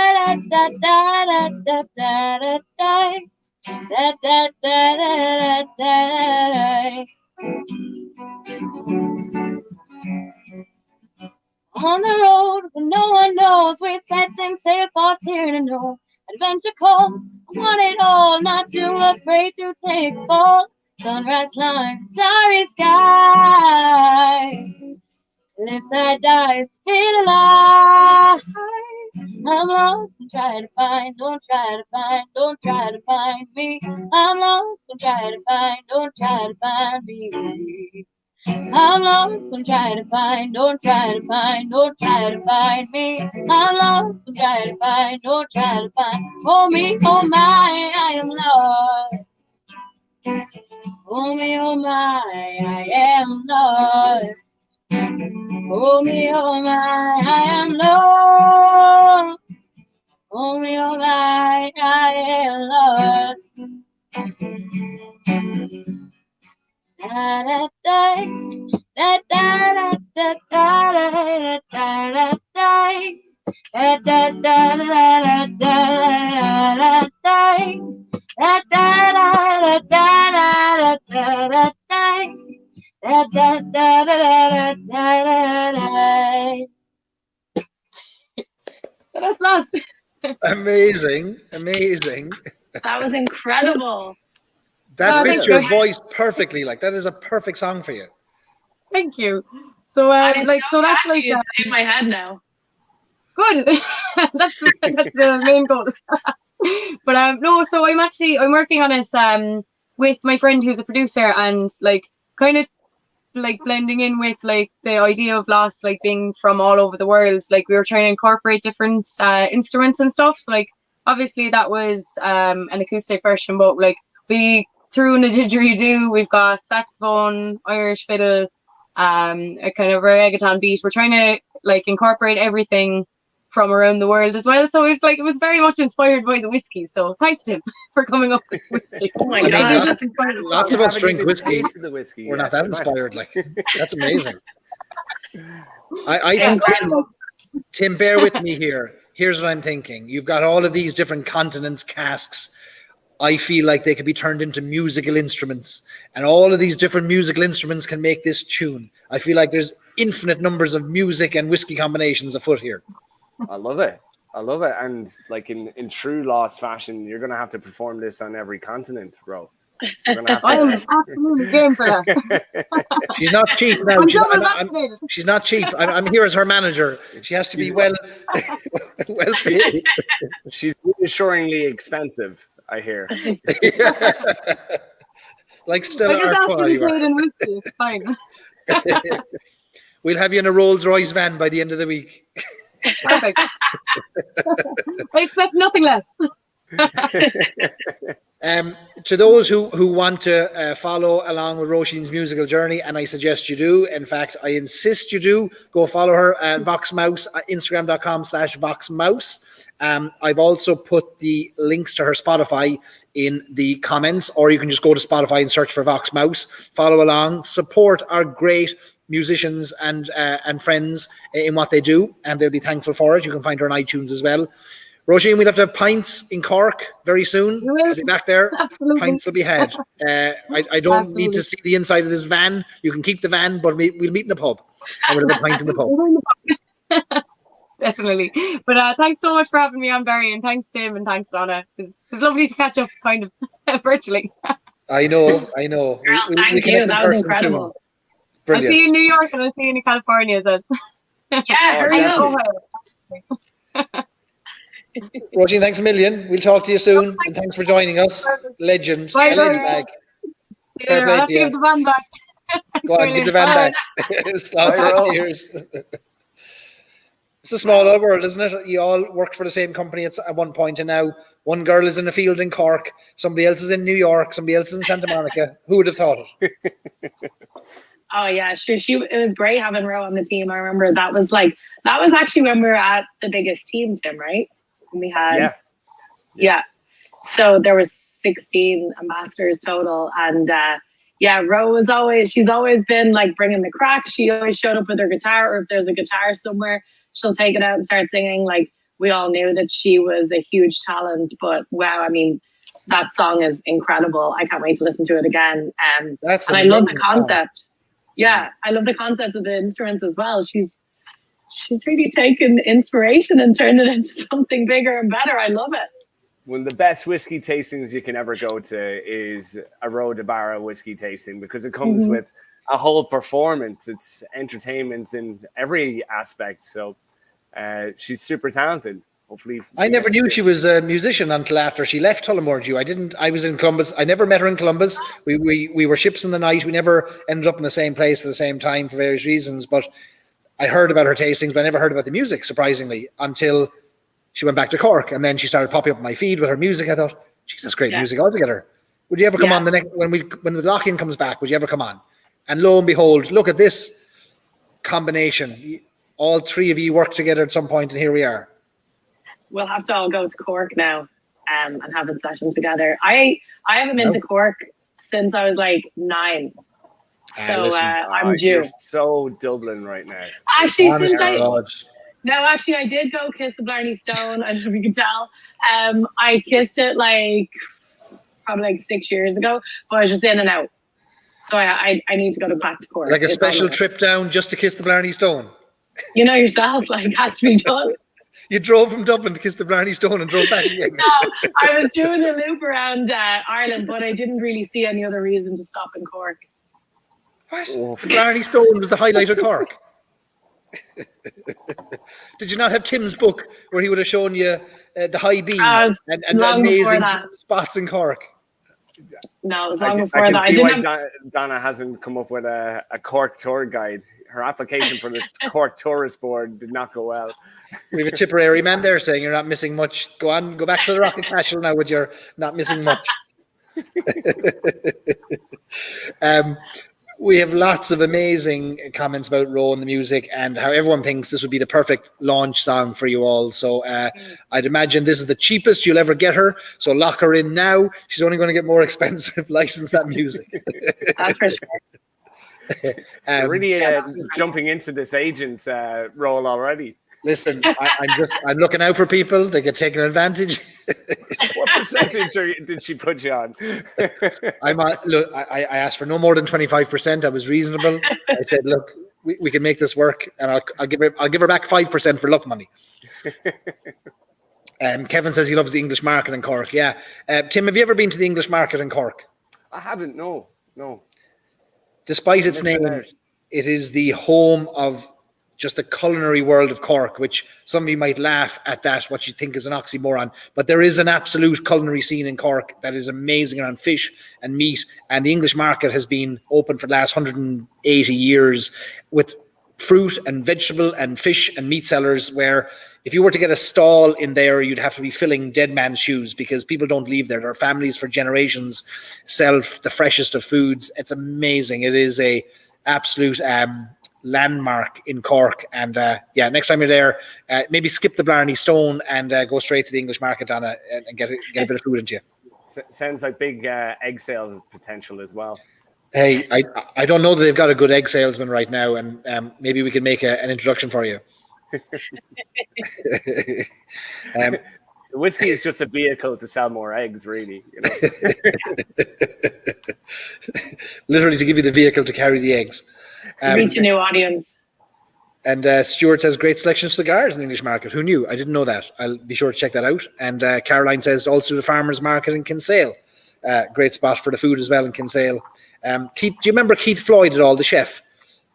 way. On the road where no one knows, we're setting sail for Tirano. Adventure calls, I want it all, not too afraid to take a fall. Sunrise lines, starry sky. Lives that dies, feel alive. I'm lost and try to find, don't try to find, don't try to find me. I'm lost and try to find, don't try to find me. I'm lost and try to find, don't try to find, don't try to find me. I'm lost and try to find, don't try to find. Oh me, oh my, I am lost. Oh me, oh my, I am lost. Oh me, oh my, I am lost. Oh me, oh my, I am lost. Da da da, da da da da da da da da da da da da da da. That's lost. Amazing, amazing. That was incredible. That Oh, fits thank your you. voice perfectly. Like that is a perfect song for you. Thank you. So It's like so that's like catchy, it's in my head now. good. that's the main goal. But no, so I'm working on it with my friend who's a producer, and like kind of like blending in with like the idea of Lost like being from all over the world. Like we were trying to incorporate different instruments and stuff. So like obviously that was an acoustic version, but like we threw in a didgeridoo, we've got saxophone, Irish fiddle, a kind of reggaeton beat. We're trying to like incorporate everything from around the world as well. So it's like it was very much inspired by the whiskey. So thanks Tim for coming up with whiskey. Oh my I mean, God. It was just incredible. Lots of us Haven't drink even whiskey. tasted the whiskey We're yet. not that inspired. Like that's amazing. I think Tim, bear with me here. Here's what I'm thinking. You've got all of these different continents, casks. I feel like they could be turned into musical instruments, and all of these different musical instruments can make this tune. I feel like there's infinite numbers of music and whiskey combinations afoot here. I love it. I love it. And like in true Lost fashion, you're gonna have to perform this on every continent, bro. You're gonna have to. I'm absolutely game for that. She's not cheap now. I'm She's, double vaccinated. she's not cheap. I'm here as her manager. She has to be well paid. She's reassuringly expensive, I hear. Like I Stella just asked to Artois, be you are. paid in whiskey. It's fine. We'll have you in a Rolls Royce van by the end of the week. Perfect. I expect nothing less. To those who want to follow along with Roisin's musical journey, and I suggest you do. In fact, I insist you do. Go follow her at VoxMouse, Instagram.com/VoxMouse. I've also put the links to her Spotify in the comments, or you can just go to Spotify and search for VoxMouse. Follow along, support our great musicians and friends in what they do, and they'll be thankful for it. You can find her on iTunes as well. Roisin, we'll have to have pints in Cork very soon. We will. I'll be back there. Absolutely. Pints will be had. I don't need to see the inside of this van. You can keep the van, but we'll meet in the pub. And we'll have a pint in the pub. Definitely. But thanks so much for having me on, Barry, and thanks Tim, and thanks Donna. It's lovely to catch up kind of virtually. I know. Girl, We thank connect you. in That was person too. incredible. I'll Brilliant. see you in New York and I'll see you in California. So. Yeah, hurry definitely. up. Roisin, thanks a million. We'll talk to you soon, and thanks for joining us. Legend. Bye, A legend bye. bag. Fair play I'll have to to you. give the van back. Go on, give the van Bye. back. Slot Bye, bro. cheers. It's a small old world, isn't it? You all worked for the same company at one point, and now one girl is in a field in Cork, somebody else is in New York, somebody else is in Santa Monica. Who would have thought it? Oh yeah, sure. It was great having Ro on the team. I remember that was actually when we were at the biggest team, Tim, right? And we had yeah. So there was 16 ambassadors total, and Ro she's always been like bringing the crack. She always showed up with her guitar, or if there's a guitar somewhere, she'll take it out and start singing. Like we all knew that she was a huge talent, but wow, I mean, that song is incredible. I can't wait to listen to it again. That's and an I love the amazing song. concept. Yeah, I love the concept of the instruments as well. She's really taken inspiration and turned it into something bigger and better. I love it. One of the best whiskey tastings you can ever go to is a Road to Barra whiskey tasting, because it comes with a whole performance. It's entertainment in every aspect. So she's super talented. Hopefully, I never knew she was a musician until after she left Tullamore Dew. I was in Columbus. I never met her in Columbus. We were ships in the night. We never ended up in the same place at the same time for various reasons. But I heard about her tastings, but I never heard about the music, surprisingly, until she went back to Cork. And then she started popping up on my feed with her music. I thought, geez, that's great music altogether. Would you ever come on the next when the lock-in comes back? Would you ever come on? And lo and behold, look at this combination. All three of you worked together at some point, and here we are. We'll have to all go to Cork now and have a session together. I haven't been to Cork since I was like 9. So I'm due. You're so Dublin right now. Actually, I did go kiss the Blarney Stone. I don't know if you can tell. I kissed it probably like 6 years ago, but I was just in and out. So I need to go back to Cork. Like a special trip down just to kiss the Blarney Stone. You know yourself, has to be done. You drove from Dublin to kiss the Blarney Stone and drove back again. No, I was doing a loop around Ireland, but I didn't really see any other reason to stop in Cork. What? Oh. Blarney Stone was the highlight of Cork. Did you not have Tim's book where he would have shown you the high B and amazing spots in Cork? No, it was long before that. I can see why Donna hasn't come up with a Cork tour guide. Her application for the Cork Tourist Board did not go well. We have a Tipperary man there saying you're not missing much. Go on, go back to the Rocket Castle now with your not missing much. We have lots of amazing comments about Row and the music and how everyone thinks this would be the perfect launch song for you all. So I'd imagine this is the cheapest you'll ever get her. So lock her in now. She's only going to get more expensive. License that music. That's for sure. Really jumping into this agent role already. Listen, I'm looking out for people. They get taken advantage. What percentage did she put you on? I asked for no more than 25%. I was reasonable. I said, look, we can make this work, and I'll give her back 5% for luck money. Kevin says he loves the English market in Cork. Yeah, Tim, have you ever been to the English market in Cork? I haven't. No. Despite its name, it is the home of just the culinary world of Cork, which some of you might laugh at that, what you think is an oxymoron. But there is an absolute culinary scene in Cork that is amazing around fish and meat. And the English market has been open for the last 180 years with fruit and vegetable and fish and meat sellers, where if you were to get a stall in there, you'd have to be filling dead man's shoes because people don't leave there. Their families for generations sell the freshest of foods. It's amazing. It is a absolute landmark in Cork. And next time you're there, maybe skip the Blarney Stone and go straight to the English market, Donna, and get a bit of food into you. Sounds like big egg sale potential as well. Hey, I don't know that they've got a good egg salesman right now, and maybe we can make an introduction for you. The whiskey is just a vehicle to sell more eggs, really. You know? Literally to give you the vehicle to carry the eggs. Reach a new audience. And Stuart says, great selection of cigars in the English market. Who knew? I didn't know that. I'll be sure to check that out. And Caroline says, also the farmers market in Kinsale. Great spot for the food as well in Kinsale. Keith, do you remember Keith Floyd at all, the chef,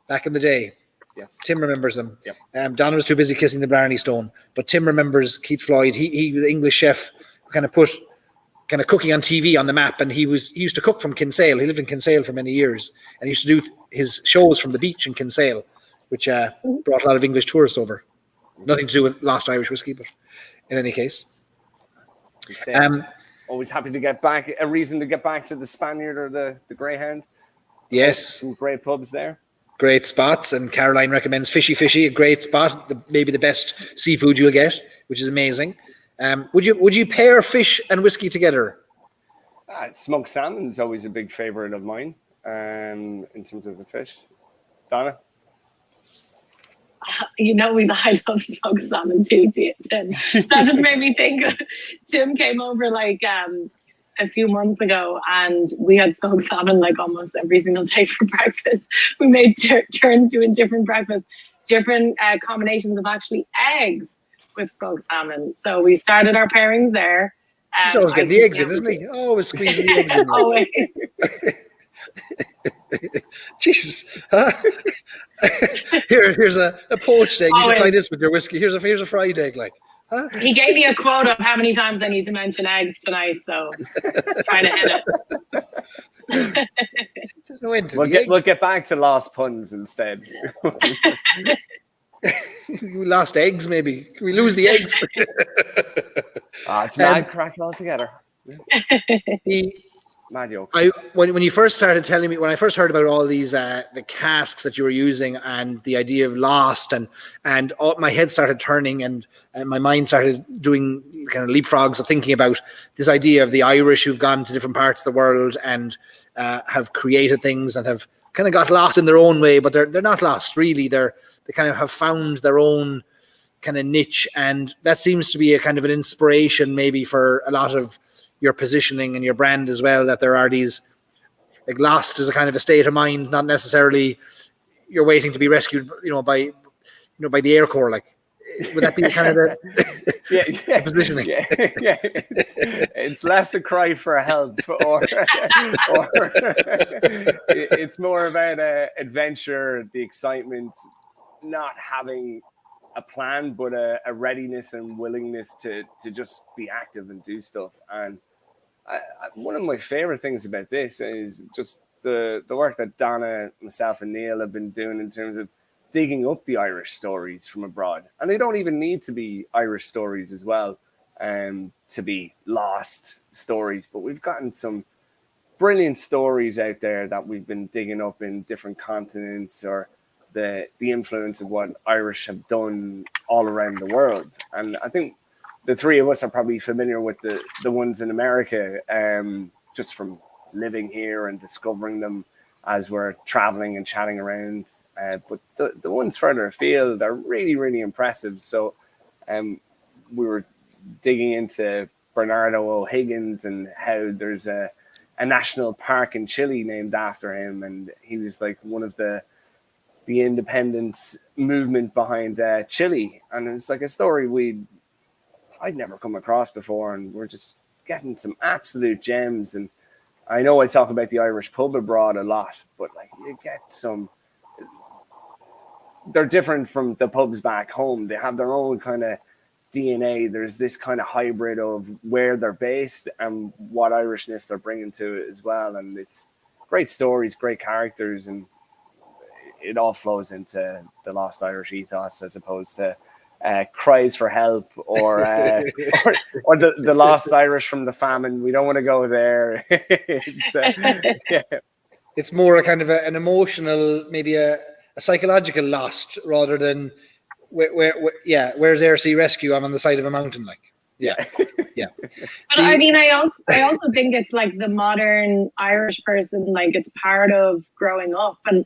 back in the day? Yes. Tim remembers him. Yep. Donna was too busy kissing the Blarney Stone, but Tim remembers Keith Floyd. He was the English chef who kind of put cooking on TV on the map, and he used to cook from Kinsale. He lived in Kinsale for many years, and he used to do his shows from the beach in Kinsale, which brought a lot of English tourists over. Nothing to do with Lost Irish Whiskey, but in any case. Always happy to get back, a reason to get back to the Spaniard or the Greyhound. Yes. Some great pubs there. Great spots, and Caroline recommends Fishy, a great spot, maybe the best seafood you'll get, which is amazing. Would you pair fish and whiskey together? Smoked salmon is always a big favorite of mine, in terms of the fish. Donna? You know, I love smoked salmon too, Tim. That just made me think. Tim came over a few months ago, and we had smoked salmon like almost every single day for breakfast. We made turns doing different breakfasts, different combinations of actually eggs with smoked salmon. So we started our pairings there. He's always getting the eggs in, isn't he? Always squeezing the eggs in. Always. Jesus. Here's a poached egg. You should try this with your whiskey. Here's a fried egg, like. Huh? He gave me a quote of how many times I need to mention eggs tonight, so just trying to hit it. There's no end to we'll get back to lost puns instead. We lost eggs, maybe. Can we lose the eggs? It's mad crack altogether. Mad joke. When you first started telling me, when I first heard about all these the casks that you were using and the idea of lost, and all, my head started turning and my mind started doing kind of leapfrogs of thinking about this idea of the Irish who've gone to different parts of the world and have created things and have kind of got lost in their own way, but they're not lost really. They kind of have found their own kind of niche, and that seems to be a kind of an inspiration maybe for a lot of your positioning and your brand as well, that there are these, like, lost is a kind of a state of mind, not necessarily you're waiting to be rescued, by the Air Corps. Like, would that be kind of the positioning? Yeah. It's less a cry for help, or it's more about adventure, the excitement, not having a plan, but a readiness and willingness to just be active and do stuff. And one of my favorite things about this is just the work that Donna, myself, and Neil have been doing in terms of digging up the Irish stories from abroad. And they don't even need to be Irish stories as well, to be lost stories. But we've gotten some brilliant stories out there that we've been digging up in different continents, or the influence of what Irish have done all around the world. And I think the three of us are probably familiar with the ones in America, just from living here and discovering them as we're traveling and chatting around. But the ones further afield are really, really impressive. So we were digging into Bernardo O'Higgins and how there's a national park in Chile named after him. And he was like one of the independence movement behind Chile. And it's like a story I'd never come across before. And we're just getting some absolute gems. And I know I talk about the Irish pub abroad a lot, but like, you get some, they're different from the pubs back home. They have their own kind of DNA. There's this kind of hybrid of where they're based and what Irishness they're bringing to it as well. And it's great stories, great characters, and it all flows into the Lost Irish ethos as opposed to cries for help or the Lost Irish from the famine. We don't want to go there. It's more a kind of an emotional, maybe a psychological lost rather than where's AirC Rescue? I'm on the side of a mountain, like. Yeah. But I mean, I also think it's like the modern Irish person, like, it's part of growing up and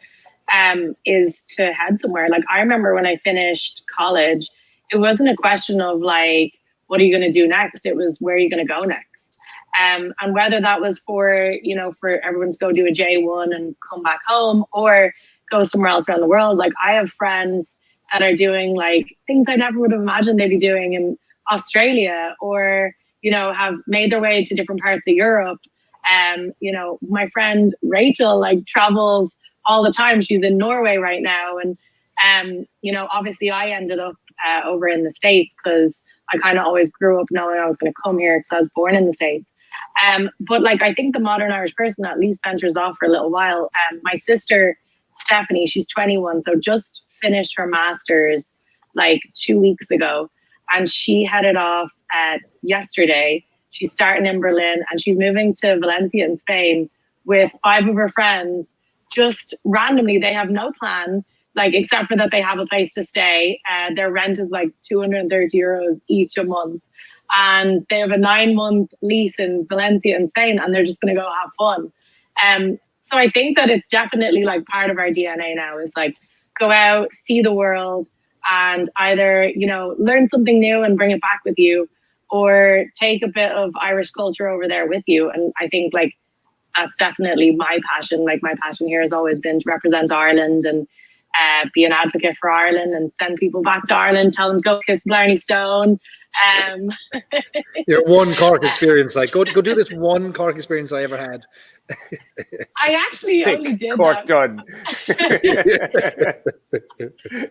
is to head somewhere. Like, I remember when I finished college, it wasn't a question of like, what are you going to do next? It was, where are you going to go next? And whether that was for everyone to go do a J1 and come back home or go somewhere else around the world. Like, I have friends that are doing like things I never would have imagined they'd be doing in Australia, or, have made their way to different parts of Europe. My friend Rachel like travels all the time. She's in Norway right now. And, obviously I ended up over in the States because I kind of always grew up knowing I was going to come here because I was born in the States. But like, I think the modern Irish person at least ventures off for a little while. My sister, Stephanie, she's 21, so just finished her master's like 2 weeks ago. And she headed off yesterday. She's starting in Berlin and she's moving to Valencia in Spain with 5 of her friends. Just randomly, they have no plan, like, except for that they have a place to stay. Their rent is like 230 euros each a month. And they have a 9-month lease in Valencia in Spain, and they're just going to go have fun. So I think that it's definitely like part of our DNA now is like, go out, see the world, and either, learn something new and bring it back with you, or take a bit of Irish culture over there with you. And I think like that's definitely my passion. Like my passion here has always been to represent Ireland and be an advocate for Ireland and send people back to Ireland, tell them to go kiss Blarney Stone. Your one Cork experience, like go do this one Cork experience I ever had. I actually only did Cork that. done.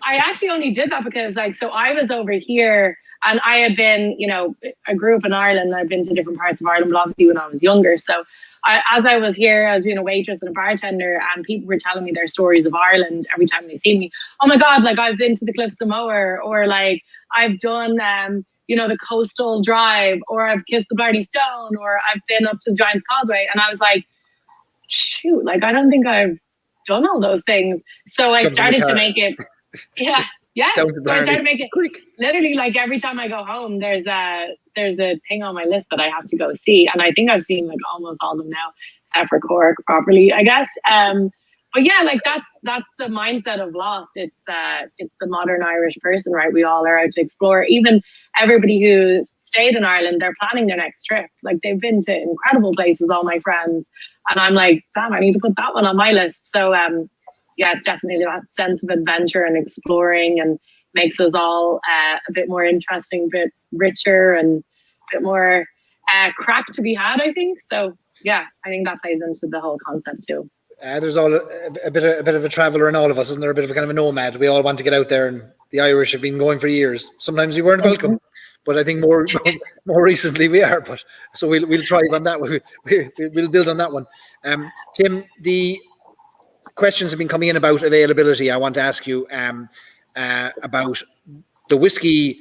I actually only did that because like, so I was over here and I had been, you know, I grew up in Ireland. I've been to different parts of Ireland, but obviously when I was younger. So as I was here, I was being a waitress and a bartender, and people were telling me their stories of Ireland every time they see me. Oh my God, like I've been to the Cliffs of Moher, or like I've done, you know, the Coastal Drive, or I've kissed the Blarney Stone, or I've been up to the Giant's Causeway. And I was like, shoot, like I don't think I've done all those things. So I started to make it. Yeah. So I started to make it literally like every time I go home, there's a thing on my list that I have to go see. And I think I've seen like almost all of them now, except for Cork properly, I guess. But yeah, like that's the mindset of Lost. It's the modern Irish person, right? We all are out to explore. Even everybody who's stayed in Ireland, they're planning their next trip. Like they've been to incredible places, all my friends. And I'm like, damn, I need to put that one on my list. So yeah, it's definitely that sense of adventure and exploring, and makes us all a bit more interesting, a bit richer, and a bit more crack to be had, I think. So yeah, I think that plays into the whole concept too. There's all a bit of a traveller in all of us, isn't there? A bit of a kind of a nomad. We all want to get out there, and the Irish have been going for years. Sometimes we weren't welcome, but I think more recently we are. But so we'll try on that. We'll build on that one. Tim, the questions have been coming in about availability. I want to ask you about the whiskey.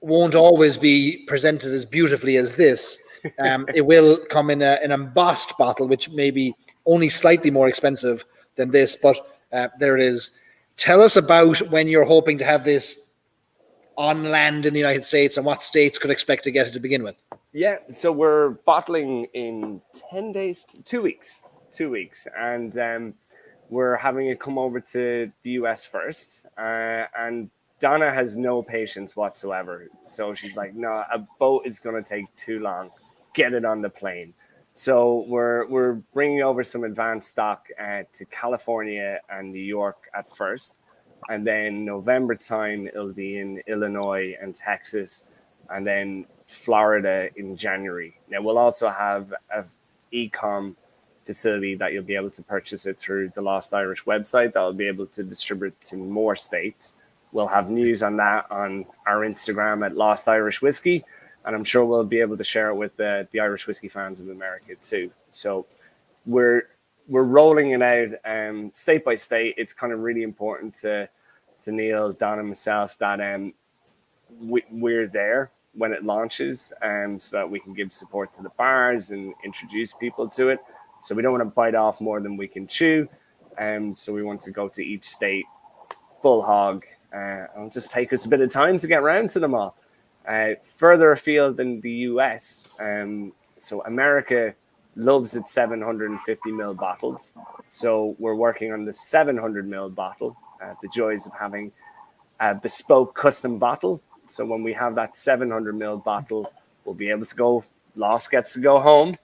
Won't always be presented as beautifully as this. It will come in an embossed bottle, which may be only slightly more expensive than this, but there it is. Tell us about when you're hoping to have this on land in the United States, and what states could expect to get it to begin with. Yeah, so we're bottling in 10 days, 2 weeks, and we're having it come over to the US first, and Donna has no patience whatsoever. So she's like, no, a boat is going to take too long. Get it on the plane. So we're bringing over some advanced stock to California and New York at first. And then November time, it'll be in Illinois and Texas, and then Florida in January. Now, we'll also have an e-com facility that you'll be able to purchase it through the Lost Irish website that will be able to distribute to more states. We'll have news on that on our Instagram at Lost Irish Whiskey, and I'm sure we'll be able to share it with the Irish whiskey fans of America too. So we're rolling it out state by state. It's kind of really important to Neil, Don, and myself that we're there when it launches, so that we can give support to the bars and introduce people to it. So we don't want to bite off more than we can chew. So we want to go to each state full hog. It'll just take us a bit of time to get around to them all. Further afield than the US, so America loves its 750ml bottles. So we're working on the 700ml bottle. The joys of having a bespoke custom bottle. So when we have that 700ml bottle, we'll be able to go. Lost gets to go home,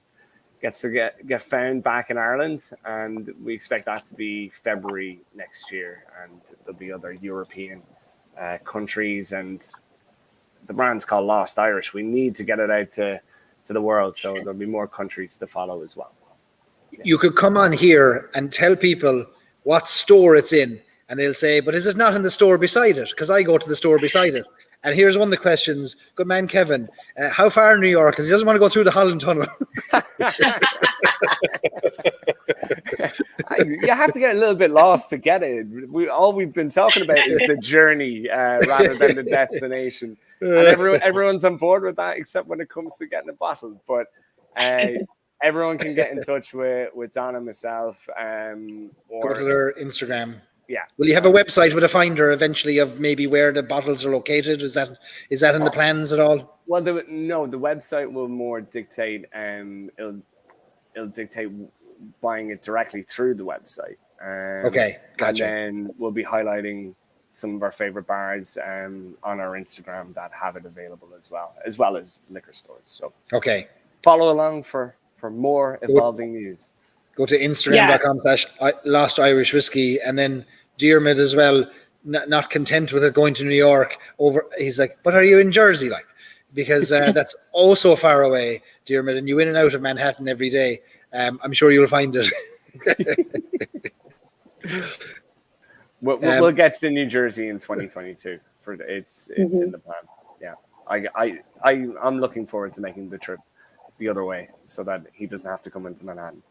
gets to get found back in Ireland, and we expect that to be February next year. And there'll be other European countries, and the brand's called Lost Irish. We need to get it out to the world, so there'll be more countries to follow as well. Yeah. You could come on here and tell people what store it's in, and they'll say, but is it not in the store beside it? Because I go to the store beside it. And here's one of the questions. Good man, Kevin. How far in New York? Because he doesn't want to go through the Holland Tunnel. You have to get a little bit lost to get it. All we've been talking about is the journey rather than the destination. And everyone's on board with that, except when it comes to getting a bottle. But everyone can get in touch with Don and myself. Or go to their Instagram. Yeah. Will you have a website with a finder eventually of maybe where the bottles are located? Is that in the plans at all? Well, the website will more dictate. It'll dictate buying it directly through the website. Okay, gotcha. And then we'll be highlighting some of our favorite bars on our Instagram that have it available as well as liquor stores. So Okay. follow along for more evolving news. Go to Instagram.com/Lost Irish Whiskey, and then Diarmid as well. Not content with it going to New York, he's like, but are you in Jersey? Like, because that's also far away, Diarmid, and you in and out of Manhattan every day. I'm sure you'll find it. We'll get to New Jersey in 2022. It's in the plan. Yeah, I'm looking forward to making the trip the other way so that he doesn't have to come into Manhattan.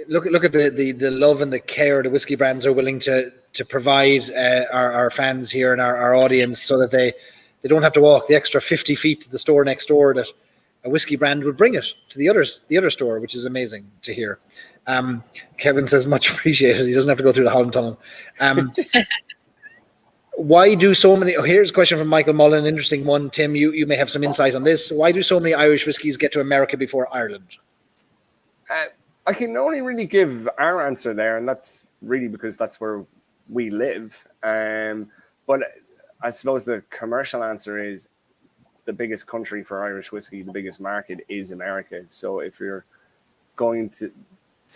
Look at the love and the care the whiskey brands are willing to provide our fans here and our audience, so that they don't have to walk the extra 50 feet to the store next door that a whiskey brand would bring it to the other store, which is amazing to hear. Kevin says much appreciated. He doesn't have to go through the Holland Tunnel. Why do so many? Here's a question from Michael Mullen, an interesting one. Tim, you may have some insight on this. Why do so many Irish whiskies get to America before Ireland? I can only really give our answer there, and that's really because that's where we live. But I suppose the commercial answer is the biggest country for Irish whiskey, the biggest market is America. So if you're going to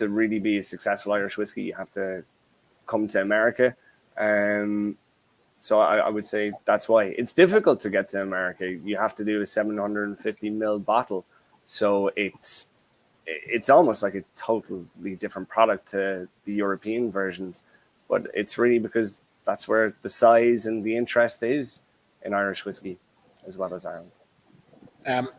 really be a successful Irish whiskey, you have to come to America. So I would say that's why. It's difficult to get to America. You have to do a 750 ml bottle. So it's almost like a totally different product to the European versions, but it's really because that's where the size and the interest is in Irish whiskey as well as Ireland.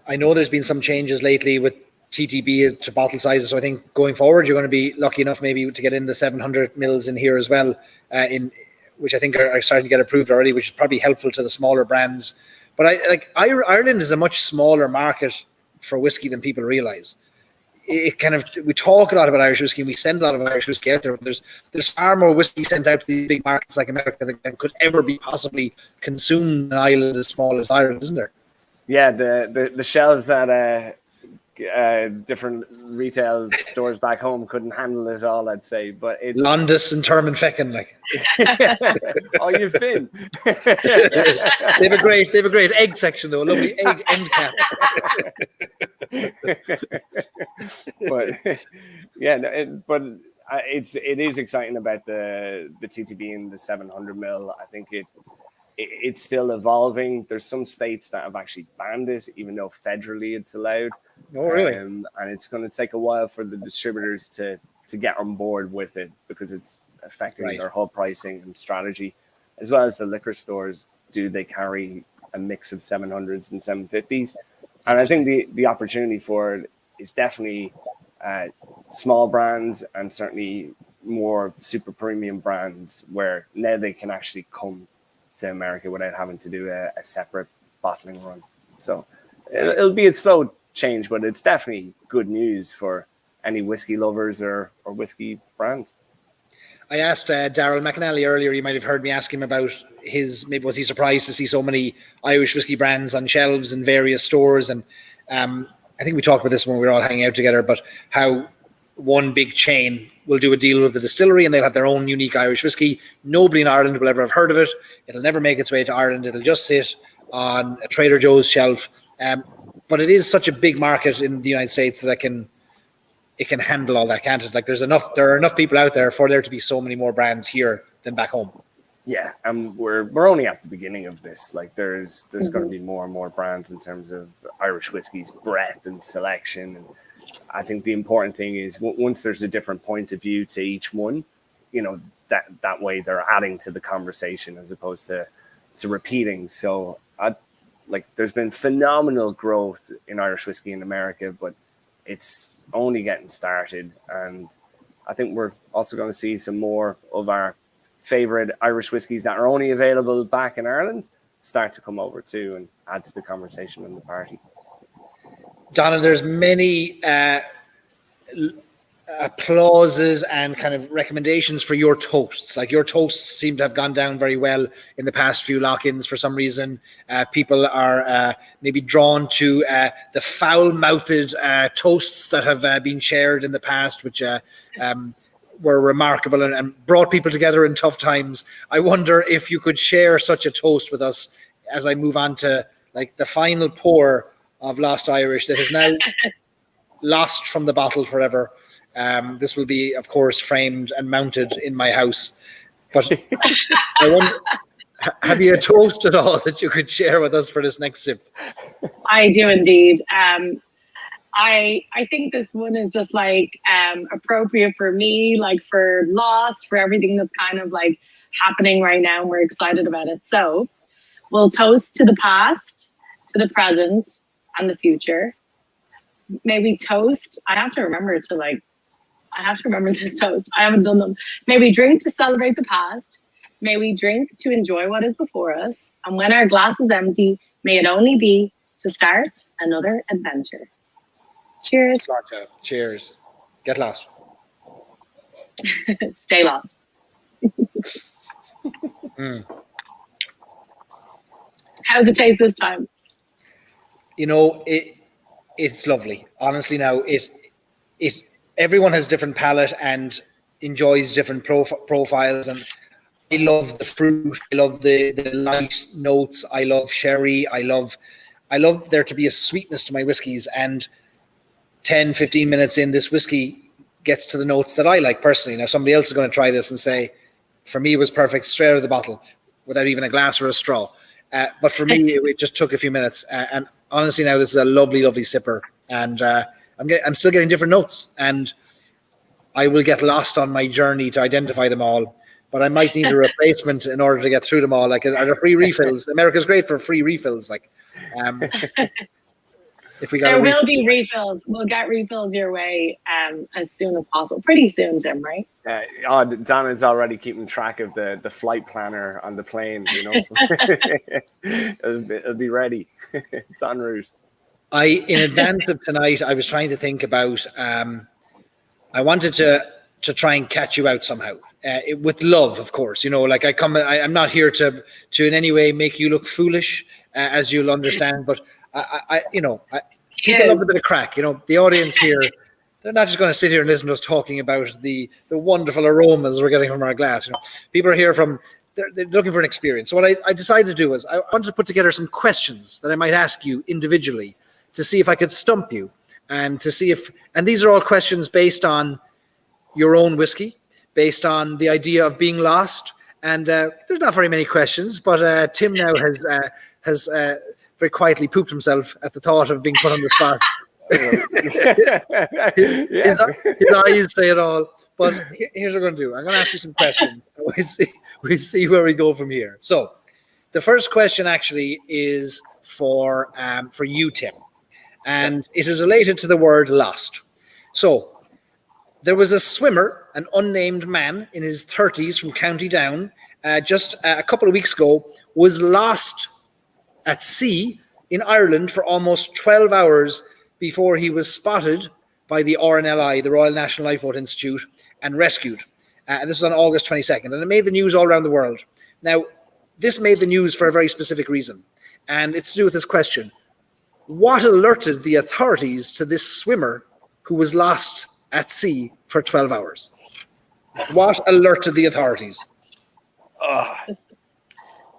I know there's been some changes lately with TTB to bottle sizes, so I think going forward you're going to be lucky enough maybe to get in the 700 mils in here as well, which I think are starting to get approved already, which is probably helpful to the smaller brands. But Ireland is a much smaller market for whiskey than people realize. We talk a lot about Irish whiskey and we send a lot of Irish whiskey out there, but there's far more whiskey sent out to these big markets like America than could ever be possibly consumed in an island as small as Ireland, isn't there? Yeah, the shelves at different retail stores back home couldn't handle it all, I'd say. But it's Londis and Term and Feckin, like. Oh, you've been. They have a great egg section though, a lovely egg end cap. But yeah, it is exciting about the TTB and the 700 ml. I think it's still evolving. There's some states that have actually banned it, even though federally it's allowed. Oh, really? And it's going to take a while for the distributors to get on board with it, because it's affecting their whole pricing and strategy, as well as the liquor stores. Do they carry a mix of 700s and 750s? And I think the opportunity for it is definitely small brands and certainly more super premium brands, where now they can actually come to America without having to do a separate bottling run. So it'll be a slow change, but it's definitely good news for any whiskey lovers or whiskey brands. I asked Darryl McNally earlier, you might have heard me ask him about maybe was he surprised to see so many Irish whiskey brands on shelves in various stores? And I think we talked about this when we were all hanging out together, but how one big chain will do a deal with the distillery and they'll have their own unique Irish whiskey. Nobody in Ireland will ever have heard of it. It'll never make its way to Ireland. It'll just sit on a Trader Joe's shelf. But it is such a big market in the United States that it can handle all that, can't it? Like there are enough people out there for there to be so many more brands here than back home. Yeah, and we're only at the beginning of this. Like there's going to be more and more brands in terms of Irish whiskey's breadth and selection. And I think the important thing is once there's a different point of view to each one, that way they're adding to the conversation as opposed to repeating. So there's been phenomenal growth in Irish whiskey in America, but it's only getting started. And I think we're also going to see some more of our favorite Irish whiskies that are only available back in Ireland start to come over too and add to the conversation and the party. Donna, there's many applauses and kind of recommendations for your toasts. Like your toasts seem to have gone down very well in the past few lock-ins for some reason. People are maybe drawn to the foul-mouthed toasts that have been shared in the past, which were remarkable and brought people together in tough times. I wonder if you could share such a toast with us as I move on to like the final pour of Lost Irish that is now lost from the bottle forever. This will be, of course, framed and mounted in my house. But I wonder, have you a toast at all that you could share with us for this next sip? I do indeed. I think this one is just like appropriate for me, like for Lost, for everything that's kind of like happening right now, and we're excited about it. So we'll toast to the past, to the present, and the future. May we toast? I have to remember this toast. I haven't done them. May we drink to celebrate the past. May we drink to enjoy what is before us. And when our glass is empty, may it only be to start another adventure. Cheers. Cheers. Get lost. Stay lost. How's it taste this time? You know, it's lovely. Honestly, now everyone has different palate and enjoys different profiles. And I love the fruit. I love the light notes. I love sherry. I love there to be a sweetness to my whiskeys. And 10, 15 minutes in, this whiskey gets to the notes that I like personally. Now, somebody else is going to try this and say, for me, it was perfect straight out of the bottle without even a glass or a straw. But for me, it just took a few minutes. And honestly, now this is a lovely, lovely sipper. And I'm still getting different notes. And I will get lost on my journey to identify them all. But I might need a replacement in order to get through them all. Like, are there free refills? America's great for free refills. Like, if we got there will be refills. We'll get refills your way as soon as possible. Pretty soon, Tim, right? Donna's already keeping track of the flight planner on the plane. You know, it'll be ready. It's en route. In advance of tonight, I was trying to think about. I wanted to try and catch you out somehow. With love, of course, you know, like I'm not here to in any way make you look foolish, as you'll understand, but people love a bit of crack, you know, the audience here, they're not just going to sit here and listen to us talking about the wonderful aromas we're getting from our glass. You know, people are here they're looking for an experience. So what I decided to do was I wanted to put together some questions that I might ask you individually to see if I could stump you and to see and these are all questions based on your own whiskey, based on the idea of being lost. And there's not very many questions, but Tim now has very quietly pooped himself at the thought of being put on the spot. His eyes say it all. But here's what we're going to do. I'm going to ask you some questions. We'll see where we go from here. So the first question actually is for you, Tim. And it is related to the word lost. So there was a swimmer, an unnamed man in his 30s from County Down, just a couple of weeks ago, was lost at sea in Ireland for almost 12 hours before he was spotted by the RNLI, the Royal National Lifeboat Institute, and rescued. And this was on August 22nd, and it made the news all around the world. Now, this made the news for a very specific reason, and it's to do with this question. What alerted the authorities to this swimmer who was lost at sea for 12 hours? What alerted the authorities?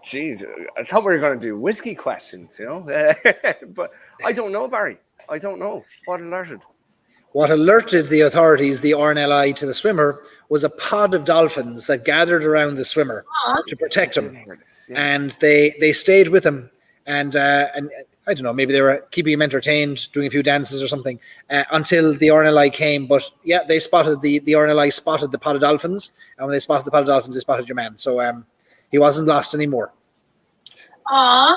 Geez, I thought we were going to do whiskey questions, you know, but I don't know, Barry. I don't know. What alerted? What alerted the authorities, the RNLI, to the swimmer was a pod of dolphins that gathered around the swimmer to protect him. And they stayed with him. And I don't know, maybe they were keeping him entertained, doing a few dances or something, until the RNLI came. But yeah, the RNLI spotted the pod of dolphins. And when they spotted the pod of dolphins, they spotted your man. So he wasn't lost anymore. Aw,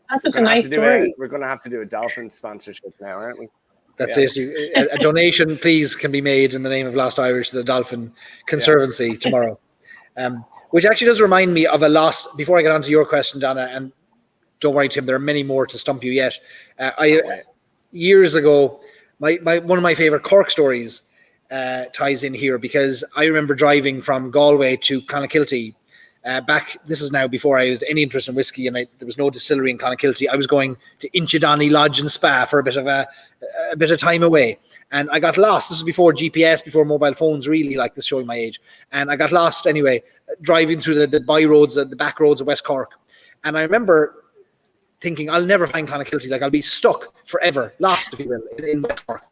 that's such a nice story. We're going to have to do a dolphin sponsorship now, aren't we? That's it. A donation, please, can be made in the name of Lost Irish to the Dolphin Conservancy tomorrow. Which actually does remind me of a lost, before I get on to your question, Donna, and don't worry, Tim, there are many more to stump you yet. Years ago, one of my favorite Cork stories ties in here, because I remember driving from Galway to Clonakilty this is now before I had any interest in whiskey, and there was no distillery in Clonakilty. I was going to Inchydonny Lodge and Spa for a bit of time away, and I got lost. This was before GPS, before mobile phones, really, like this showing my age. And I got lost anyway, driving through the by roads, the back roads of West Cork. And I remember thinking, I'll never find Clonakilty. Like, I'll be stuck forever, lost, if you will, in West Cork.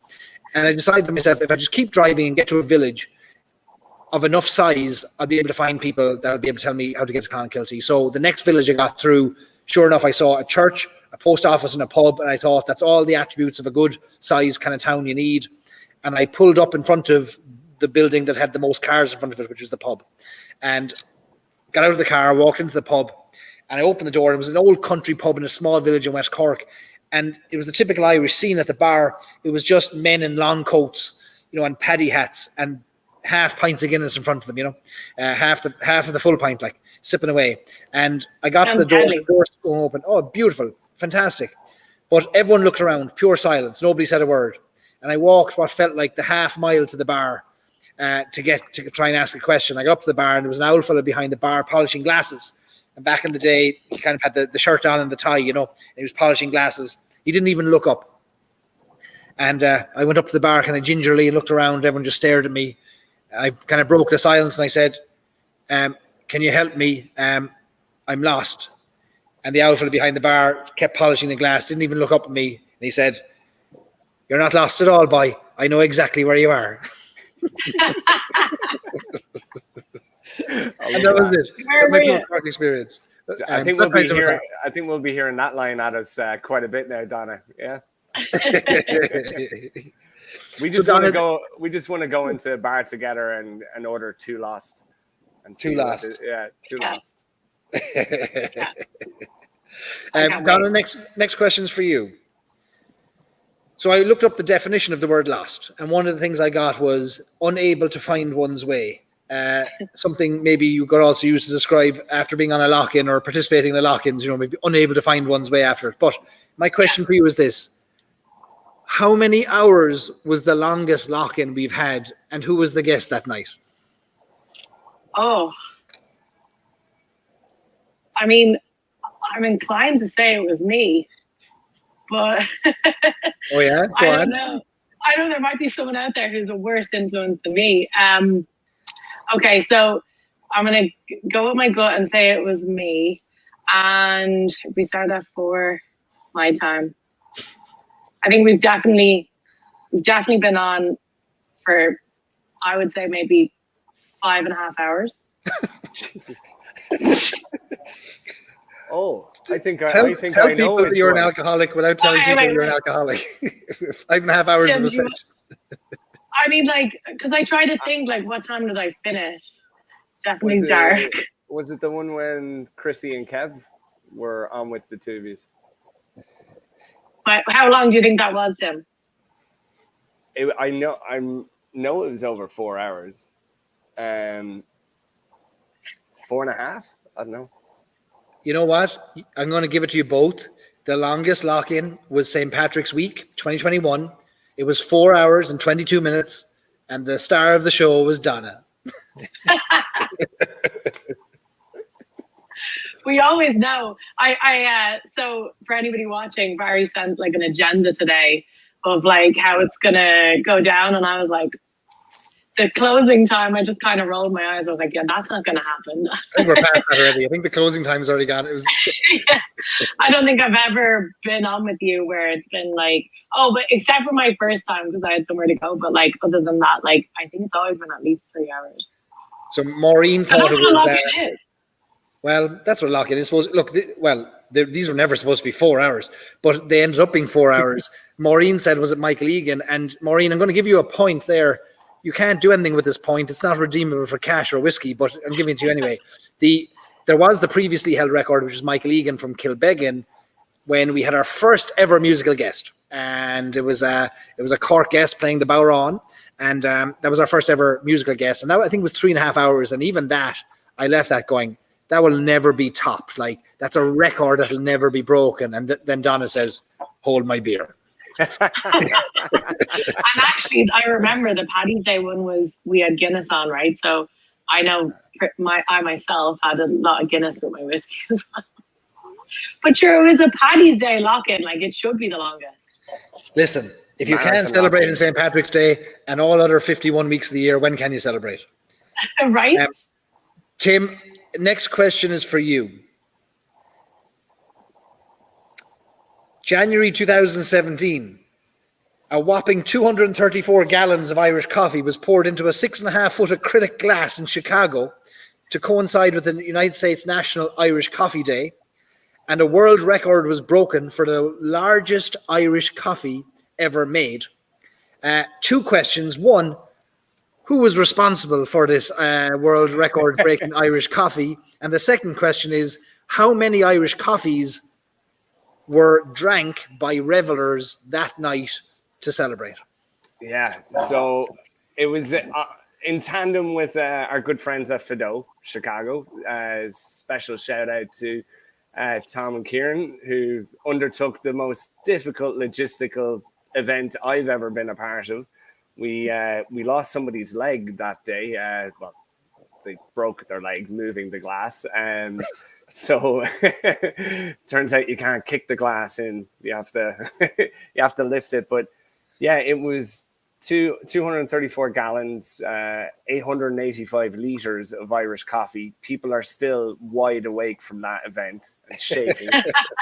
And I decided to myself, if I just keep driving and get to a village of enough size, I'll be able to find people that'll be able to tell me how to get to Clonakilty. So the next village I got through, sure enough, I saw a church, a post office, and a pub, and I thought that's all the attributes of a good size kind of town you need. And I pulled up in front of the building that had the most cars in front of it, which was the pub, and got out of the car, walked into the pub, and I opened the door. It was an old country pub in a small village in West Cork, and it was the typical Irish scene at the bar. It was just men in long coats, and paddy hats, and half pints of Guinness in front of them, half of the full pint, like sipping away. And I got to the door, the doors going open. Oh, beautiful, fantastic. But everyone looked around, pure silence. Nobody said a word. And I walked what felt like the half mile to the bar to try and ask a question. I got up to the bar, and there was an owl fella behind the bar polishing glasses. And back in the day, he kind of had the shirt on and the tie, and he was polishing glasses. He didn't even look up. And I went up to the bar kind of gingerly and looked around. Everyone just stared at me. I kind of broke the silence, and I said, can you help me? I'm lost. And the owl fella behind the bar kept polishing the glass, didn't even look up at me. And he said, you're not lost at all, boy. I know exactly where you are. And that was it. My Cork experience. I think we'll be hearing that line at us quite a bit now, Donna. Yeah. We just want to go into a bar together and order Two Lost. And Two Lost. Two Lost. Donna, next question's for you. So I looked up the definition of the word lost, and one of the things I got was unable to find one's way. Something maybe you could also use to describe after being on a lock-in or participating in the lock-ins, maybe unable to find one's way after it. But my question for you is this. How many hours was the longest lock-in we've had, and who was the guest that night? Oh. I mean, I'm inclined to say it was me, but oh yeah, I don't know. There might be someone out there who's a worse influence than me. Okay, so I'm gonna go with my gut and say it was me. And we start at 4 my time. I think we've definitely been on for, I would say, maybe 5.5 hours. Oh, I think I know people that you're an alcoholic without telling people you're an alcoholic. 5.5 hours of a session. I mean, because I try to think, what time did I finish? It's definitely dark. Was it the one when Chrissy and Kev were on with the two of you? But how long do you think that was, Tim? I know it was over 4 hours. 4.5? I don't know. You know what? I'm going to give it to you both. The longest lock-in was St. Patrick's Week, 2021. It was 4 hours and 22 minutes, and the star of the show was Donna. We always know. So for anybody watching, Barry sent an agenda today of how it's gonna go down, and I was like, the closing time, I just kind of rolled my eyes. I was like, yeah, that's not gonna happen. I think we're past that already. I think the closing time is already gone. It was. Yeah. I don't think I've ever been on with you where it's been but except for my first time because I had somewhere to go. But other than that, I think it's always been at least 3 hours. So Maureen thought it was. Is. Well, that's what lock-in is supposed. Look, these were never supposed to be 4 hours, but they ended up being 4 hours. Maureen said, "Was it Michael Egan?" And Maureen, I'm going to give you a point there. You can't do anything with this point. It's not redeemable for cash or whiskey, but I'm giving it to you anyway. There was the previously held record, which was Michael Egan from Kilbeggan, when we had our first ever musical guest, and it was a Cork guest playing the Barra, and that was our first ever musical guest, and that I think was 3.5 hours, and even that I left that going, that will never be topped. That's a record that'll never be broken. And then Donna says, "Hold my beer." And actually, I remember the Paddy's Day one we had Guinness on, right? So I know I myself had a lot of Guinness with my whiskey as well. But sure, it was a Paddy's Day lock-in. Like, it should be the longest. Listen, if you Marathon can celebrate lock-in. in St. Patrick's Day and all other 51 weeks of the year, when can you celebrate? Right? Tim, next question is for you. January 2017, a whopping 234 gallons of Irish coffee was poured into a 6.5-foot acrylic glass in Chicago to coincide with the United States National Irish Coffee Day, and a world record was broken for the largest Irish coffee ever made. Two questions. One, who was responsible for this world record breaking Irish coffee? And the second question is, how many Irish coffees were drank by revelers that night to celebrate? Yeah, so it was in tandem with our good friends at Fido, Chicago. Special shout out to Tom and Kieran, who undertook the most difficult logistical event I've ever been a part of. We lost somebody's leg that day. Well, they broke their leg moving the glass. So turns out you can't kick the glass in. You have to you have to lift it. But yeah, it was 234 gallons, 885 liters of Irish coffee. People are still wide awake from that event and shaking.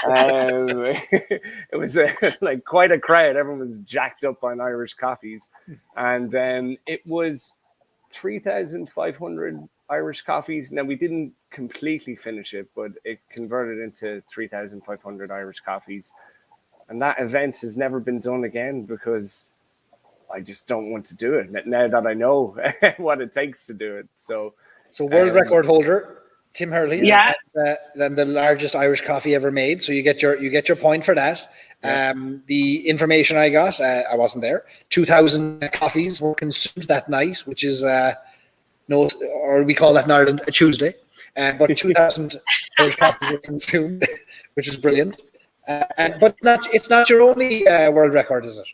It was like quite a crowd. Everyone was jacked up on Irish coffees. And then it was 3,500 Irish coffees. Now, we didn't completely finish it, but it converted into 3,500 Irish coffees. And that event has never been done again because I just don't want to do it now that I know what it takes to do it. So world record holder Tim Herlihy, yeah, then the largest Irish coffee ever made. So you get your point for that. Yeah. The information I got, I wasn't there. 2,000 coffees were consumed that night, which is or we call that in Ireland a Tuesday. But 2,000 Irish coffees were consumed, which is brilliant. But it's not your only world record, is it?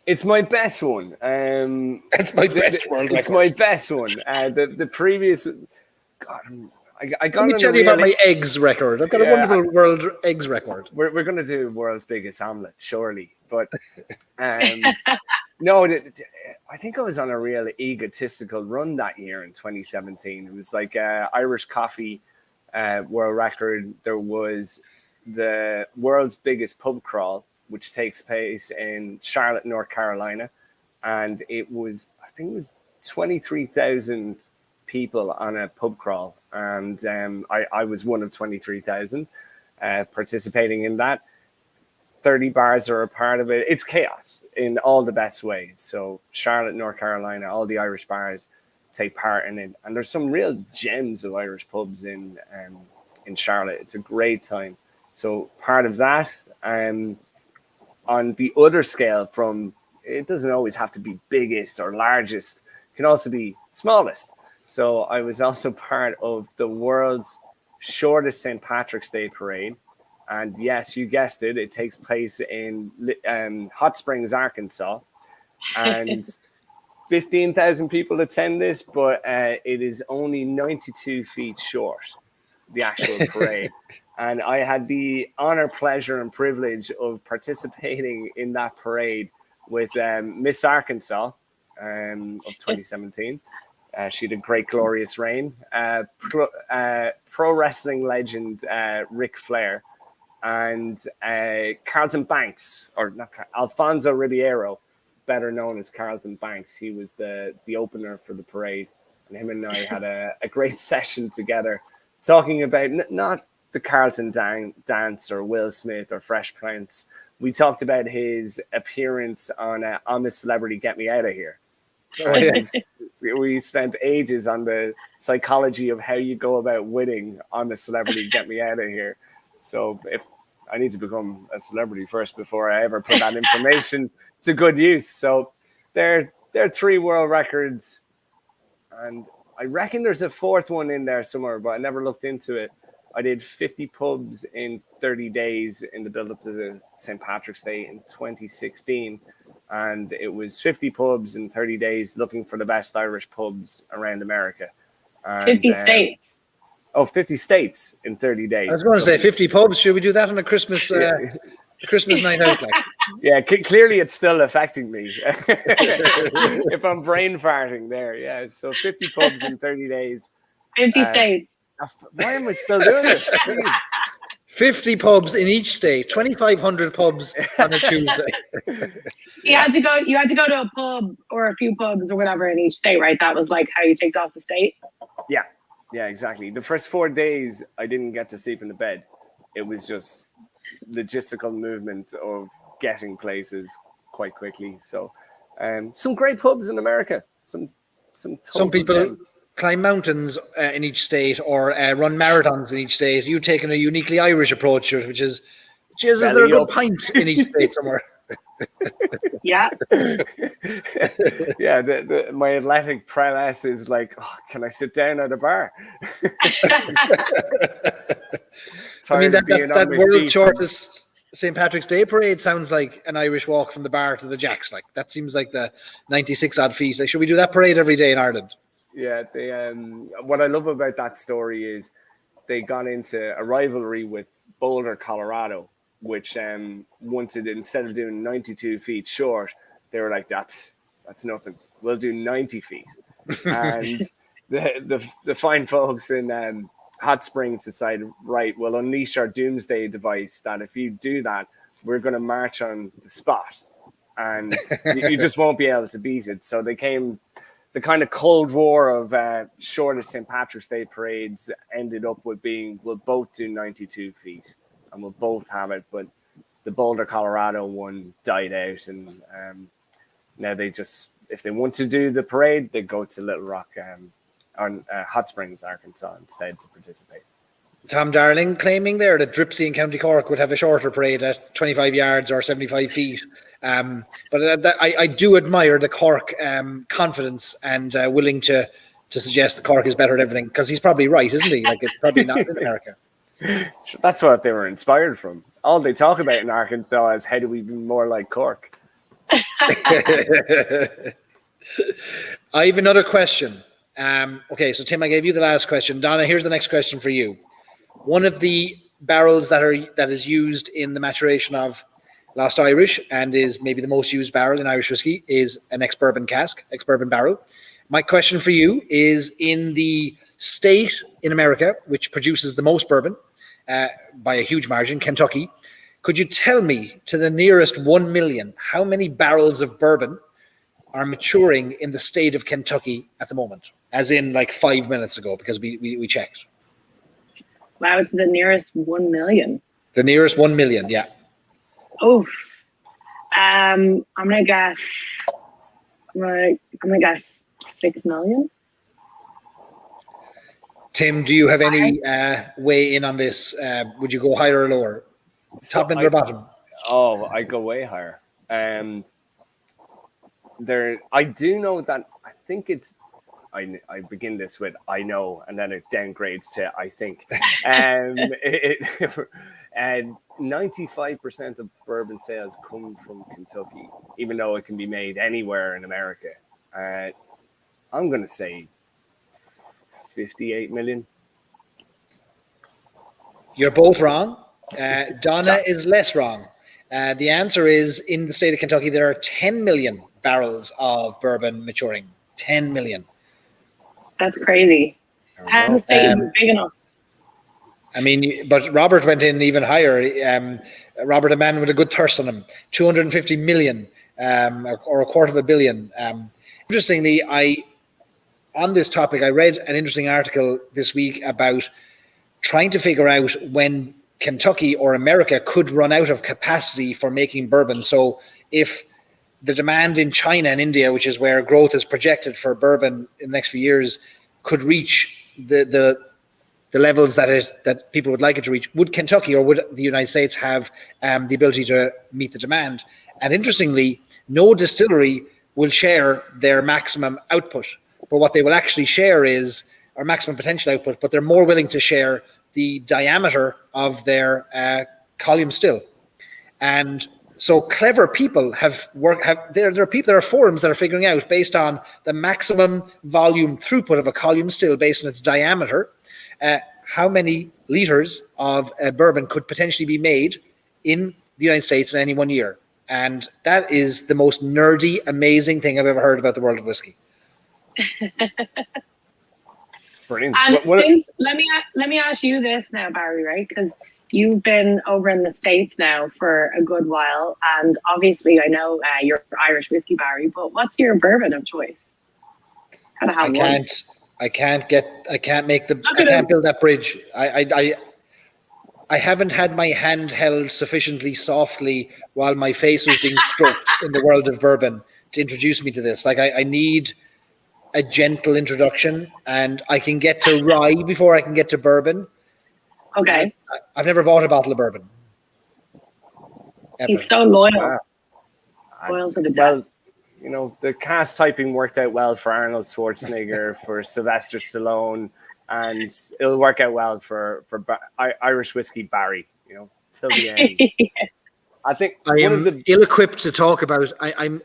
It's my best one. It's my best world record. It's my best one. The previous, God, I got. Let me tell you about my eggs record. I've got a wonderful world eggs record. We're going to do world's biggest omelette, surely. But no, I think I was on a real egotistical run that year in 2017. It was like Irish coffee world record. There was the world's biggest pub crawl, which takes place in Charlotte, North Carolina. And I think it was 23,000 people on a pub crawl. And I was one of 23,000 participating in that. 30 bars are a part of it. It's chaos in all the best ways. So Charlotte, North Carolina, all the Irish bars take part in it. And there's some real gems of Irish pubs in Charlotte. It's a great time. So part of that, on the other scale, from it doesn't always have to be biggest or largest, it can also be smallest. So I was also part of the world's shortest St. Patrick's Day parade. And yes, you guessed it, it takes place in Hot Springs, Arkansas. And 15,000 people attend this, but it is only 92 feet short, the actual parade. And I had the honor, pleasure, and privilege of participating in that parade with Miss Arkansas of 2017. She had a great, glorious reign. Pro wrestling legend Ric Flair and Carlton Banks, or not Alfonso Ribeiro, better known as Carlton Banks. He was the opener for the parade. And him and I had a great session together talking about not the Carlton dance or Will Smith or Fresh Prince. We talked about his appearance on I'm a Celebrity, Get Me Out of Here. Oh, yeah. We spent ages on the psychology of how you go about winning I'm a Celebrity, Get Me Out of Here. So if I need to become a celebrity first before I ever put that information to good use. So they're 3 world records. And I reckon there's a 4th one in there somewhere, but I never looked into it. I did 50 pubs in 30 days in the build-up to the St. Patrick's Day in 2016. And it was 50 pubs in 30 days looking for the best Irish pubs around America. And, 50 states. 50 states in 30 days. I was going to say 50 pubs. Should we do that on a Christmas Christmas night out? Like? Yeah, clearly it's still affecting me. If I'm brain farting there, yeah. So 50 pubs in 30 days. 50 states. Why am I still doing this? Jeez. 50 pubs in each state, 2,500 pubs on a Tuesday. You had to go to a pub or a few pubs or whatever in each state, right? That was like how you ticked off the state. Yeah, exactly. The first 4 days, I didn't get to sleep in the bed. It was just logistical movement of getting places quite quickly. So, some great pubs in America. Some people gems. climb mountains in each state or run marathons in each state. You've taken a uniquely Irish approach to it, which is there a good pint in each state somewhere? Yeah. Yeah, my athletic prowess is like, can I sit down at a bar? I mean, that world's shortest St. Patrick's Day parade sounds like an Irish walk from the bar to the Jacks. Like that seems like the 96 odd feet. Like, should we do that parade every day in Ireland? Yeah, they what I love about that story is they got into a rivalry with Boulder, Colorado, which wanted, instead of doing 92 feet short, they were like, that's nothing. We'll do 90 feet. And the fine folks in Hot Springs decided, right, we'll unleash our doomsday device that if you do that, we're going to march on the spot. And you just won't be able to beat it. So they came... The kind of Cold War of shortest St. Patrick's Day parades ended up with being, we'll both do 92 feet and we'll both have it. But the Boulder, Colorado one died out. And now they just, if they want to do the parade, they go to Little Rock on Hot Springs, Arkansas instead to participate. Tom Darling claiming there that Dripsy in County Cork would have a shorter parade at 25 yards or 75 feet. But I do admire the Cork confidence and willing to suggest the Cork is better at everything, because he's probably right, isn't he? Like, it's probably not in America. That's what they were inspired from. All they talk about in Arkansas is how do we be more like Cork. I have another question. Okay, so Tim, I gave you the last question. Donna, here's the next question for you. One of the barrels that is used in the maturation of Lost Irish and is maybe the most used barrel in Irish whiskey is an ex-bourbon cask, ex-bourbon barrel. My question for you is, in the state in America which produces the most bourbon by a huge margin, Kentucky, could you tell me to the nearest 1 million how many barrels of bourbon are maturing in the state of Kentucky at the moment? As in like 5 minutes ago, because we checked. Wow, it's the nearest 1 million. The nearest 1 million, yeah. Oh, I'm gonna guess 6 million. Tim, do you have any weigh in on this? Would you go higher or lower? Top end or bottom? Oh, I go way higher. I do know that. I think it's. I begin this with I know, and then it downgrades to I think. And 95% of bourbon sales come from Kentucky, even though it can be made anywhere in America. I'm going to say 58 million. You're both wrong. Donna is less wrong. The answer is, in the state of Kentucky, there are 10 million barrels of bourbon maturing. 10 million. That's crazy. Has the state been big enough? I mean, but Robert went in even higher. Robert, a man with a good thirst on him, 250 million or $250 million. Interestingly, on this topic, I read an interesting article this week about trying to figure out when Kentucky or America could run out of capacity for making bourbon. So if the demand in China and India, which is where growth is projected for bourbon in the next few years, could reach the levels that people would like it to reach, would Kentucky or would the United States have the ability to meet the demand? And interestingly, no distillery will share their maximum output, but what they will actually share is our maximum potential output, but they're more willing to share the diameter of their column still. And So clever people there are forums that are figuring out, based on the maximum volume throughput of a column still based on its diameter, how many liters of bourbon could potentially be made in the United States in any one year. And that is the most nerdy, amazing thing I've ever heard about the world of whiskey. It's brilliant. And let me ask you this now, Barry, right? Because you've been over in the States now for a good while, and obviously I know you're Irish whiskey, Barry, but what's your bourbon of choice? Kind of have one. I can't build that bridge. I haven't had my hand held sufficiently softly while my face was being stroked in the world of bourbon to introduce me to this. Like I need a gentle introduction, and I can get to rye before I can get to bourbon. Okay. I've never bought a bottle of bourbon. Ever. He's so loyal. Loyal to the death. Well, the cast typing worked out well for Arnold Schwarzenegger, for Sylvester Stallone, and it'll work out well for Irish whiskey Barry, till the end. Yeah. I think I am ill-equipped to talk about. I'm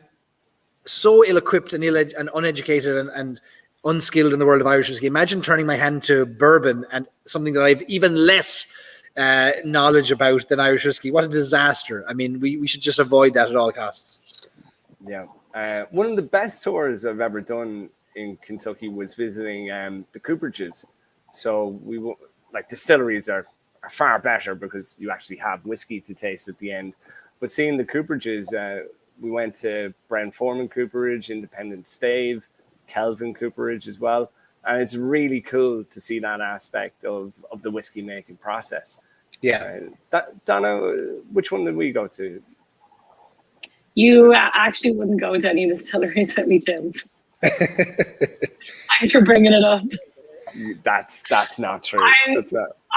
so ill-equipped and uneducated and unskilled in the world of Irish whiskey. Imagine turning my hand to bourbon and something that I've even less knowledge about than Irish whiskey. What a disaster. I mean, we should just avoid that at all costs. Yeah. One of the best tours I've ever done in Kentucky was visiting the cooperages. So distilleries are far better because you actually have whiskey to taste at the end. But seeing the cooperages, we went to Brown-Forman Cooperage, Independent Stave, Kelvin Cooperage as well. And it's really cool to see that aspect of the whiskey making process. Yeah. Donna, which one did we go to? You actually wouldn't go to any distilleries with me, Tim. Thanks for bringing it up. That's not true.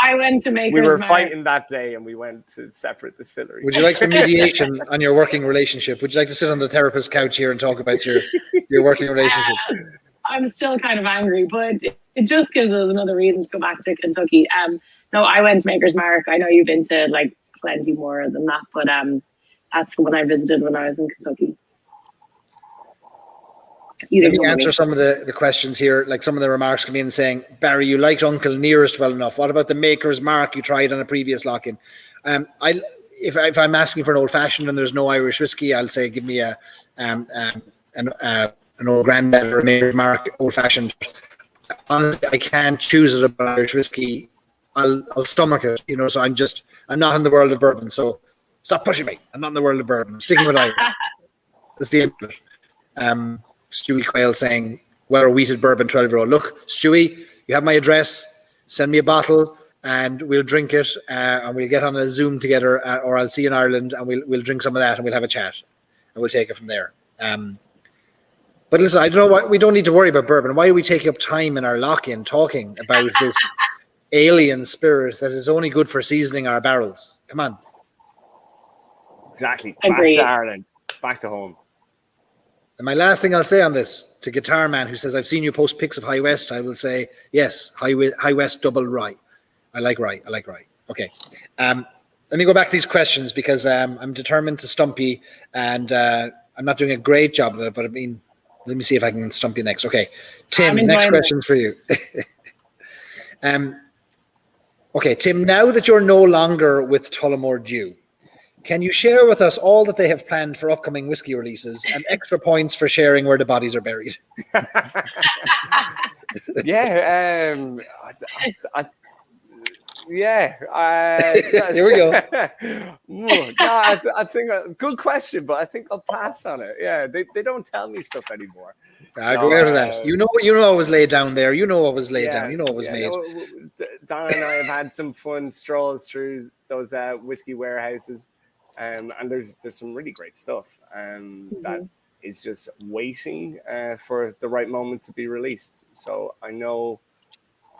I went to Maker's We were Mark. fighting that day, and we went to separate distilleries. Would you like some mediation on your working relationship? Would you like to sit on the therapist's couch here and talk about your working relationship? I'm still kind of angry, but it just gives us another reason to go back to Kentucky. No, I went to Maker's Mark. I know you've been to plenty more than that, but that's the one I visited when I was in Kentucky. Let me answer some of the questions here. Like, some of the remarks come in saying, Barry, you liked Uncle Nearest well enough. What about the Maker's Mark you tried on a previous lock-in? If I'm asking for an old-fashioned and there's no Irish whiskey, I'll say give me an old granddad or a Maker's Mark old-fashioned. Honestly, I can't choose it about Irish whiskey. I'll stomach it, so I'm not in the world of bourbon, so stop pushing me. I'm not in the world of bourbon. I'm sticking with Irish. That's the end of it. Stewie Quayle saying, well, a wheated bourbon 12-year-old. Look, Stewie, you have my address. Send me a bottle and we'll drink it, and we'll get on a Zoom together, or I'll see you in Ireland and we'll drink some of that and we'll have a chat and we'll take it from there. But listen, I don't know why we don't need to worry about bourbon. Why are we taking up time in our lock-in talking about this alien spirit that is only good for seasoning our barrels? Come on. Exactly. Agreed. Back to Ireland. Back to home. And my last thing I'll say on this, to Guitar Man, who says, I've seen you post pics of High West, I will say, yes, High West double rye. I like rye. Okay. Let me go back to these questions because I'm determined to stump you, and I'm not doing a great job of it, but I mean, let me see if I can stump you next. Okay. Tim, next question's for you. Okay, Tim, now that you're no longer with Tullamore Dew, can you share with us all that they have planned for upcoming whiskey releases and extra points for sharing where the bodies are buried? Yeah. Here we go. I think good question, but I think I'll pass on it. Yeah, they don't tell me stuff anymore. Go out of that. You know what was laid down there. You know what was laid down. You know what was made. Donna and I have had some fun strolls through those whiskey warehouses, and there's some really great stuff that is just waiting for the right moment to be released. So I know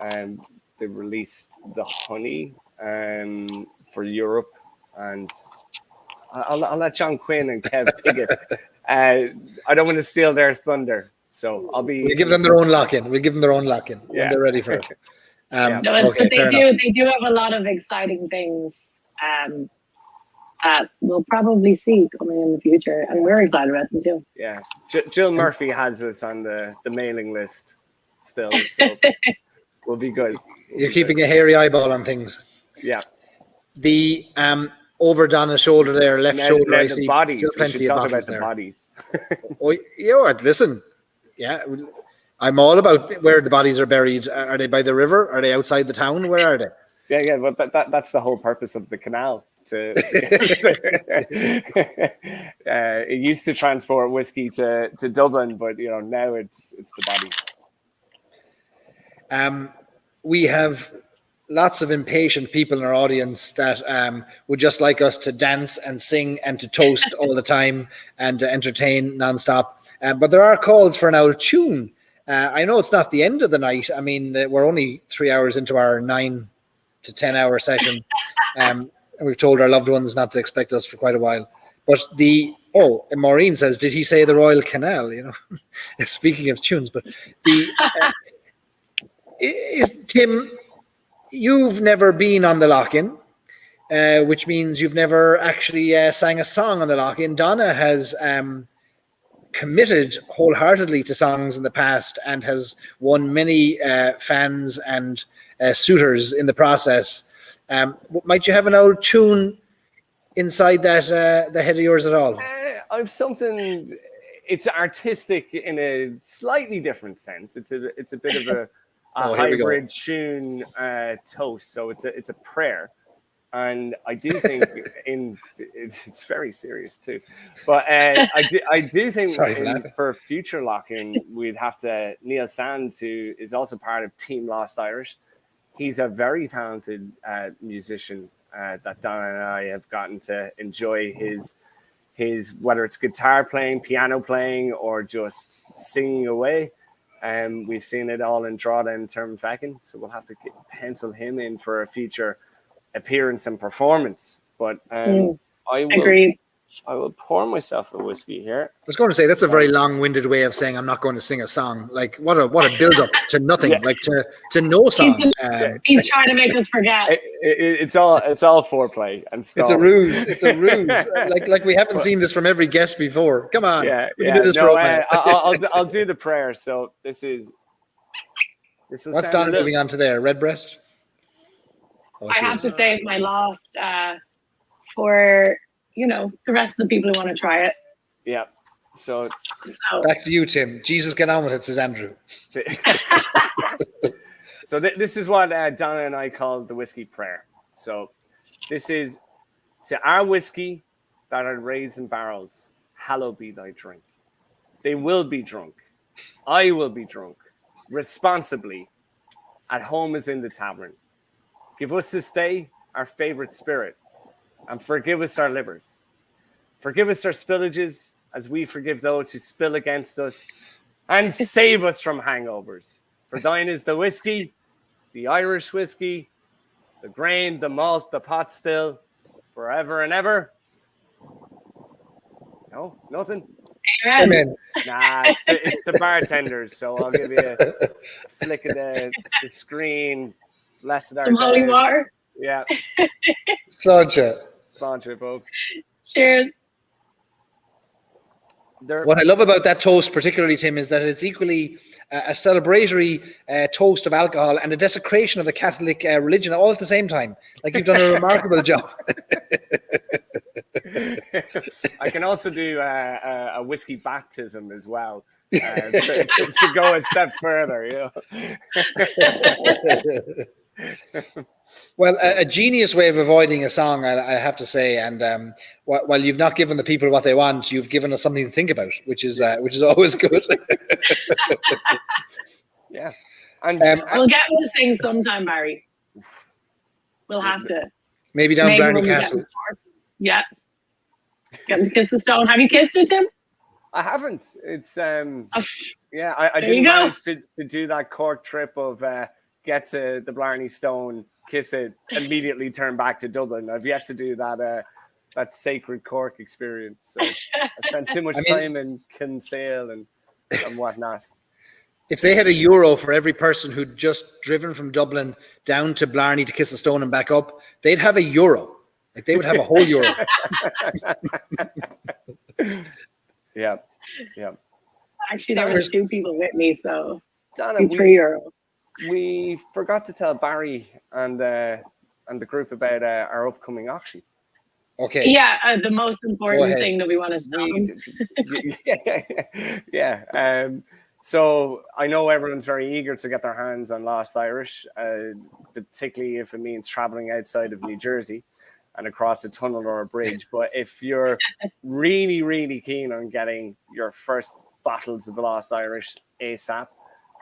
they released the honey for Europe, and I'll let John Quinn and Kev pick it. I don't want to steal their thunder, so we'll give them their own lock-in. We'll give them their own lock-in when they're ready for it. But they do have a lot of exciting things that we'll probably see coming in the future, and we're excited about them too. Yeah, Jill Murphy has us on the mailing list still, so we'll be good. You're keeping a hairy eyeball on things. Yeah. The over Donna's shoulder there, left shoulder, I the see bodies. still We plenty should of talk bottles about there. the bodies. Oh, yeah, listen. Yeah, I'm all about where the bodies are buried. Are they by the river? Are they outside the town? Where are they? Yeah, but that's the whole purpose of the canal. It used to transport whiskey to Dublin, but now it's the bodies. We have lots of impatient people in our audience that would just like us to dance and sing and to toast all the time and to entertain nonstop. But there are calls for an old tune. I know it's not the end of the night. I mean, we're only 3 hours into our 9 to 10 hour session. And we've told our loved ones not to expect us for quite a while. But and Maureen says, did he say the Royal Canal? Speaking of tunes, but is Tim, you've never been on the lock-in, which means you've never actually sang a song on the lock-in. Donna has committed wholeheartedly to songs in the past and has won many fans and suitors in the process. Might you have an old tune inside that the head of yours at all? I've something. It's artistic in a slightly different sense. It's a bit of a hybrid tune toast. So it's a prayer. And I do think it's very serious too, but I do think for future lock-in we'd have to Neil Sands, who is also part of Team Lost Irish. He's a very talented musician that Donna and I have gotten to enjoy his whether it's guitar playing, piano playing, or just singing away. We've seen it all in Drogheda and Termfeckin, so we'll have to pencil him in for a future appearance and performance. But I will pour myself a whiskey here. I was going to say that's a very long-winded way of saying I'm not going to sing a song. Like what a build-up to nothing, like to no song. He's trying to make us forget. It's all foreplay and stuff. It's a ruse. It's a ruse. like we haven't seen this from every guest before. Come on. I'll do the prayer. So this is. What's Donna moving on to there? Redbreast. I have to save my last for the rest of the people who want to try it. Yeah. So back to you, Tim. Jesus, get on with it, says Andrew. So this is what Donna and I call the whiskey prayer. So this is to our whiskey that are raised in barrels. Hallowed be thy drink. They will be drunk. I will be drunk responsibly. At home as in the tavern. Give us this day our favorite spirit, and forgive us our livers. Forgive us our spillages, as we forgive those who spill against us, and save us from hangovers. For thine is the whiskey, the Irish whiskey, the grain, the malt, the pot still, forever and ever. No, nothing. Amen. Nah, it's the bartenders. So I'll give you a flick of the screen. Some holy water. Yeah. Sláinte, folks. Cheers. What I love about that toast, particularly, Tim, is that it's equally a celebratory toast of alcohol and a desecration of the Catholic religion all at the same time. Like you've done a remarkable job. I can also do a whiskey baptism as well. To go a step further, Well, a genius way of avoiding a song, I have to say, and while you've not given the people what they want, you've given us something to think about, which is always good. Yeah, and we'll get him to sing sometime, Barry. We'll have to. Maybe down Blarney Castle. Yeah. Get him to kiss the stone. Have you kissed it, Tim? I haven't. It's yeah. I didn't manage to do that Cork trip of get to the Blarney Stone, kiss it, immediately turn back to Dublin. I've yet to do that sacred Cork experience. So I spent too much time in Kinsale and whatnot. If they had €1 for every person who'd just driven from Dublin down to Blarney to Kiss the Stone and back up, they'd have €1. Like they would have a whole euro. Yeah. Actually, there was 2 people with me, so Donna, €3. we forgot to tell Barry and the group about our upcoming auction. Okay. Yeah, the most important thing that we want to tell. Yeah. So I know everyone's very eager to get their hands on Lost Irish, particularly if it means traveling outside of New Jersey and across a tunnel or a bridge. But if you're really, really keen on getting your first bottles of Lost Irish ASAP,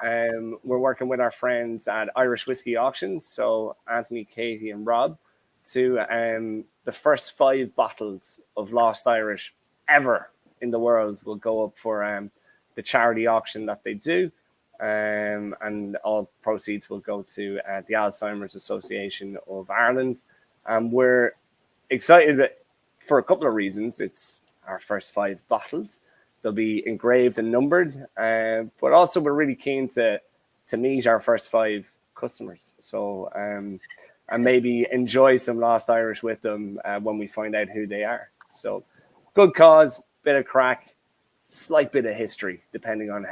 we're working with our friends at Irish Whiskey Auctions, so Anthony, Katie, and Rob, to the first 5 bottles of Lost Irish ever in the world will go up for the charity auction that they do, and all proceeds will go to the Alzheimer's Association of Ireland. We're excited for a couple of reasons. It's our first 5 bottles. They'll be engraved and numbered, but also we're really keen to meet our first 5 customers. So and maybe enjoy some Lost Irish with them when we find out who they are. So good cause, bit of crack, slight bit of history, depending on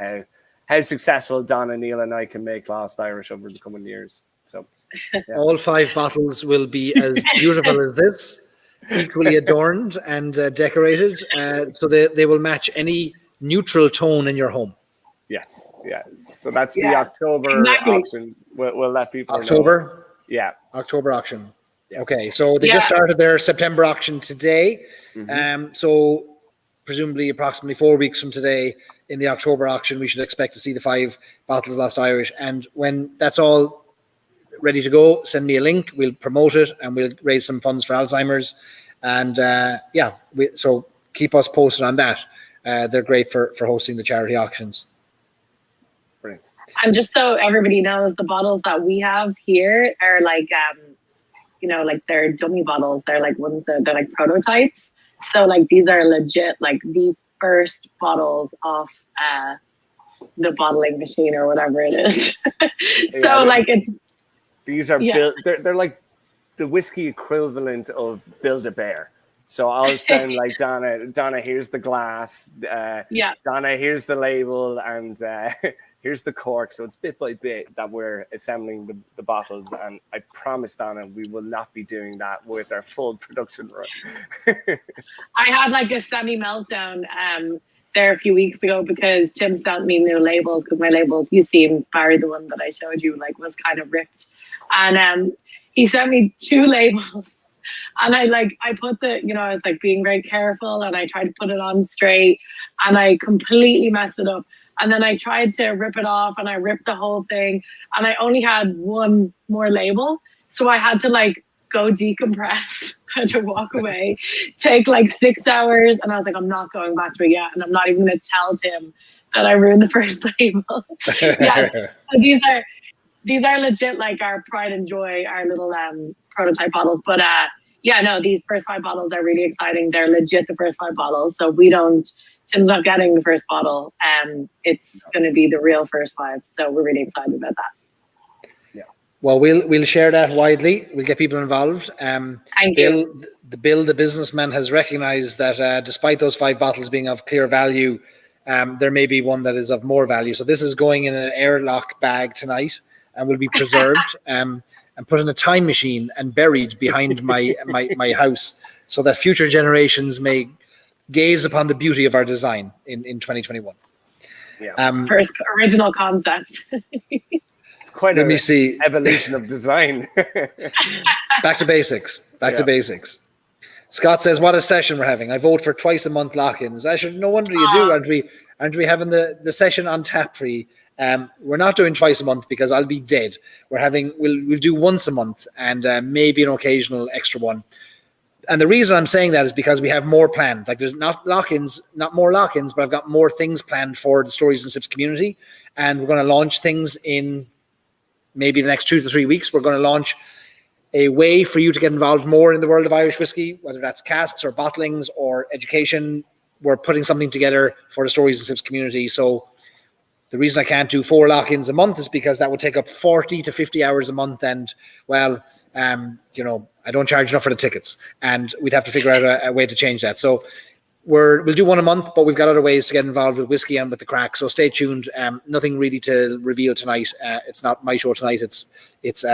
how successful Donna, Neil, and I can make Lost Irish over the coming years. So yeah. All 5 bottles will be as beautiful as this, equally adorned and decorated, so they will match any neutral tone in your home. Yes, yeah. So that's the October auction. We'll let people October? know. Yeah. October auction. Yeah. Okay, so they just started their September auction today. So presumably approximately 4 weeks from today in the October auction, we should expect to see the 5 bottles of Lost Irish. And when that's all ready to go, send me a link. We'll promote it and we'll raise some funds for Alzheimer's. And so keep us posted on that. They're great for hosting the charity auctions. Brilliant. And just so everybody knows, the bottles that we have here are like, like they're dummy bottles. They're like ones that they're like prototypes. So like these are legit, like the first bottles off the bottling machine or whatever it is. These are built. They're like the whiskey equivalent of Build-A-Bear. So I'll sound like Donna, here's the glass. Donna, here's the label, and here's the cork. So it's bit by bit that we're assembling the bottles. And I promise, Donna, we will not be doing that with our full production run. I had like a semi-meltdown there a few weeks ago because Tim sent me new labels, because my labels, you seen Barry, the one that I showed you, like was kind of ripped. And he sent me 2 labels. And I put I was like being very careful, and I tried to put it on straight, and I completely messed it up. And then I tried to rip it off, and I ripped the whole thing, and I only had 1 more label. So I had to like go decompress, had to walk away, take like 6 hours. And I was like, I'm not going back to it yet. And I'm not even going to tell Tim that I ruined the first label. Yes. So these are legit, like our pride and joy, our little prototype bottles. But these first 5 bottles are really exciting. They're legit the first 5 bottles. So Tim's not getting the first bottle. It's going to be the real first 5. So we're really excited about that. Yeah. Well, we'll share that widely. We'll get people involved. Thank you. Bill, the businessman, has recognized that despite those 5 bottles being of clear value, there may be one that is of more value. So this is going in an airlock bag tonight and will be preserved and put in a time machine and buried behind my house, so that future generations may gaze upon the beauty of our design in 2021. Yeah. First original concept. It's quite an evolution of design. Back to basics. To basics. Scott says, what a session we're having. I vote for twice a month lock-ins. No wonder you do. Aren't we having the session on tap free? We're not doing twice a month because I'll be dead. We'll do once a month, and maybe an occasional extra one. And the reason I'm saying that is because we have more planned. Like, there's not more lock-ins, but I've got more things planned for the Stories and Sips community. And we're going to launch things in maybe the next 2 to 3 weeks. We're going to launch a way for you to get involved more in the world of Irish whiskey, whether that's casks or bottlings or education. We're putting something together for the Stories and Sips community. So the reason I can't do 4 lock-ins a month is because that would take up 40 to 50 hours a month. And, well, I don't charge enough for the tickets, and we'd have to figure out a way to change that. So we'll do one a month, but we've got other ways to get involved with whiskey and with the crack. So stay tuned. Nothing really to reveal tonight. It's not my show tonight. It's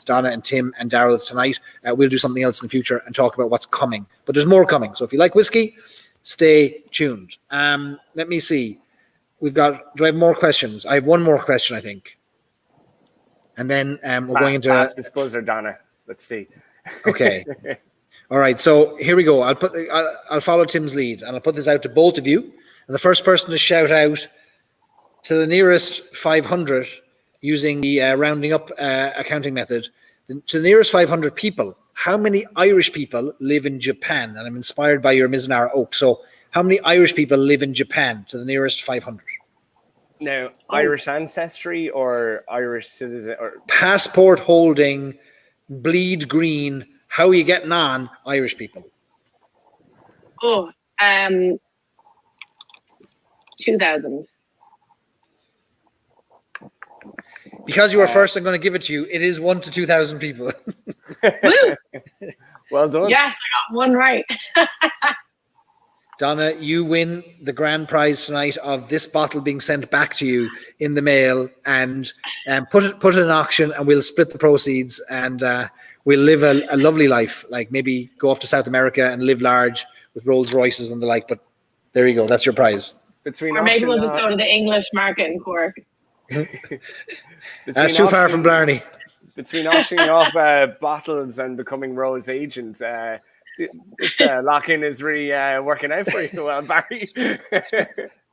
Donna and Tim and Daryl's tonight. We'll do something else in the future and talk about what's coming. But there's more coming. So if you like whiskey, stay tuned. Let me see. Do I have more questions? I have one more question, I think. And then we're going into fastest buzzer, Donna. Let's see. Okay. All right. So here we go. I'll follow Tim's lead, and I'll put this out to both of you. And the first person to shout out to the nearest 500 using the rounding up accounting method, to the nearest 500 people, how many Irish people live in Japan? And I'm inspired by your Mizunara Oak. So how many Irish people live in Japan to the nearest 500? Now, Irish ancestry or Irish citizen or passport holding, bleed green, how are you getting on, Irish people? 2,000. Because you were first, I'm going to give it to you. It is 1 to 2,000 people. Woo! Well done. Yes, I got one right. Donna, you win the grand prize tonight of this bottle being sent back to you in the mail, and put it in auction, and we'll split the proceeds, and we'll live a lovely life. Like maybe go off to South America and live large with Rolls Royces and the like. But there you go. That's your prize. Between Or maybe we'll just go to the English market in Cork. That's too far from Blarney. Between auctioning off bottles and becoming Rose agent, this lock-in is really working out for you, well, Barry.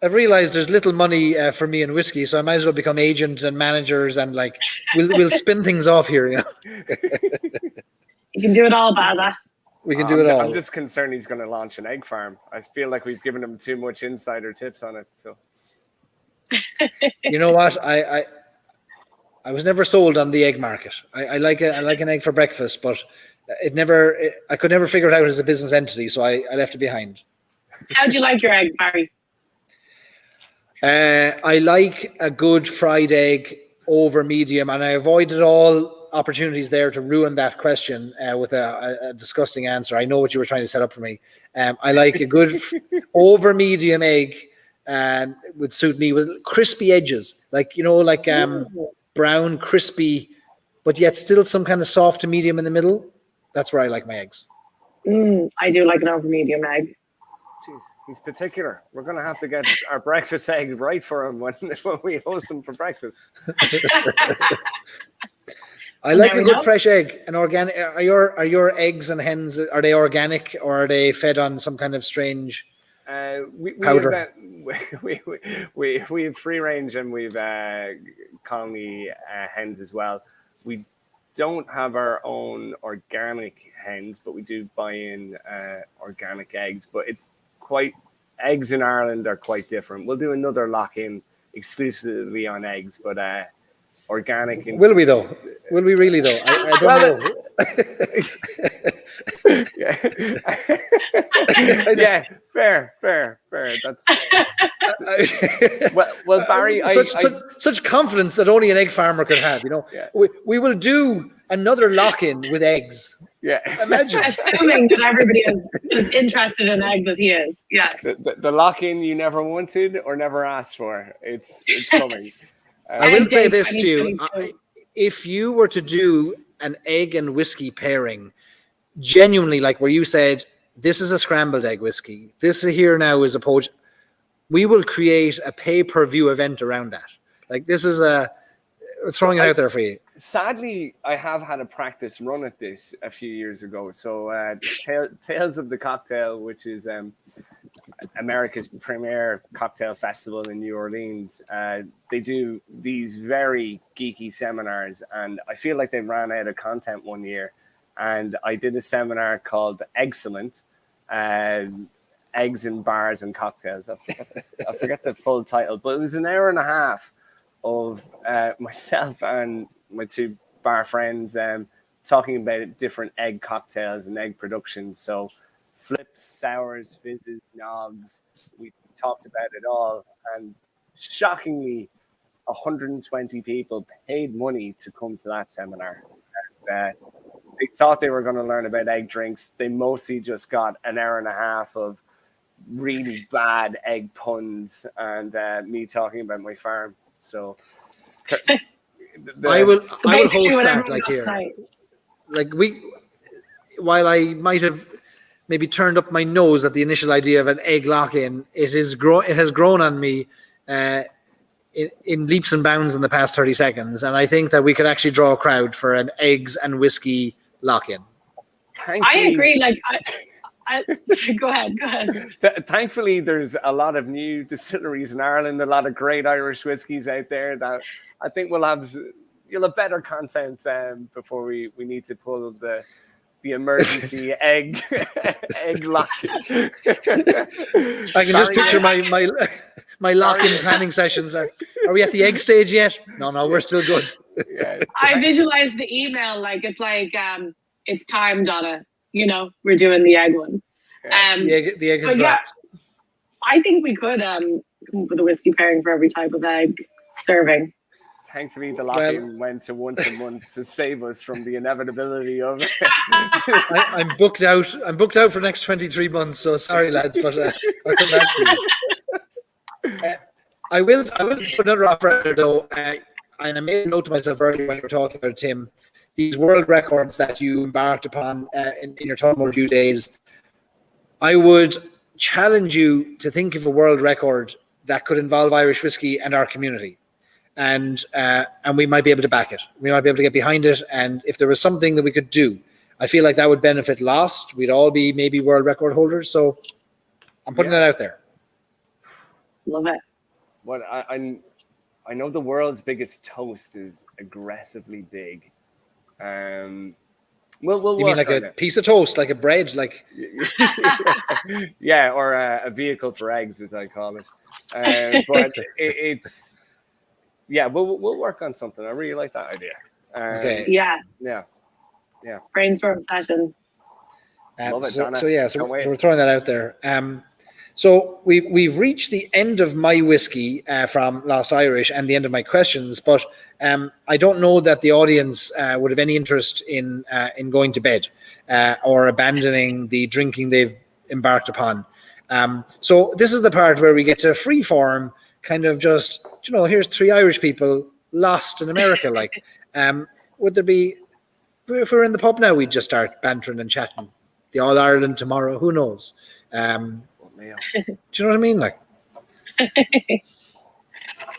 I've realised there's little money for me in whiskey, so I might as well become agents and managers, and like we'll spin things off here. You know, you can do it all, Barra. We can do it all. I'm just concerned he's going to launch an egg farm. I feel like we've given him too much insider tips on it. So, you know what? I was never sold on the egg market. I like an egg for breakfast, but I could never figure it out as a business entity, so I left it behind. How do you like your eggs, Barry? I like a good fried egg over medium, and I avoided all opportunities there to ruin that question with a disgusting answer. I know what you were trying to set up for me. I like a good over medium egg, and would suit me with crispy edges, like brown, crispy, but yet still some kind of soft to medium in the middle. That's where I like my eggs. I do like an over medium egg. Jeez, he's particular. We're going to have to get our breakfast egg right for him when we host him for breakfast. I like a good fresh egg. An organic. Are your eggs and hens, are they organic, or are they fed on some kind of strange powder? We have free range, and we've colony hens as well. We don't have our own organic hens, but we do buy in organic eggs. But eggs in Ireland are quite different. We'll do another lock-in exclusively on eggs, but organic. Will we though? Will we really though? I don't know. Yeah, fair. That's well, Barry. Such confidence that only an egg farmer could have. You know, yeah. We will do another lock-in with eggs. Yeah, imagine. Assuming that everybody is interested in eggs as he is. Yes. The lock-in you never wanted or never asked for. It's coming. I will say this to you. If you were to do an egg and whiskey pairing, genuinely, like where you said, this is a scrambled egg whiskey, this here now is a poach, we will create a pay-per-view event around that. Like this is throwing it out there for you. Sadly, I have had a practice run at this a few years ago. So Tales of the Cocktail, which is America's premier cocktail festival in New Orleans, they do these very geeky seminars, and I feel like they ran out of content one year, and I did a seminar called Excellent, Eggs in Bars and Cocktails. I forget the full title, but it was an hour and a half of myself and my two bar friends talking about different egg cocktails and egg production. So flips, sours, fizzes, nogs. We talked about it all, and shockingly, 120 people paid money to come to that seminar. And they thought they were going to learn about egg drinks. They mostly just got an hour and a half of really bad egg puns and me talking about my farm. So I will host what that everyone like does here. tonight. Like while I might have maybe turned up my nose at the initial idea of an egg lock-in, it has grown on me in leaps and bounds in the past 30 seconds. And I think that we could actually draw a crowd for an eggs and whiskey lock-in. I agree. Like, I go ahead. Thankfully, there's a lot of new distilleries in Ireland, a lot of great Irish whiskies out there that I think you'll have better content before we need to pull the emergency egg lock. I can just picture my lock-in planning sessions. Are we at the egg stage yet? No, we're still good. Yeah. I visualize the email like it's time, Donna. We're doing the egg one. The egg is dropped. I think we could come up with a whiskey pairing for every type of egg serving. Thankfully, the lock-in went to once a month to save us from the inevitability of it. I'm booked out. I'm booked out for the next 23 months. So sorry, lads, but I'll come back to you. I will put another offer out there, though, and I made a note to myself earlier when you were talking about, Tim, these world records that you embarked upon in your Tullamore Dew days. I would challenge you to think of a world record that could involve Irish whiskey and our community. And we might be able to back it. We might be able to get behind it. And if there was something that we could do, I feel like that would benefit Lost. We'd all be maybe world record holders. So I'm putting that out there. Love it. Well, I know the world's biggest toast is aggressively big. We'll you mean like a piece of toast, like a bread, like yeah, or a vehicle for eggs, as I call it. But it's we'll work on something. I really like that idea. Okay. Yeah. Brainstorm session. Love it, so Donna. so we're throwing that out there. So we've reached the end of my whiskey from Lost Irish and the end of my questions, but I don't know that the audience would have any interest in going to bed or abandoning the drinking they've embarked upon. So this is the part where we get to freeform, kind of just, here's three Irish people lost in America. Like, would there be, if we were in the pub now, we'd just start bantering and chatting. The All Ireland tomorrow, who knows? Do you know what I mean? Like,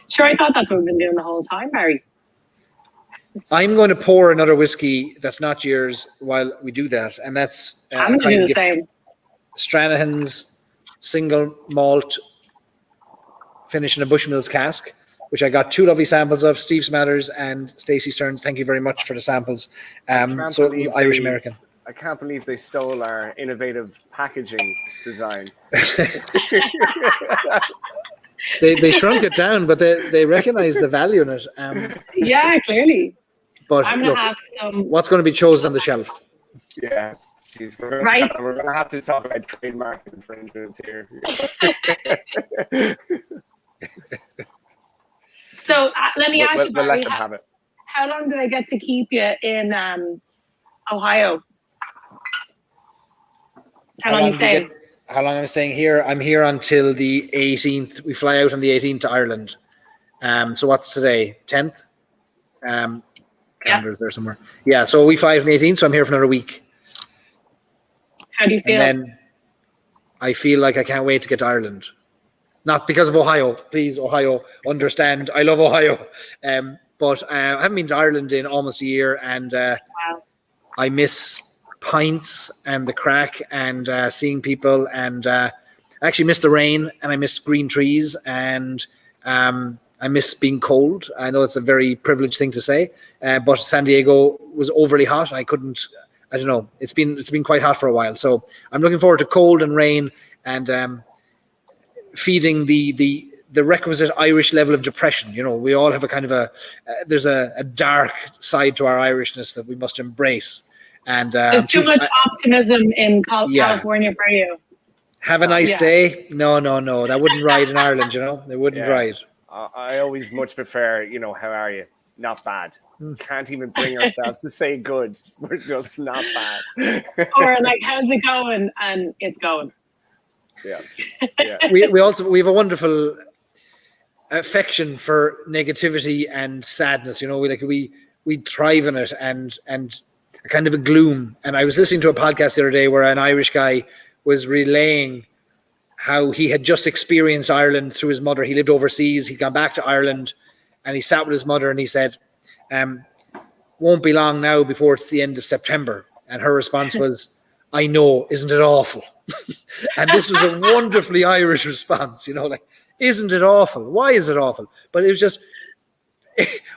sure, I thought that's what we've been doing the whole time, Barry. I'm going to pour another whiskey that's not yours while we do that, and that's I'm going to do the same. Stranahan's single malt finish in a Bushmills cask, which I got two lovely samples of. Steve Smathers and Stacey Stearns, thank you very much for the samples. So Irish American. I can't believe they stole our innovative packaging design. They shrunk it down, but they recognize the value in it. Yeah, clearly. But I'm going to have some. What's going to be chosen on the shelf? Yeah. Jeez, we're going to have to talk about trademark infringements here. So let me ask you, we'll Barry, let them have it. How long do I get to keep you in Ohio? How long are you staying? How long I'm staying here? I'm here until the 18th. We fly out on the 18th to Ireland. So what's today? 10th? Calendar's there somewhere. Yeah, so we fly out on the 18th, so I'm here for another week. How do you feel? And then I feel like I can't wait to get to Ireland. Not because of Ohio. Please, Ohio, understand. I love Ohio. But I haven't been to Ireland in almost a year, and I miss pints and the crack and seeing people, and I actually miss the rain, and I miss green trees, and I miss being cold. I know it's a very privileged thing to say, but San Diego was overly hot. I don't know. It's been quite hot for a while. So I'm looking forward to cold and rain and feeding the requisite Irish level of depression. We all have a kind of there's a dark side to our Irishness that we must embrace. And there's too much optimism in California for you. Have a nice day. No. That wouldn't ride in Ireland, It wouldn't ride. I always much prefer, how are you? Not bad. can't even bring ourselves to say good. We're just not bad. Or like, how's it going? And it's going. Yeah. We have a wonderful affection for negativity and sadness. You know, we thrive in it and a kind of a gloom. And I was listening to a podcast the other day where an Irish guy was relaying how he had just experienced Ireland through his mother. He lived overseas. He'd gone back to Ireland and he sat with his mother and he said, won't be long now before it's the end of September. And her response was, I know, isn't it awful? And this was a wonderfully Irish response, you know, like, isn't it awful? Why is it awful? But it was just,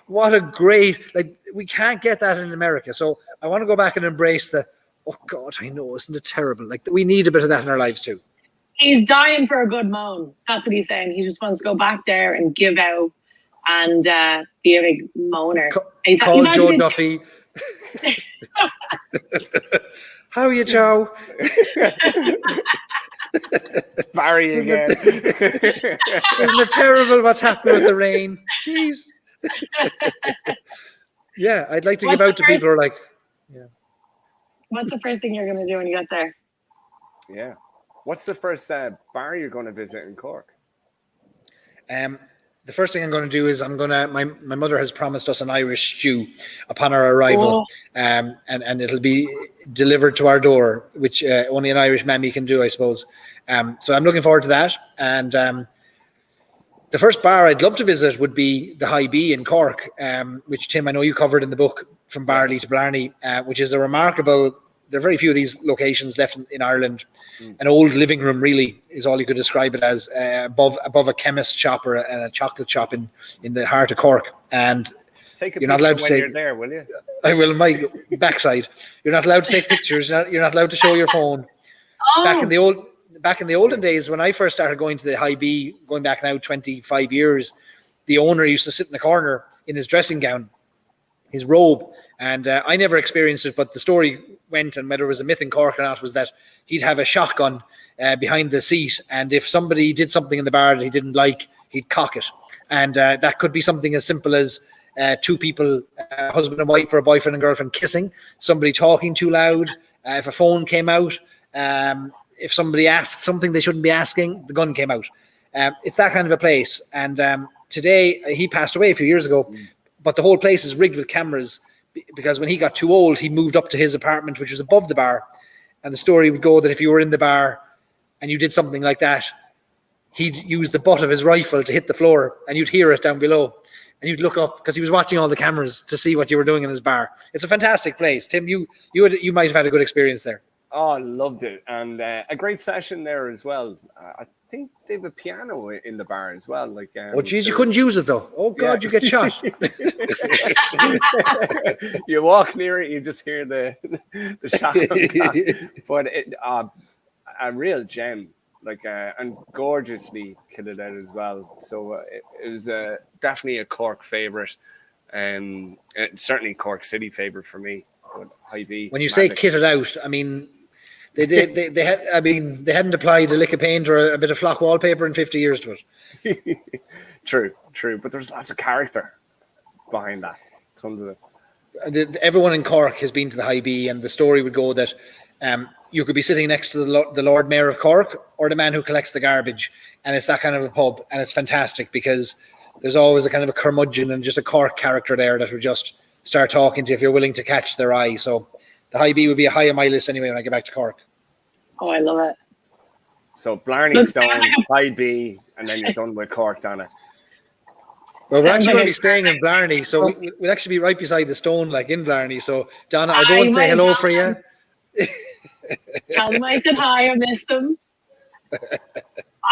what a great, like, we can't get that in America. So I want to go back and embrace oh God, I know, isn't it terrible? Like, we need a bit of that in our lives too. He's dying for a good moan. That's what he's saying. He just wants to go back there and give out and be a big moaner. Call Joe Duffy. How are you, Joe? Barry again. Isn't it terrible what's happening with the rain? Jeez. Yeah, I'd like to give out to people who are like, yeah. What's the first thing you're going to do when you get there? Yeah. What's the first bar you're going to visit in Cork? The first thing I'm going to do is my mother has promised us an Irish stew upon our arrival. And it'll be delivered to our door, which only an Irish mammy can do, I suppose. So I'm looking forward to that. And the first bar I'd love to visit would be the High B in Cork, which, Tim, I know you covered in the book From Barley to Blarney, which is a remarkable, there are very few of these locations left in Ireland. An old living room really is all you could describe it as, above a chemist shop or a chocolate shop in the heart of Cork. And take a you're not allowed to when say, you're there, will you? I will, my backside. You're not allowed to take pictures. You're not allowed to show your phone. Back in the olden days, when I first started going to the High B, going back now 25 years, the owner used to sit in the corner in his dressing gown, his robe. And I never experienced it, but the story went, and whether it was a myth in Cork or not, was that he'd have a shotgun behind the seat. And if somebody did something in the bar that he didn't like, he'd cock it. And that could be something as simple as two people, husband and wife or a boyfriend and girlfriend kissing, somebody talking too loud, if a phone came out, if somebody asked something they shouldn't be asking, the gun came out. It's that kind of a place. And today, he passed away a few years ago, but the whole place is rigged with cameras because when he got too old, he moved up to his apartment, which was above the bar. And the story would go that if you were in the bar and you did something like that, he'd use the butt of his rifle to hit the floor and you'd hear it down below. And you'd look up because he was watching all the cameras to see what you were doing in his bar. It's a fantastic place. Tim, you might have had a good experience there. Oh, I loved it. And a great session there as well. I think they have a piano in the bar as well. Like, oh, geez, you couldn't use it though. Oh, God, yeah. You get shot. You walk near it, you just hear the shotgun. But a real gem, like, and gorgeously kitted out as well. So it was definitely a Cork favourite. Certainly Cork City favourite for me. High B. When you say kitted out, I mean, they hadn't applied a lick of paint or a bit of flock wallpaper in 50 years to it. True. But there's lots of character behind that. Tons of it. Everyone in Cork has been to the High B, and the story would go that you could be sitting next to the Lord Mayor of Cork or the man who collects the garbage, and it's that kind of a pub, and it's fantastic because there's always a kind of a curmudgeon and just a Cork character there that would just start talking to you if you're willing to catch their eye. So the High B would be a high on my list anyway when I get back to Cork. Oh, I love it. So Blarney Stone, High B, and then you're done with Cork, Donna. Well, we're actually going to be staying in Blarney, so we'll actually be right beside the stone, like in Blarney. So Donna, I'll go and say hello for you. Tell them I said hi. I missed them.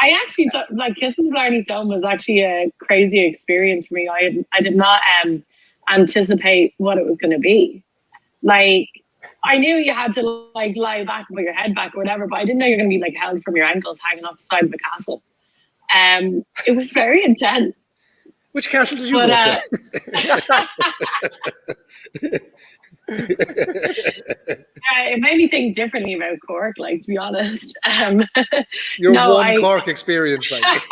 I actually thought, like, kissing Blarney Stone was actually a crazy experience for me. I did not anticipate what it was going to be. Like, I knew you had to like lie back and put your head back or whatever, but I didn't know you're going to be like held from your ankles hanging off the side of a castle. It was very intense. Which castle did you go to? It made me think differently about Cork, like, to be honest. Your Cork experience, like.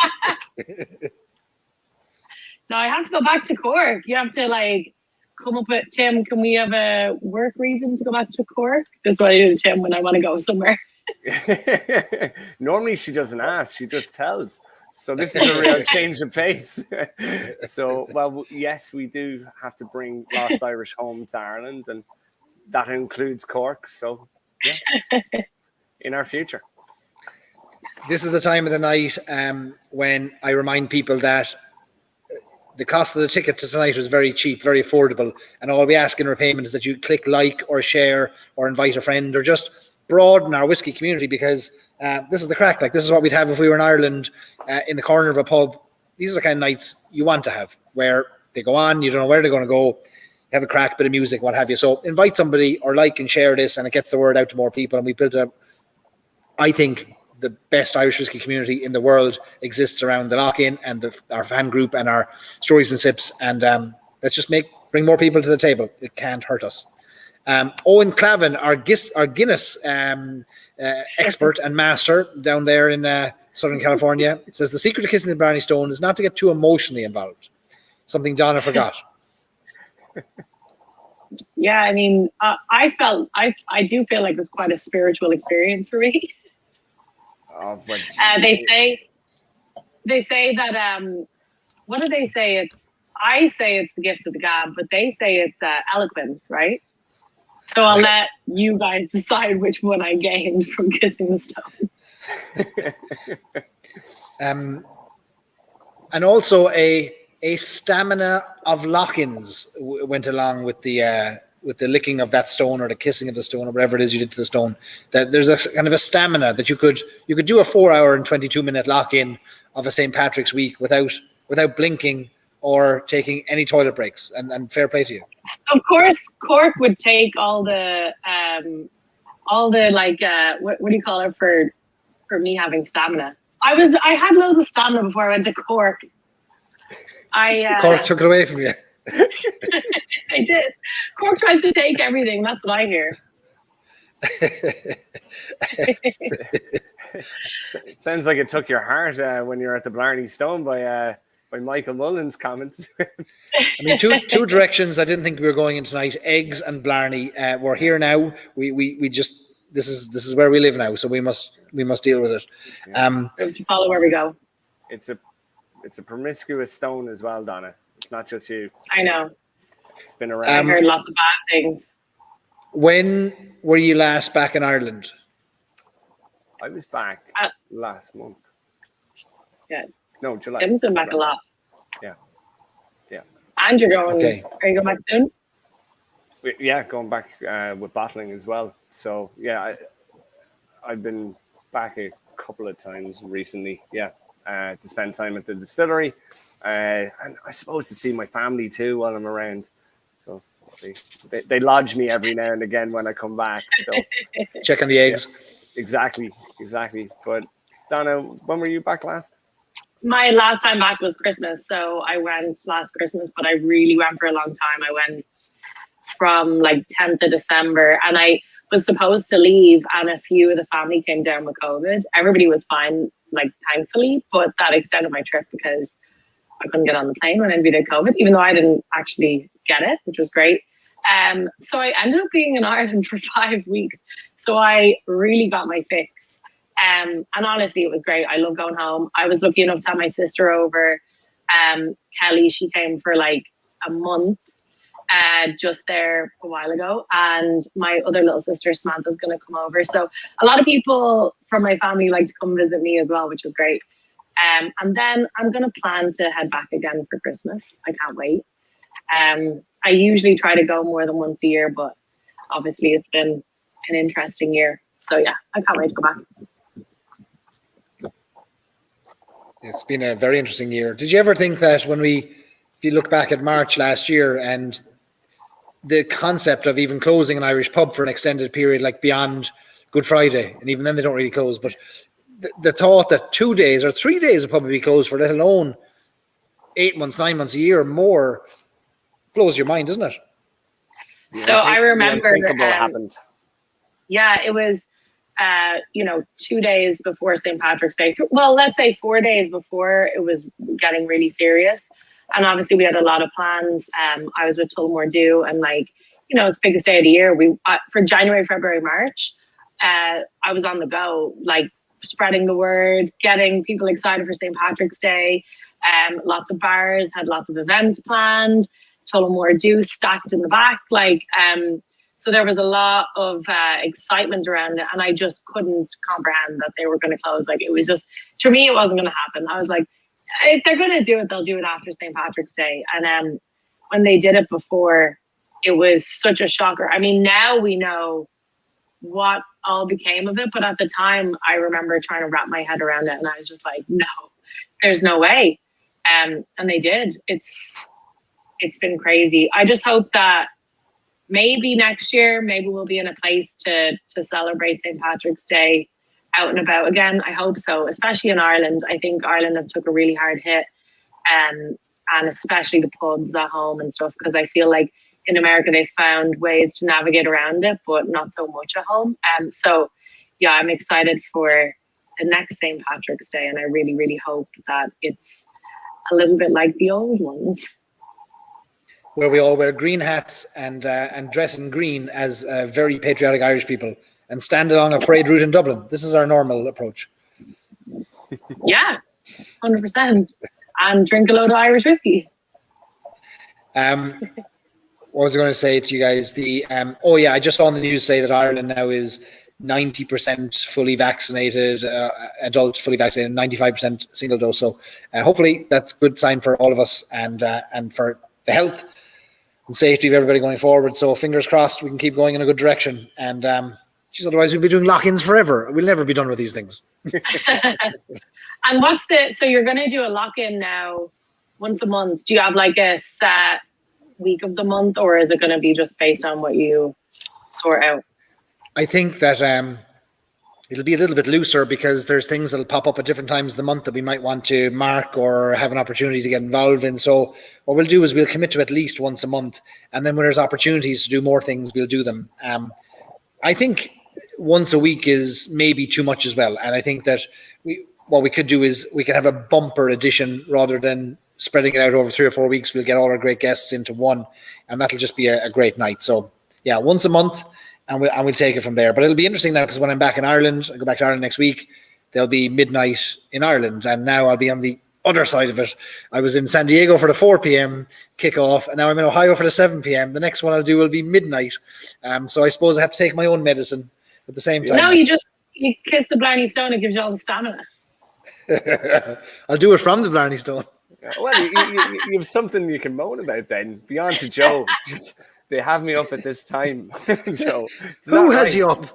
No, I have to go back to Cork. You have to like come up with, Tim, can we have a work reason to go back to Cork? That's what I do to Tim when I want to go somewhere. Normally she doesn't ask, she just tells. So this is a real change of pace. So, well, yes, we do have to bring Lost Irish home to Ireland, and that includes Cork. So, yeah, in our future. This is the time of the night when I remind people that the cost of the ticket to tonight was very cheap, very affordable. And all we ask in repayment is that you click like or share or invite a friend or just broaden our whiskey community, because this is the crack. Like, this is what we'd have if we were in Ireland in the corner of a pub. These are the kind of nights you want to have, where they go on, you don't know where they're going to go, you have a crack, bit of music, what have you. So invite somebody or like and share this, and it gets the word out to more people. And we built I think, the best Irish whiskey community in the world exists around the lock-in and our fan group and our stories and sips. And let's just bring more people to the table. It can't hurt us. Owen Clavin, our Guinness expert and master down there in Southern California, says the secret to kissing the Blarney Stone is not to get too emotionally involved. Something Donna forgot. Yeah, I mean, I do feel like it was quite a spiritual experience for me. They say that what do they say? I say it's the gift of the gab, but they say it's eloquence, right? So I'll let you guys decide which one I gained from kissing the stone. And also a stamina of lock-ins went along with the licking of that stone or the kissing of the stone or whatever it is you did to the stone. That there's a kind of a stamina that you could do a 4-hour and 22-minute lock-in of a St. Patrick's week without blinking or taking any toilet breaks. And fair play to you. Of course, Cork would take all the like what do you call it for me having stamina. I had loads of stamina before I went to Cork. Cork took it away from you. They did. Cork tries to take everything. That's what I hear. It sounds like it took your heart when you're at the Blarney Stone by Michael Mullen's comments. I mean, two directions I didn't think we were going in tonight. Eggs and Blarney. We're here now. We just this is where we live now, so we must deal with it. To follow where we go. It's a promiscuous stone as well, Donna. It's not just you. I know. It's been around. I heard lots of bad things. When were you last back in Ireland? I was back last month. Yeah. No, July. Tim's been back a lot. Yeah. And you're going. Okay. Are you going back soon? Yeah, going back with bottling as well. So yeah, I've been back a couple of times recently. Yeah, to spend time at the distillery, and I suppose to see my family too while I'm around. So they lodge me every now and again when I come back. So check on the eggs. Yeah, exactly. But Donna, when were you back last? My last time back was Christmas, so I went last Christmas, but I really went for a long time. I went from like 10th of December, and I was supposed to leave, and a few of the family came down with COVID. Everybody was fine, like thankfully, but that extended my trip because I couldn't get on the plane when anybody had COVID, even though I didn't actually get it, which was great. So I ended up being in Ireland for 5 weeks. So I really got my fix. And honestly, it was great. I love going home. I was lucky enough to have my sister over. Kelly, she came for like a month just there a while ago. And my other little sister, Samantha's going to come over. So a lot of people from my family like to come visit me as well, which is great. And then I'm going to plan to head back again for Christmas. I can't wait. I usually try to go more than once a year, but obviously it's been an interesting year. So yeah, I can't wait to go back. It's been a very interesting year. Did you ever think that if you look back at March last year and the concept of even closing an Irish pub for an extended period, like beyond Good Friday, and even then they don't really close, but the thought that 2 days or 3 days will probably be closed for, let alone 8 months, 9 months, a year or more, blows your mind, doesn't it? So I remember happened. Yeah, it was 2 days before St. Patrick's Day. Well, let's say 4 days before it was getting really serious. And obviously we had a lot of plans. I was with Tullamore Dew, and like, you know, it's the biggest day of the year. We for January, February, March, I was on the go, like spreading the word, getting people excited for St. Patrick's Day. Lots of bars had lots of events planned. Tullamore Dew stacked in the back, like so there was a lot of excitement around it, and I just couldn't comprehend that they were going to close. Like, it was just, for me, it wasn't going to happen. I was like, if they're going to do it, they'll do it after St. Patrick's Day. And when they did it before, it was such a shocker. I mean, now we know what all became of it, but at the time, I remember trying to wrap my head around it, and I was just like, no, there's no way. And they did. It's been crazy. I just hope that maybe next year, maybe we'll be in a place to celebrate St. Patrick's Day out and about again. I hope so, especially in Ireland. I think Ireland have took a really hard hit, and especially the pubs at home and stuff, because I feel like in America they found ways to navigate around it, but not so much at home. So yeah, I'm excited for the next St. Patrick's Day, and I really, really hope that it's a little bit like the old ones, where we all wear green hats and dress in green as very patriotic Irish people and stand along a parade route in Dublin. This is our normal approach. Yeah, 100%. And drink a load of Irish whiskey. What was I going to say to you guys? I just saw on the news today that Ireland now is 90% fully vaccinated, adults fully vaccinated, 95% single dose. So hopefully that's a good sign for all of us and for the health and safety of everybody going forward. So fingers crossed we can keep going in a good direction. And otherwise we'll be doing lock-ins forever. We'll never be done with these things. And so you're going to do a lock-in now once a month. Do you have like a set week of the month, or is it going to be just based on what you sort out? I think that it'll be a little bit looser, because there's things that'll pop up at different times of the month that we might want to mark or have an opportunity to get involved in. So what we'll do is we'll commit to at least once a month, and then when there's opportunities to do more things, we'll do them. I think once a week is maybe too much as well, and I think that what we could do is we can have a bumper edition rather than spreading it out over 3 or 4 weeks. We'll get all our great guests into one, and that'll just be a great night. So yeah, once a month. And we'll take it from there. But it'll be interesting now, because when I'm back in Ireland, I go back to Ireland next week, there'll be midnight in Ireland. And now I'll be on the other side of it. I was in San Diego for the 4 p.m. kickoff, and now I'm in Ohio for the 7 p.m. The next one I'll do will be midnight. So I suppose I have to take my own medicine at the same time. No, you kiss the Blarney Stone, it gives you all the stamina. I'll do it from the Blarney Stone. Well, you have something you can moan about then. Beyond to Joe. They have me up at this time, Joe. Who has you up?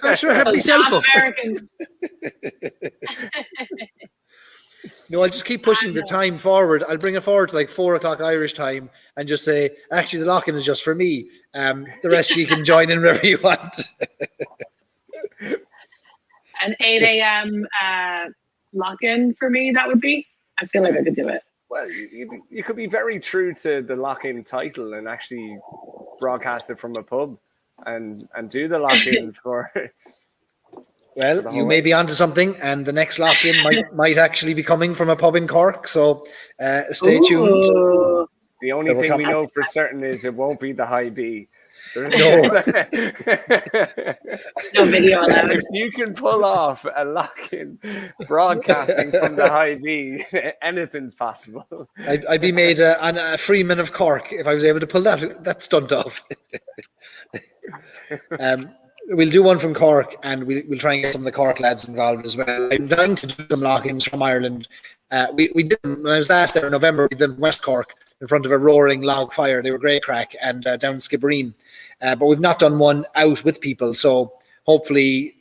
I sure have myself up. No, I'll just keep pushing the time forward. I'll bring it forward to like 4 o'clock Irish time and just say, actually, the lock-in is just for me. The rest of you can join in wherever you want. An 8 a.m. Lock-in for me, that would be. I feel like I could do it. Well, you could be very true to the lock-in title and actually broadcast it from a pub and do the lock-in for... Well, you may be onto something, and the next lock-in might actually be coming from a pub in Cork, so stay tuned. The only thing we know for certain is it won't be the High B. No. No video allowed. If you can pull off a lock-in broadcasting from the High B, anything's possible. I'd be made a Freeman of Cork if I was able to pull that stunt off. We'll do one from Cork, and we'll try and get some of the Cork lads involved as well. I'm dying to do some lock-ins from Ireland. We did them when I was last there in November. We did them in West Cork in front of a roaring log fire. They were great crack, and down in Skibbereen. But we've not done one out with people, so hopefully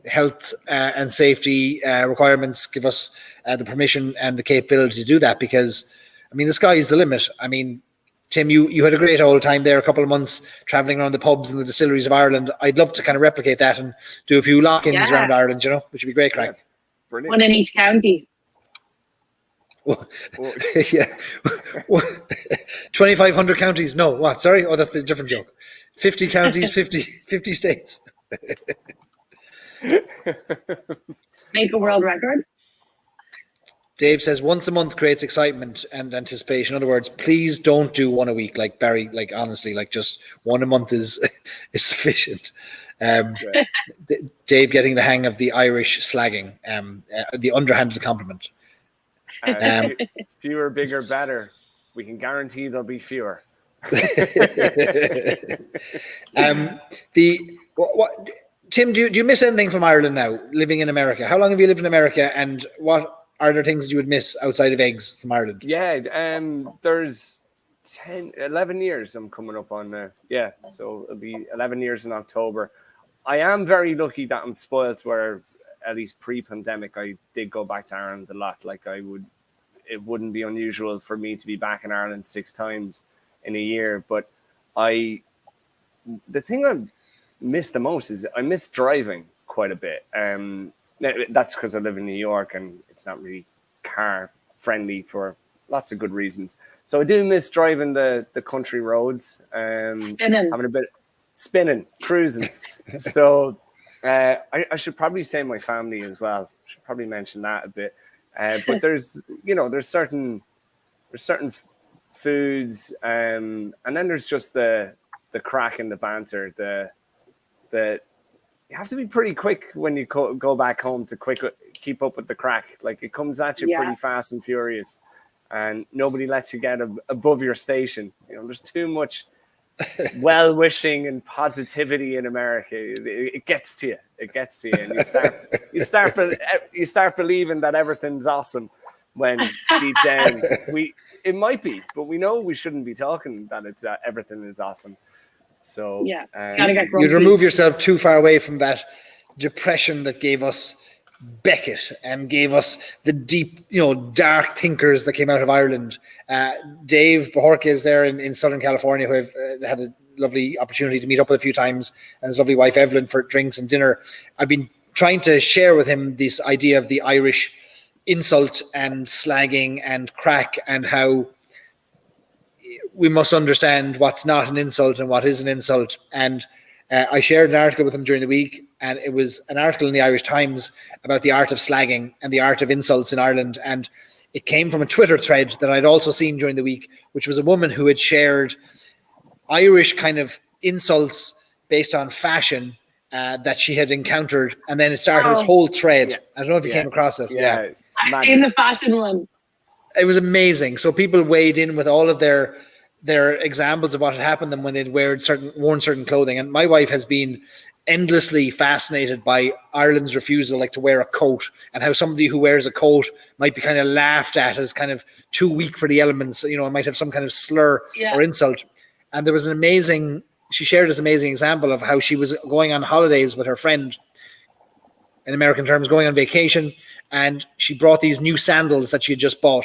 health and safety requirements give us the permission and the capability to do that, because, I mean, the sky is the limit. I mean, Tim, you had a great old time there, a couple of months traveling around the pubs and the distilleries of Ireland. I'd love to kind of replicate that and do a few lock-ins around Ireland, which would be great crack. Brilliant. One in each county. Yeah. 2,500 counties. No, what? Sorry? Oh, that's the different joke. 50 counties, 50 states. Make a world record. Dave says once a month creates excitement and anticipation. In other words, please don't do one a week. Like Barry, like honestly, like just one a month is sufficient. Dave getting the hang of the Irish slagging, the underhanded compliment. Fewer, bigger, better. We can guarantee there'll be fewer. Tim, do you miss anything from Ireland now, living in America? How long have you lived in America, and what are there things that you would miss outside of eggs from Ireland? Yeah, there's 11 years I'm coming up on. So it'll be 11 years in October. I am very lucky that I'm spoiled where, at least pre-pandemic, I did go back to Ireland a lot. Like it wouldn't be unusual for me to be back in Ireland 6 times in a year. But the thing I miss the most is I miss driving quite a bit. That's because I live in New York and it's not really car friendly for lots of good reasons. So I do miss driving the country roads, having a bit spinning, cruising. So I should probably say my family as well. I should probably mention that a bit. But there's certain foods, and then there's just the crack and the banter. The you have to be pretty quick when you go back home to keep up with the crack. Like it comes at you pretty fast and furious, and nobody lets you get above your station. There's too much well-wishing and positivity in America. It gets to you. It gets to you, and you start believing that everything's awesome when deep down it might be, but we know we shouldn't be talking that it's everything is awesome. So gotta get grumpy. You'd remove yourself too far away from that depression that gave us Beckett and gave us the deep, dark thinkers that came out of Ireland. Dave Bahorka is there in Southern California, who I've had a lovely opportunity to meet up with a few times, and his lovely wife Evelyn for drinks and dinner. I've been trying to share with him this idea of the Irish insult and slagging and crack, and how we must understand what's not an insult and what is an insult. And I shared an article with him during the week, and it was an article in the Irish Times about the art of slagging and the art of insults in Ireland. And it came from a Twitter thread that I'd also seen during the week, which was a woman who had shared Irish kind of insults based on fashion that she had encountered. And then it started this whole thread. Yeah. I don't know if you came across it. Yeah. I've seen the fashion one. It was amazing. So people weighed in with all of their examples of what had happened to them when they'd worn certain clothing. And my wife has been endlessly fascinated by Ireland's refusal, like to wear a coat, and how somebody who wears a coat might be kind of laughed at as kind of too weak for the elements. It might have some kind of slur or insult. And there was she shared this amazing example of how she was going on holidays with her friend, in American terms, going on vacation. And she brought these new sandals that she had just bought.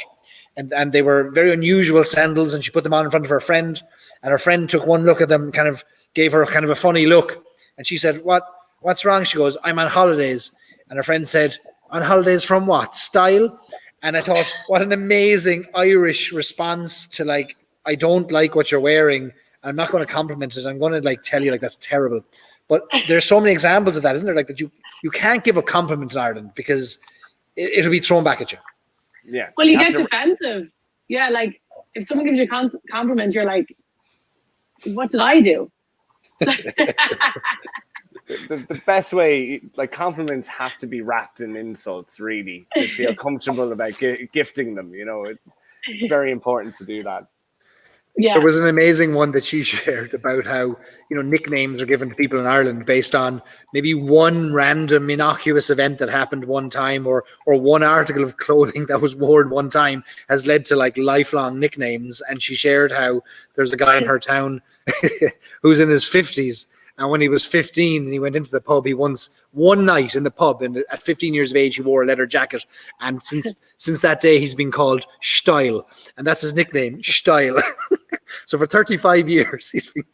And they were very unusual sandals, and she put them on in front of her friend, and her friend took one look at them, kind of gave her kind of a funny look. And she said, what's wrong? She goes, I'm on holidays. And her friend said, on holidays from what? Style? And I thought, what an amazing Irish response to, like, I don't like what you're wearing. I'm not going to compliment it. I'm going to tell you that's terrible. But there's so many examples of that, isn't there? Like that you can't give a compliment in Ireland because it'll be thrown back at you. Yeah. Well, you get defensive. Yeah, like if someone gives you a compliment, you're like, what did I do? the best way, compliments have to be wrapped in insults, really, to feel comfortable about gifting them. It's very important to do that. Yeah. There was an amazing one that she shared about how, nicknames are given to people in Ireland based on maybe one random innocuous event that happened one time, or one article of clothing that was worn one time has led to lifelong nicknames. And she shared how there's a guy in her town who's in his 50s. And when he was 15 and he went into the pub, one night in the pub, and at 15 years of age, he wore a leather jacket. And since that day, he's been called Style. And that's his nickname, Style. So for 35 years, he's been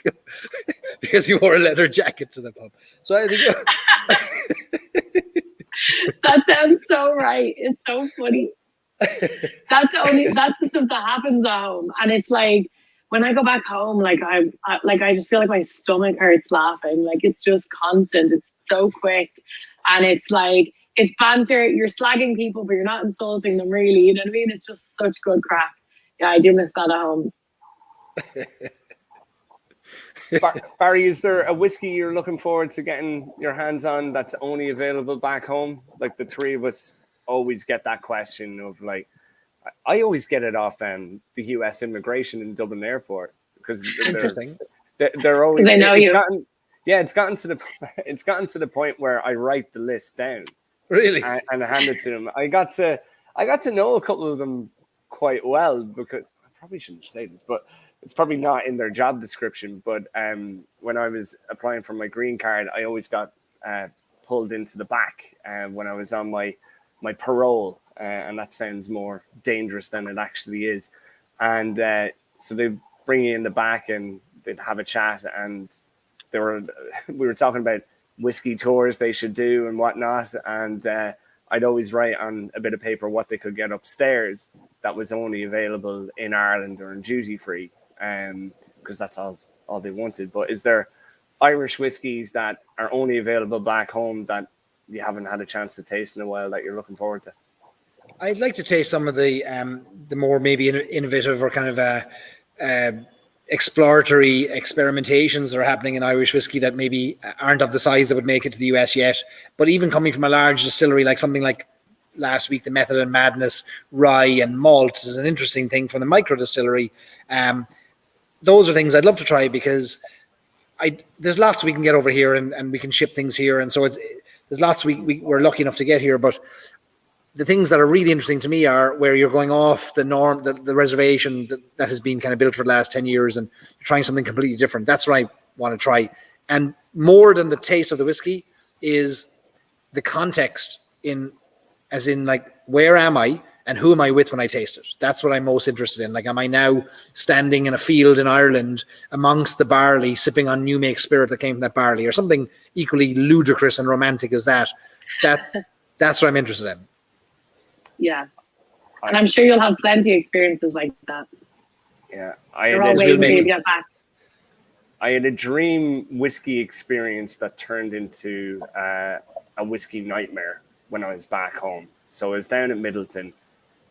because he wore a leather jacket to the pub. So I think that sounds so right. It's so funny. That's the stuff that happens at home. And it's like, when I go back home, I just feel like my stomach hurts laughing. Like it's just constant. It's so quick. And it's like, it's banter. You're slagging people, but you're not insulting them really. You know what I mean? It's just such good crack. Yeah, I do miss that at home. Barry, is there a whiskey you're looking forward to getting your hands on that's only available back home? Like the three of us always get that question of like, I always get it off the US immigration in Dublin Airport because they're always they know you. It's gotten to the point where I write the list down. Really? And hand it to them. I got to know a couple of them quite well because I probably shouldn't say this, but it's probably not in their job description. But when I was applying for my green card, I always got pulled into the back when I was on my parole, and that sounds more dangerous than it actually is. And so they bring you in the back and they'd have a chat, and we were talking about whiskey tours they should do and whatnot, and I'd always write on a bit of paper what they could get upstairs that was only available in Ireland or in duty free, because that's all they wanted. But is there Irish whiskies that are only available back home that you haven't had a chance to taste in a while that you're looking forward to? I'd like to taste some of the more maybe innovative or kind of exploratory experimentations that are happening in Irish whiskey that maybe aren't of the size that would make it to the US yet. But even coming from a large distillery, like something like last week, the Method and Madness rye and malt is an interesting thing from the micro distillery. Those are things I'd love to try because there's lots we can get over here and we can ship things here. And so there's lots we're lucky enough to get here, but the things that are really interesting to me are where you're going off the norm, the reservation that has been kind of built for the last 10 years and you're trying something completely different. That's what I want to try. And more than the taste of the whiskey is the context as in like, where am I and who am I with when I taste it? That's what I'm most interested in. Like, am I now standing in a field in Ireland amongst the barley, sipping on new make spirit that came from that barley, or something equally ludicrous and romantic as that? That's what I'm interested in. Yeah. And I'm sure you'll have plenty of experiences like that. Yeah. We're all waiting for you to get back. I had a dream whiskey experience that turned into a whiskey nightmare when I was back home. So I was down at Middleton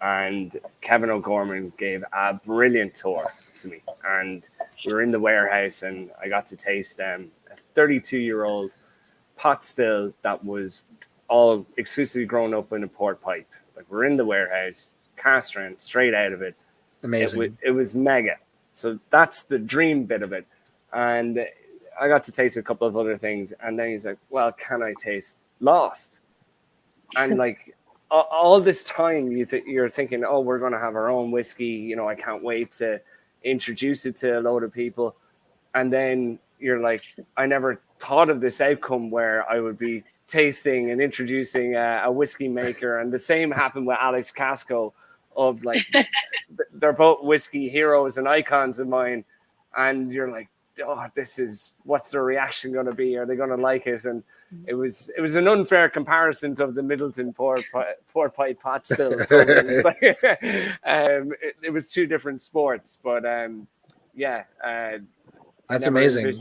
and Kevin O'Gorman gave a brilliant tour to me. And we were in the warehouse and I got to taste a 32-year-old pot still that was all exclusively grown up in a port pipe. Like, we're in the warehouse, cast strength, straight out of it. Amazing. It was mega. So that's the dream bit of it. And I got to taste a couple of other things. And then he's like, well, can I taste Lost? And like all this time you're thinking, oh, we're going to have our own whiskey. You know, I can't wait to introduce it to a load of people. And then you're like, I never thought of this outcome where I would be tasting and introducing a whiskey maker. And the same happened with Alex Casco of like, they're both whiskey heroes and icons of mine. And you're like, oh, what's their reaction going to be? Are they going to like it? And it was an unfair comparison to the Middleton port pipe pot still. It was two different sports, but that's amazing.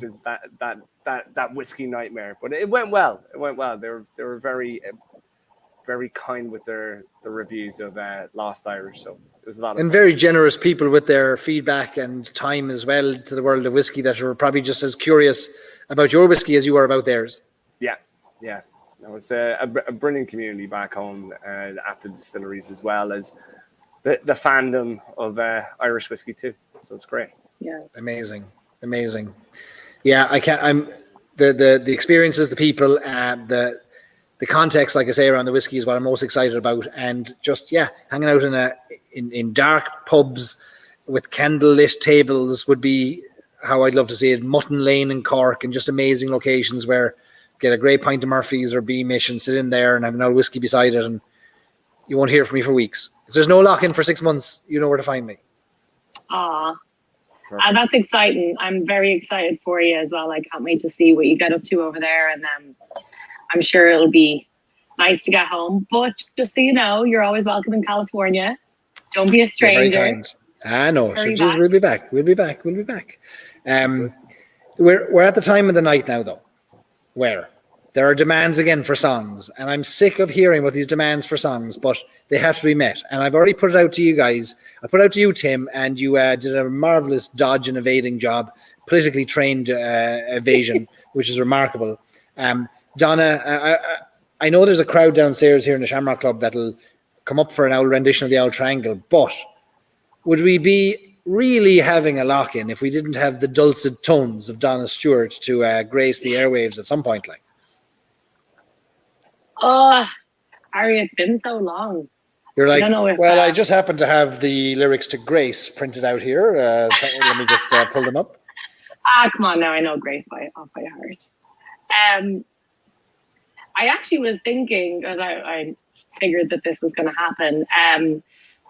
That whiskey nightmare, but it went well. They were very very kind with the reviews of Lost Irish, so it was a lot of fun. Very generous people with their feedback and time as well to the world of whiskey that are probably just as curious about your whiskey as you are about theirs. Yeah. No, it's a brilliant community back home at the distilleries, as well as the fandom of Irish whiskey too. So it's great. Yeah, amazing. Yeah, the experiences, the people, the context, like I say, around the whiskey is what I'm most excited about, and just hanging out in dark pubs with candlelit tables would be how I'd love to see it. Mutton Lane in Cork, and just amazing locations where get a great pint of Murphy's or Beamish and sit in there and have an old whiskey beside it, and you won't hear from me for weeks. If there's no lock-in for 6 months, you know where to find me. That's exciting. I'm very excited for you as well. I can't wait to see what you get up to over there, and I'm sure it'll be nice to get home. But just so you know, you're always welcome in California. Don't be a stranger. You're very kind. No, we'll be back. We'll be back. We're at the time of the night now, though, where there are demands again for songs, and I'm sick of hearing about these demands for songs, but they have to be met. And I've already put it out to you guys. I put it out to you, Tim, and you did a marvelous dodge and evading job, politically trained evasion, which is remarkable. Donna, I know there's a crowd downstairs here in the Shamrock Club that'll come up for an owl rendition of the Owl Triangle, but would we be really having a lock-in if we didn't have the dulcet tones of Donna Stewart to grace the airwaves at some point? Like, oh, Harry, it's been so long. you're like, I don't know if, well, I just happen to have the lyrics to Grace printed out here. Let me just pull them up. Come on now, I know Grace off by heart. I actually was thinking, as I figured that this was going to happen,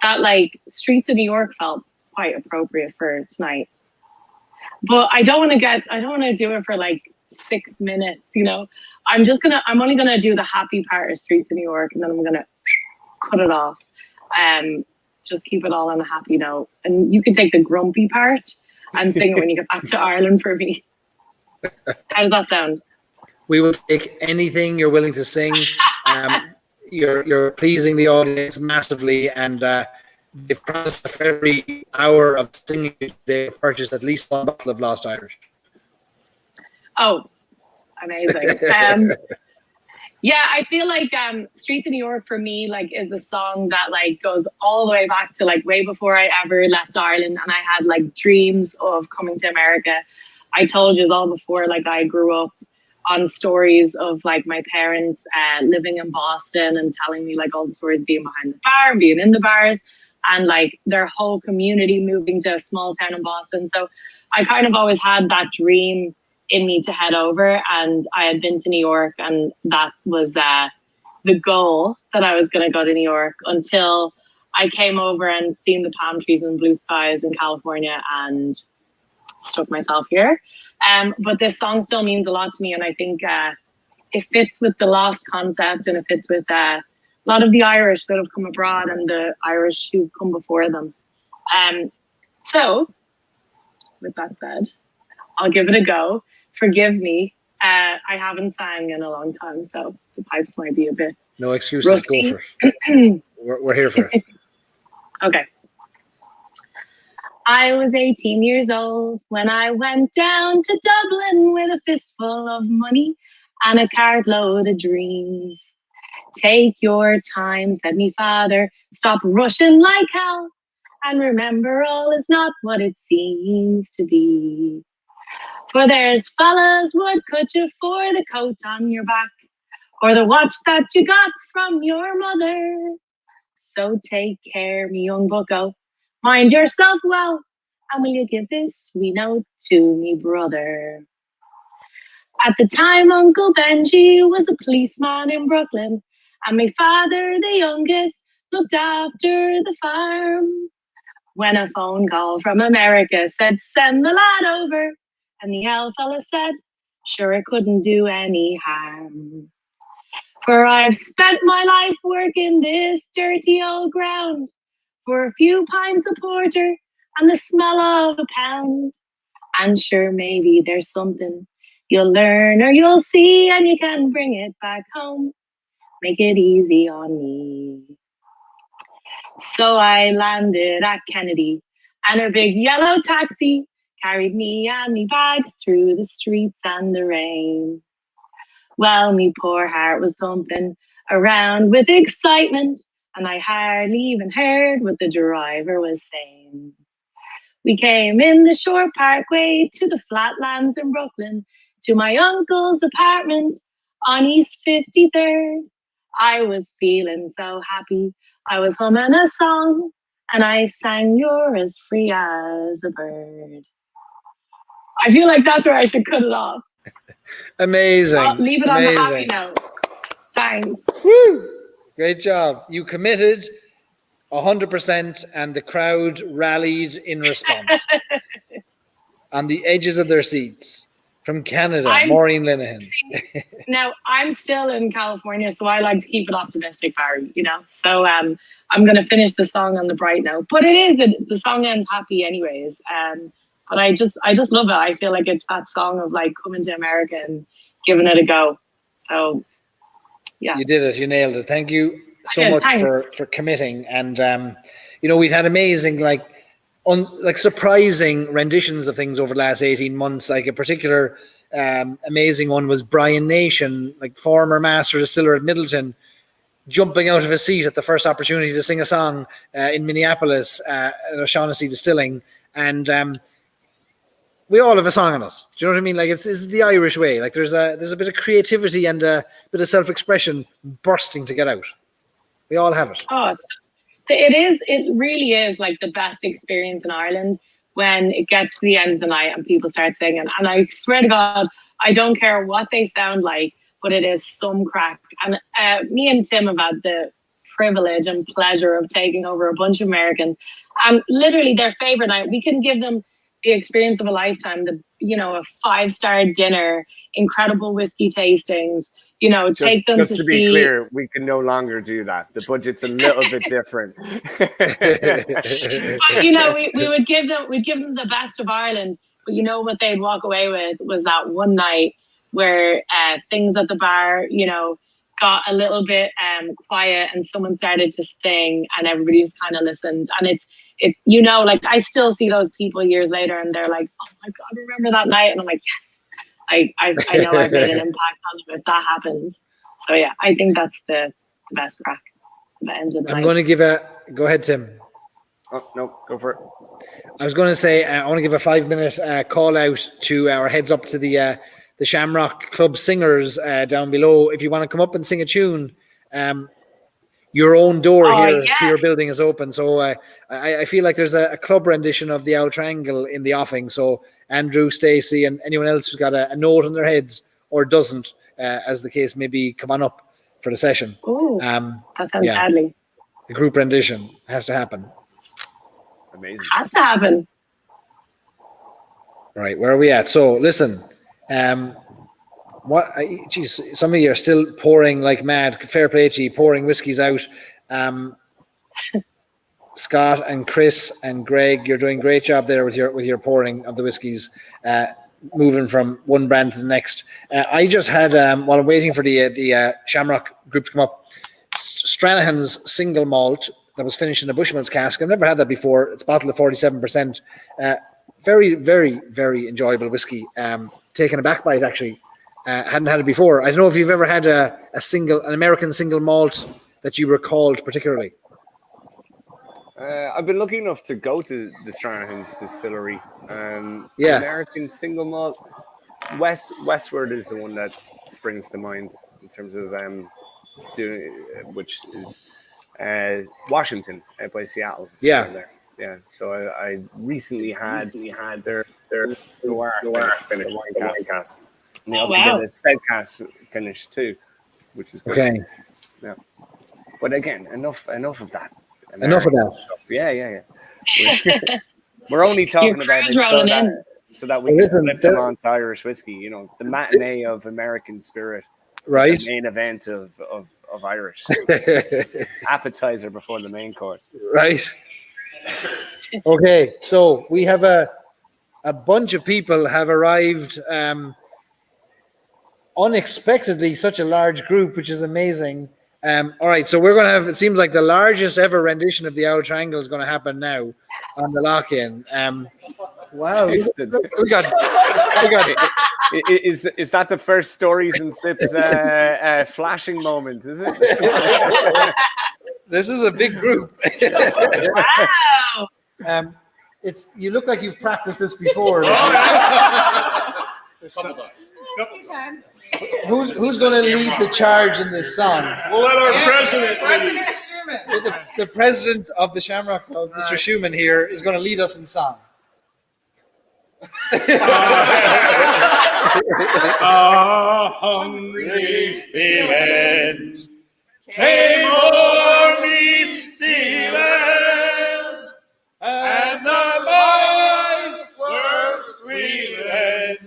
that like Streets of New York felt quite appropriate for tonight. But I don't want to do it for like 6 minutes, you know. I'm only gonna do the happy part of Streets of New York, and then I'm gonna cut it off. Just keep it all on a happy note. And you can take the grumpy part and sing it when you get back to Ireland for me. How does that sound? We will take anything you're willing to sing. You're pleasing the audience massively, and they've promised that for every hour of singing, they purchased at least one bottle of Lost Irish. Oh, amazing. Yeah, I feel like Streets of New York for me like is a song that like goes all the way back to like way before I ever left Ireland, and I had like dreams of coming to America. I told you all before, like I grew up on stories of like my parents living in Boston and telling me like all the stories being behind the bar and being in the bars, and like their whole community moving to a small town in Boston. So I kind of always had that dream in me to head over, and I had been to New York, and that was the goal, that I was going to go to New York, until I came over and seen the palm trees and blue skies in California and stuck myself here. But this song still means a lot to me, and I think it fits with the Lost concept, and it fits with a lot of the Irish that have come abroad and the Irish who've come before them. So with that said, I'll give it a go. Forgive me. I haven't sang in a long time, so the pipes might be a bit No excuses. rusty. Go for it. We're here for it. Okay. I was 18 years old when I went down to Dublin with a fistful of money and a cartload of dreams. Take your time, said me father, stop rushing like hell, and remember all is not what it seems to be. For there's fellas would cut you for the coat on your back, or the watch that you got from your mother. So take care, me young bucko, mind yourself well, and will you give this wee note to me brother? At the time, Uncle Benji was a policeman in Brooklyn, and my father, the youngest, looked after the farm. When a phone call from America said, send the lad over, and the old fella said, sure, it couldn't do any harm. For I've spent my life working this dirty old ground for a few pints of porter and the smell of a pound. And sure, maybe there's something you'll learn or you'll see, and you can bring it back home. Make it easy on me. So I landed at Kennedy, and her big yellow taxi carried me and me bags through the streets and the rain. Well, me poor heart was thumping around with excitement, and I hardly even heard what the driver was saying. We came in the short parkway to the flatlands in Brooklyn, to my uncle's apartment on East 53rd. I was feeling so happy, I was humming a song, and I sang You're as Free as a Bird. I feel like that's where I should cut it off. Amazing. I'll leave it Amazing. on the happy note. Thanks. Woo! Great job. You committed 100%, and the crowd rallied in response. On the edges of their seats. From Canada, Maureen Linehan. Now, I'm still in California, so I like to keep it optimistic, Barry, you know? So I'm going to finish the song on the bright note. But the song ends happy anyways. But I just love it. I feel like it's that song of like coming to America and giving it a go. So, yeah. You did it. You nailed it. Thank you so much for committing. And, we've had amazing, surprising renditions of things over the last 18 months. Like a particular amazing one was Brian Nation, former master distiller at Middleton, jumping out of his seat at the first opportunity to sing a song in Minneapolis at O'Shaughnessy Distilling. And we all have a song in us. Do you know what I mean? It's the Irish way. There's a bit of creativity and a bit of self-expression bursting to get out. We all have it. Oh, it really is the best experience in Ireland when it gets to the end of the night and people start singing. And I swear to God, I don't care what they sound like, but it is some crack. And me and Tim have had the privilege and pleasure of taking over a bunch of Americans. And literally their favorite night, we can give them the experience of a lifetime, a 5-star dinner, incredible whiskey tastings, take them just to be clear, we can no longer do that. The budget's a little bit different. But, we'd give them the best of Ireland, but what they'd walk away with was that one night where things at the bar, got a little bit quiet and someone started to sing and everybody just kind of listened. And I still see those people years later and they're like, oh my God, remember that night? And I'm like, yes, I know I've made an impact on them if that happens. So yeah, I think that's the best crack at the end of the night. I'm going to give go ahead, Tim. Oh, no, go for it. I was going to say, I want to give a 5-minute call out to our heads up to the Shamrock Club singers down below. If you want to come up and sing a tune, your own door here to your building is open. So I feel like there's a club rendition of the Owl Triangle in the offing. So Andrew, Stacey, and anyone else who's got a note in their heads or doesn't, as the case may be, come on up for the session. Oh, that sounds deadly. The group rendition has to happen. Amazing. Has to happen. Right, where are we at? So listen, some of you are still pouring like mad. Fair play to you, pouring whiskies out. Scott and Chris and Greg, you're doing a great job there with your pouring of the whiskies, moving from one brand to the next. I just had, while I'm waiting for the Shamrock group to come up, Stranahan's single malt that was finished in a Bushmills cask. I've never had that before. It's bottled at 47%. Very, very, very enjoyable whiskey. Taken aback by it, actually. Hadn't had it before. I don't know if you've ever had an American single malt that you recalled particularly. I've been lucky enough to go to the Stranahan's distillery. American single malt. Westward is the one that springs to mind in terms of doing, which is Washington by Seattle. Yeah. Yeah, so I recently had their Noir finish, wine cask. And they also did a stout cask finish too, which is good. Okay. Yeah. But again, enough of that. Enough of that. Stuff. Yeah. We're only talking about it so that we can flip them on to Irish whiskey, the matinee of American spirit. Right. The main event of Irish. Appetizer before the main course. Right. Okay, so we have a bunch of people have arrived unexpectedly, such a large group, which is amazing. All right, so we're going to have, it seems like the largest ever rendition of the Owl Triangle is going to happen now on the lock-in. Wow. we got Is that the first Stories and Sips flashing moment, is it? This is a big group. Wow. It's you look like you've practiced this before. Who's going to lead the charge in this song? We'll let our president lead. The president of the Shamrock Club, Mr. Schumann here, is going to lead us in song. A hungry feeling came o'er me stealing, and the boys were squealing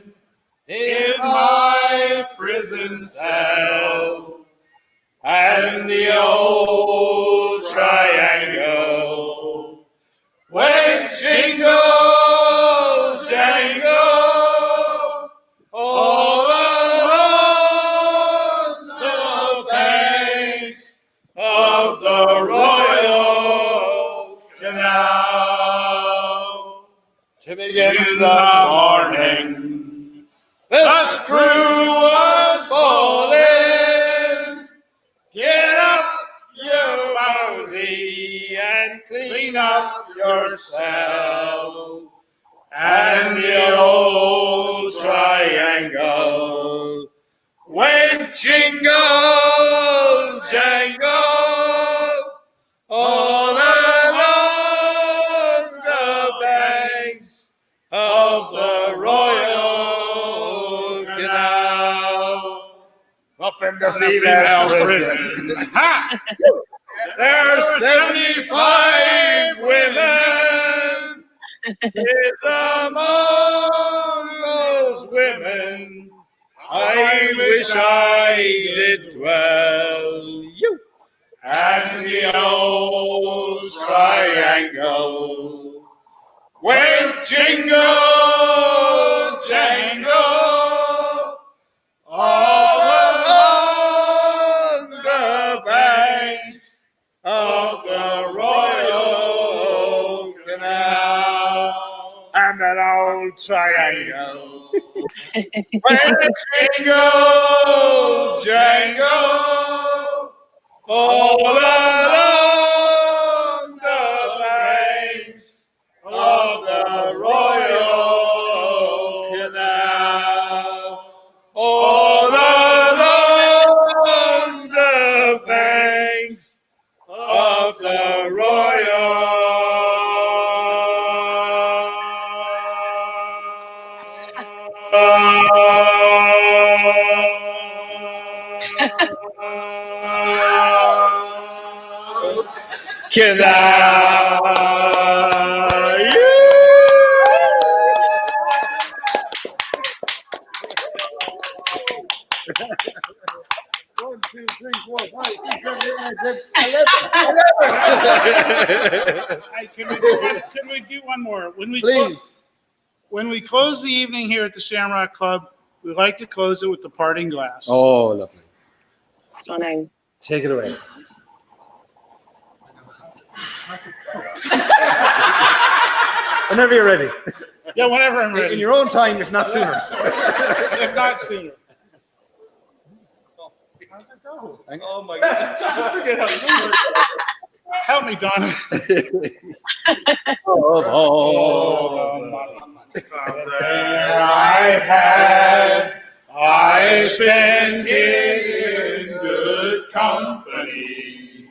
in my prison cell, and the old triangle went jingle, jangle, all alone the morning, the screw was falling. Get up, you mosey, and clean up yourself. And the old triangle went jingle, jangle, all along the banks of the Royal Canal. Up in the female prison. Ha! There's 75 women. It's among those women I wish I did dwell. You and the old triangle went jingle, jangle, all along the banks of the Royal Canal. And that old triangle went jingle, jangle, all along the banks of the Royal Canal. All along the banks of the Royal Canal. One, two, three, four, 5, 6, 7, 8, 9, 10, 11. Can we do one more? Please. When we close the evening here at the Shamrock Club, we like to close it with the parting glass. Oh, lovely. Stunning. Take it away. Whenever you're ready. Yeah, whenever I'm ready. In your own time, if not sooner. If not sooner. How's it go? Oh my God. Just forget how to do it. Help me, Donna. There I spent it in good company,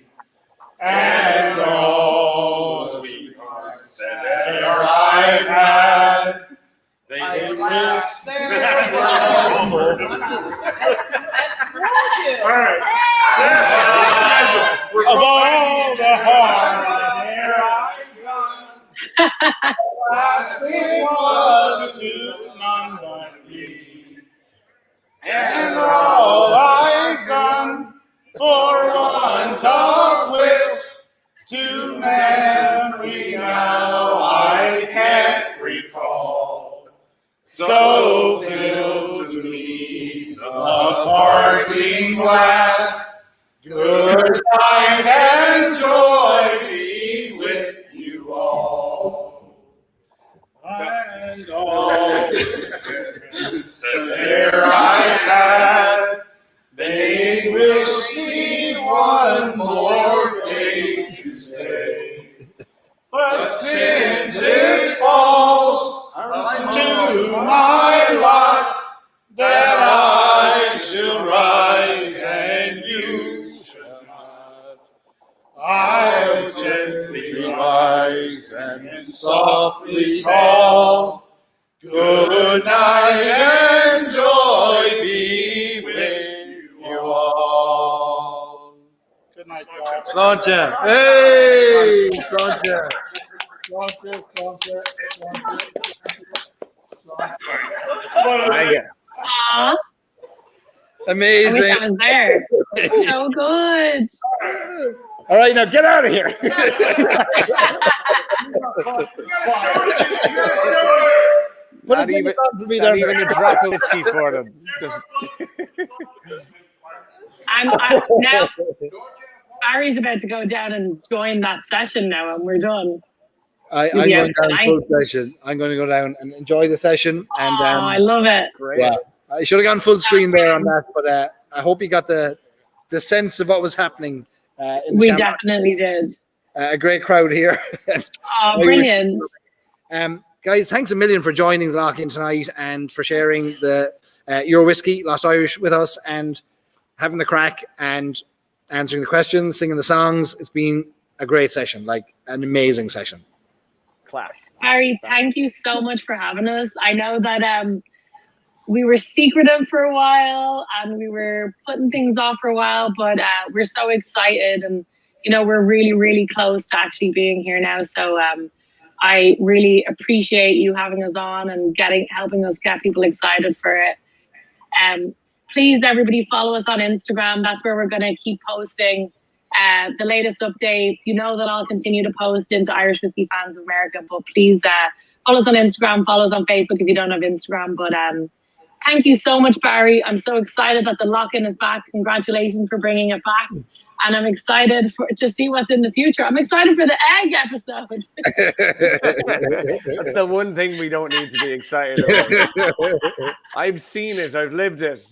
and all sweethearts there I've had. They last all right. Of all the harm there I've done, last thing was to none but me. And all I've done for want of wit to memory now I can't recall. So fill to me the parting glass. Good night and joy be with you all. And all there I had, they wish me one more day to stay. But since it falls to my lot that I shall rise and you shall not, I'll gently rise and softly call. Good night and joy be with you all. Good night, guys. Sláinte. Hey, Sláinte. Thank you. Aw, I wish Amazing. I was there. So good. All right, now get out of here. Not even a drop of whiskey for them. Just Now Barry's about to go down and join that session now, and we're done. I'm going down full session. I'm going to go down and enjoy the session. And I love it. Great. yeah, I should have gone full screen there on that, but I hope you got the sense of what was happening. In We Shamrock. definitely did. A great crowd here. Oh, brilliant. Guys, thanks a million for joining the lock-in tonight and for sharing the your whiskey, Lost Irish, with us and having the crack and answering the questions, singing the songs. It's been a great session, like an amazing session. Class. Harry, thank you so much for having us. I know that we were secretive for a while and we were putting things off for a while, but we're so excited and, you know, we're really, really close to actually being here now. So I really appreciate you having us on and helping us get people excited for it. Please, everybody, follow us on Instagram. That's where we're going to keep posting the latest updates. You know that I'll continue to post into Irish Whiskey Fans of America, but please follow us on Instagram, follow us on Facebook if you don't have Instagram. But thank you so much, Barry. I'm so excited that the lock-in is back. Congratulations for bringing it back. And I'm excited to see what's in the future. I'm excited for the egg episode. That's the one thing we don't need to be excited about. I've seen it. I've lived it.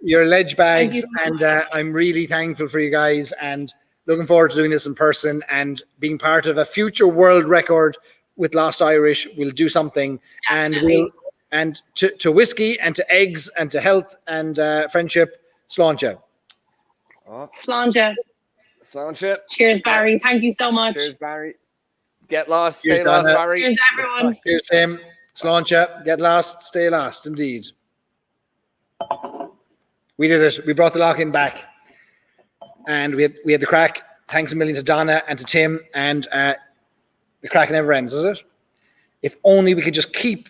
Your ledge bags, and I'm really thankful for you guys and looking forward to doing this in person and being part of a future world record with Lost Irish. We'll do something. Definitely. And to whiskey and to eggs and to health and friendship, sláinte. Sláinte. Sláinte. Cheers, Barry. Thank you so much. Cheers, Barry. Get lost, Cheers, stay lost, Donna. Barry. Cheers, everyone. Cheers, Tim. Sláinte. Get lost, stay lost, indeed. We did it. We brought the lock-in back. And we had the crack. Thanks a million to Donna and to Tim. And the crack never ends, is it? If only we could just keep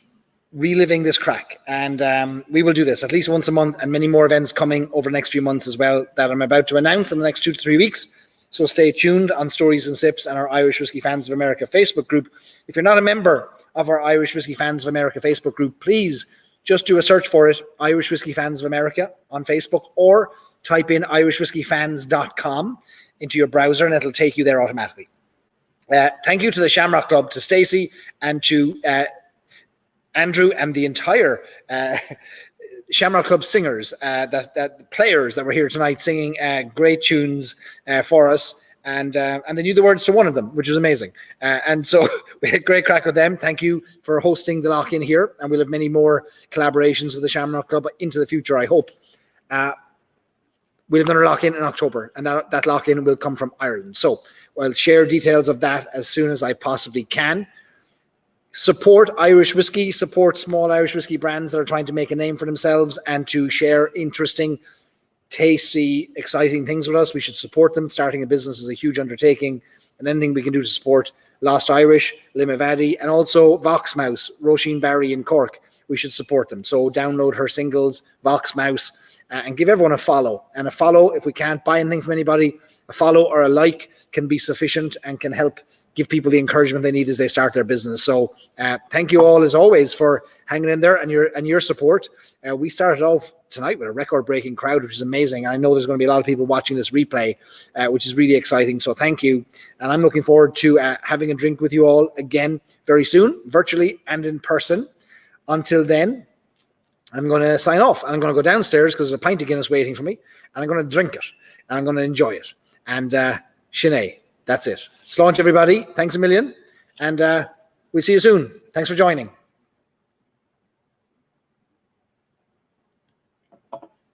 reliving this crack. And we will do this at least once a month and many more events coming over the next few months as well that I'm about to announce in the next 2 to 3 weeks. So stay tuned on Stories and Sips and our Irish Whiskey Fans of America Facebook group. If you're not a member of our Irish Whiskey Fans of America Facebook group, please just do a search for it, Irish Whiskey Fans of America on Facebook, or type in irishwhiskeyfans.com into your browser and it'll take you there automatically. Thank you to the Shamrock Club, to Stacey and to Andrew and the entire Shamrock Club singers, that players that were here tonight singing great tunes for us, and they knew the words to one of them, which was amazing. And so we had great crack with them. Thank you for hosting the lock-in here, and we'll have many more collaborations with the Shamrock Club into the future, I hope. We'll have another lock-in in October, and that lock-in will come from Ireland. So I'll share details of that as soon as I possibly can. Support Irish whiskey, support small Irish whiskey brands that are trying to make a name for themselves and to share interesting, tasty, exciting things with us. We should support them. Starting a business is a huge undertaking, and anything we can do to support Lost Irish, Limavady, and also Voxmouse, Roisin Barry in Cork, we should support them. So download her singles, Voxmouse, and give everyone a follow. And a follow, if we can't buy anything from anybody, a follow or a like can be sufficient and can help give people the encouragement they need as they start their business. So thank you all, as always, for hanging in there and your support. We started off tonight with a record-breaking crowd, which is amazing. And I know there's going to be a lot of people watching this replay, which is really exciting. So thank you. And I'm looking forward to having a drink with you all again very soon, virtually and in person. Until then, I'm going to sign off. And I'm going to go downstairs because there's a pint of Guinness waiting for me. And I'm going to drink it. And I'm going to enjoy it. And Sinead, that's it. Sláinte, everybody. Thanks a million. And we'll see you soon. Thanks for joining.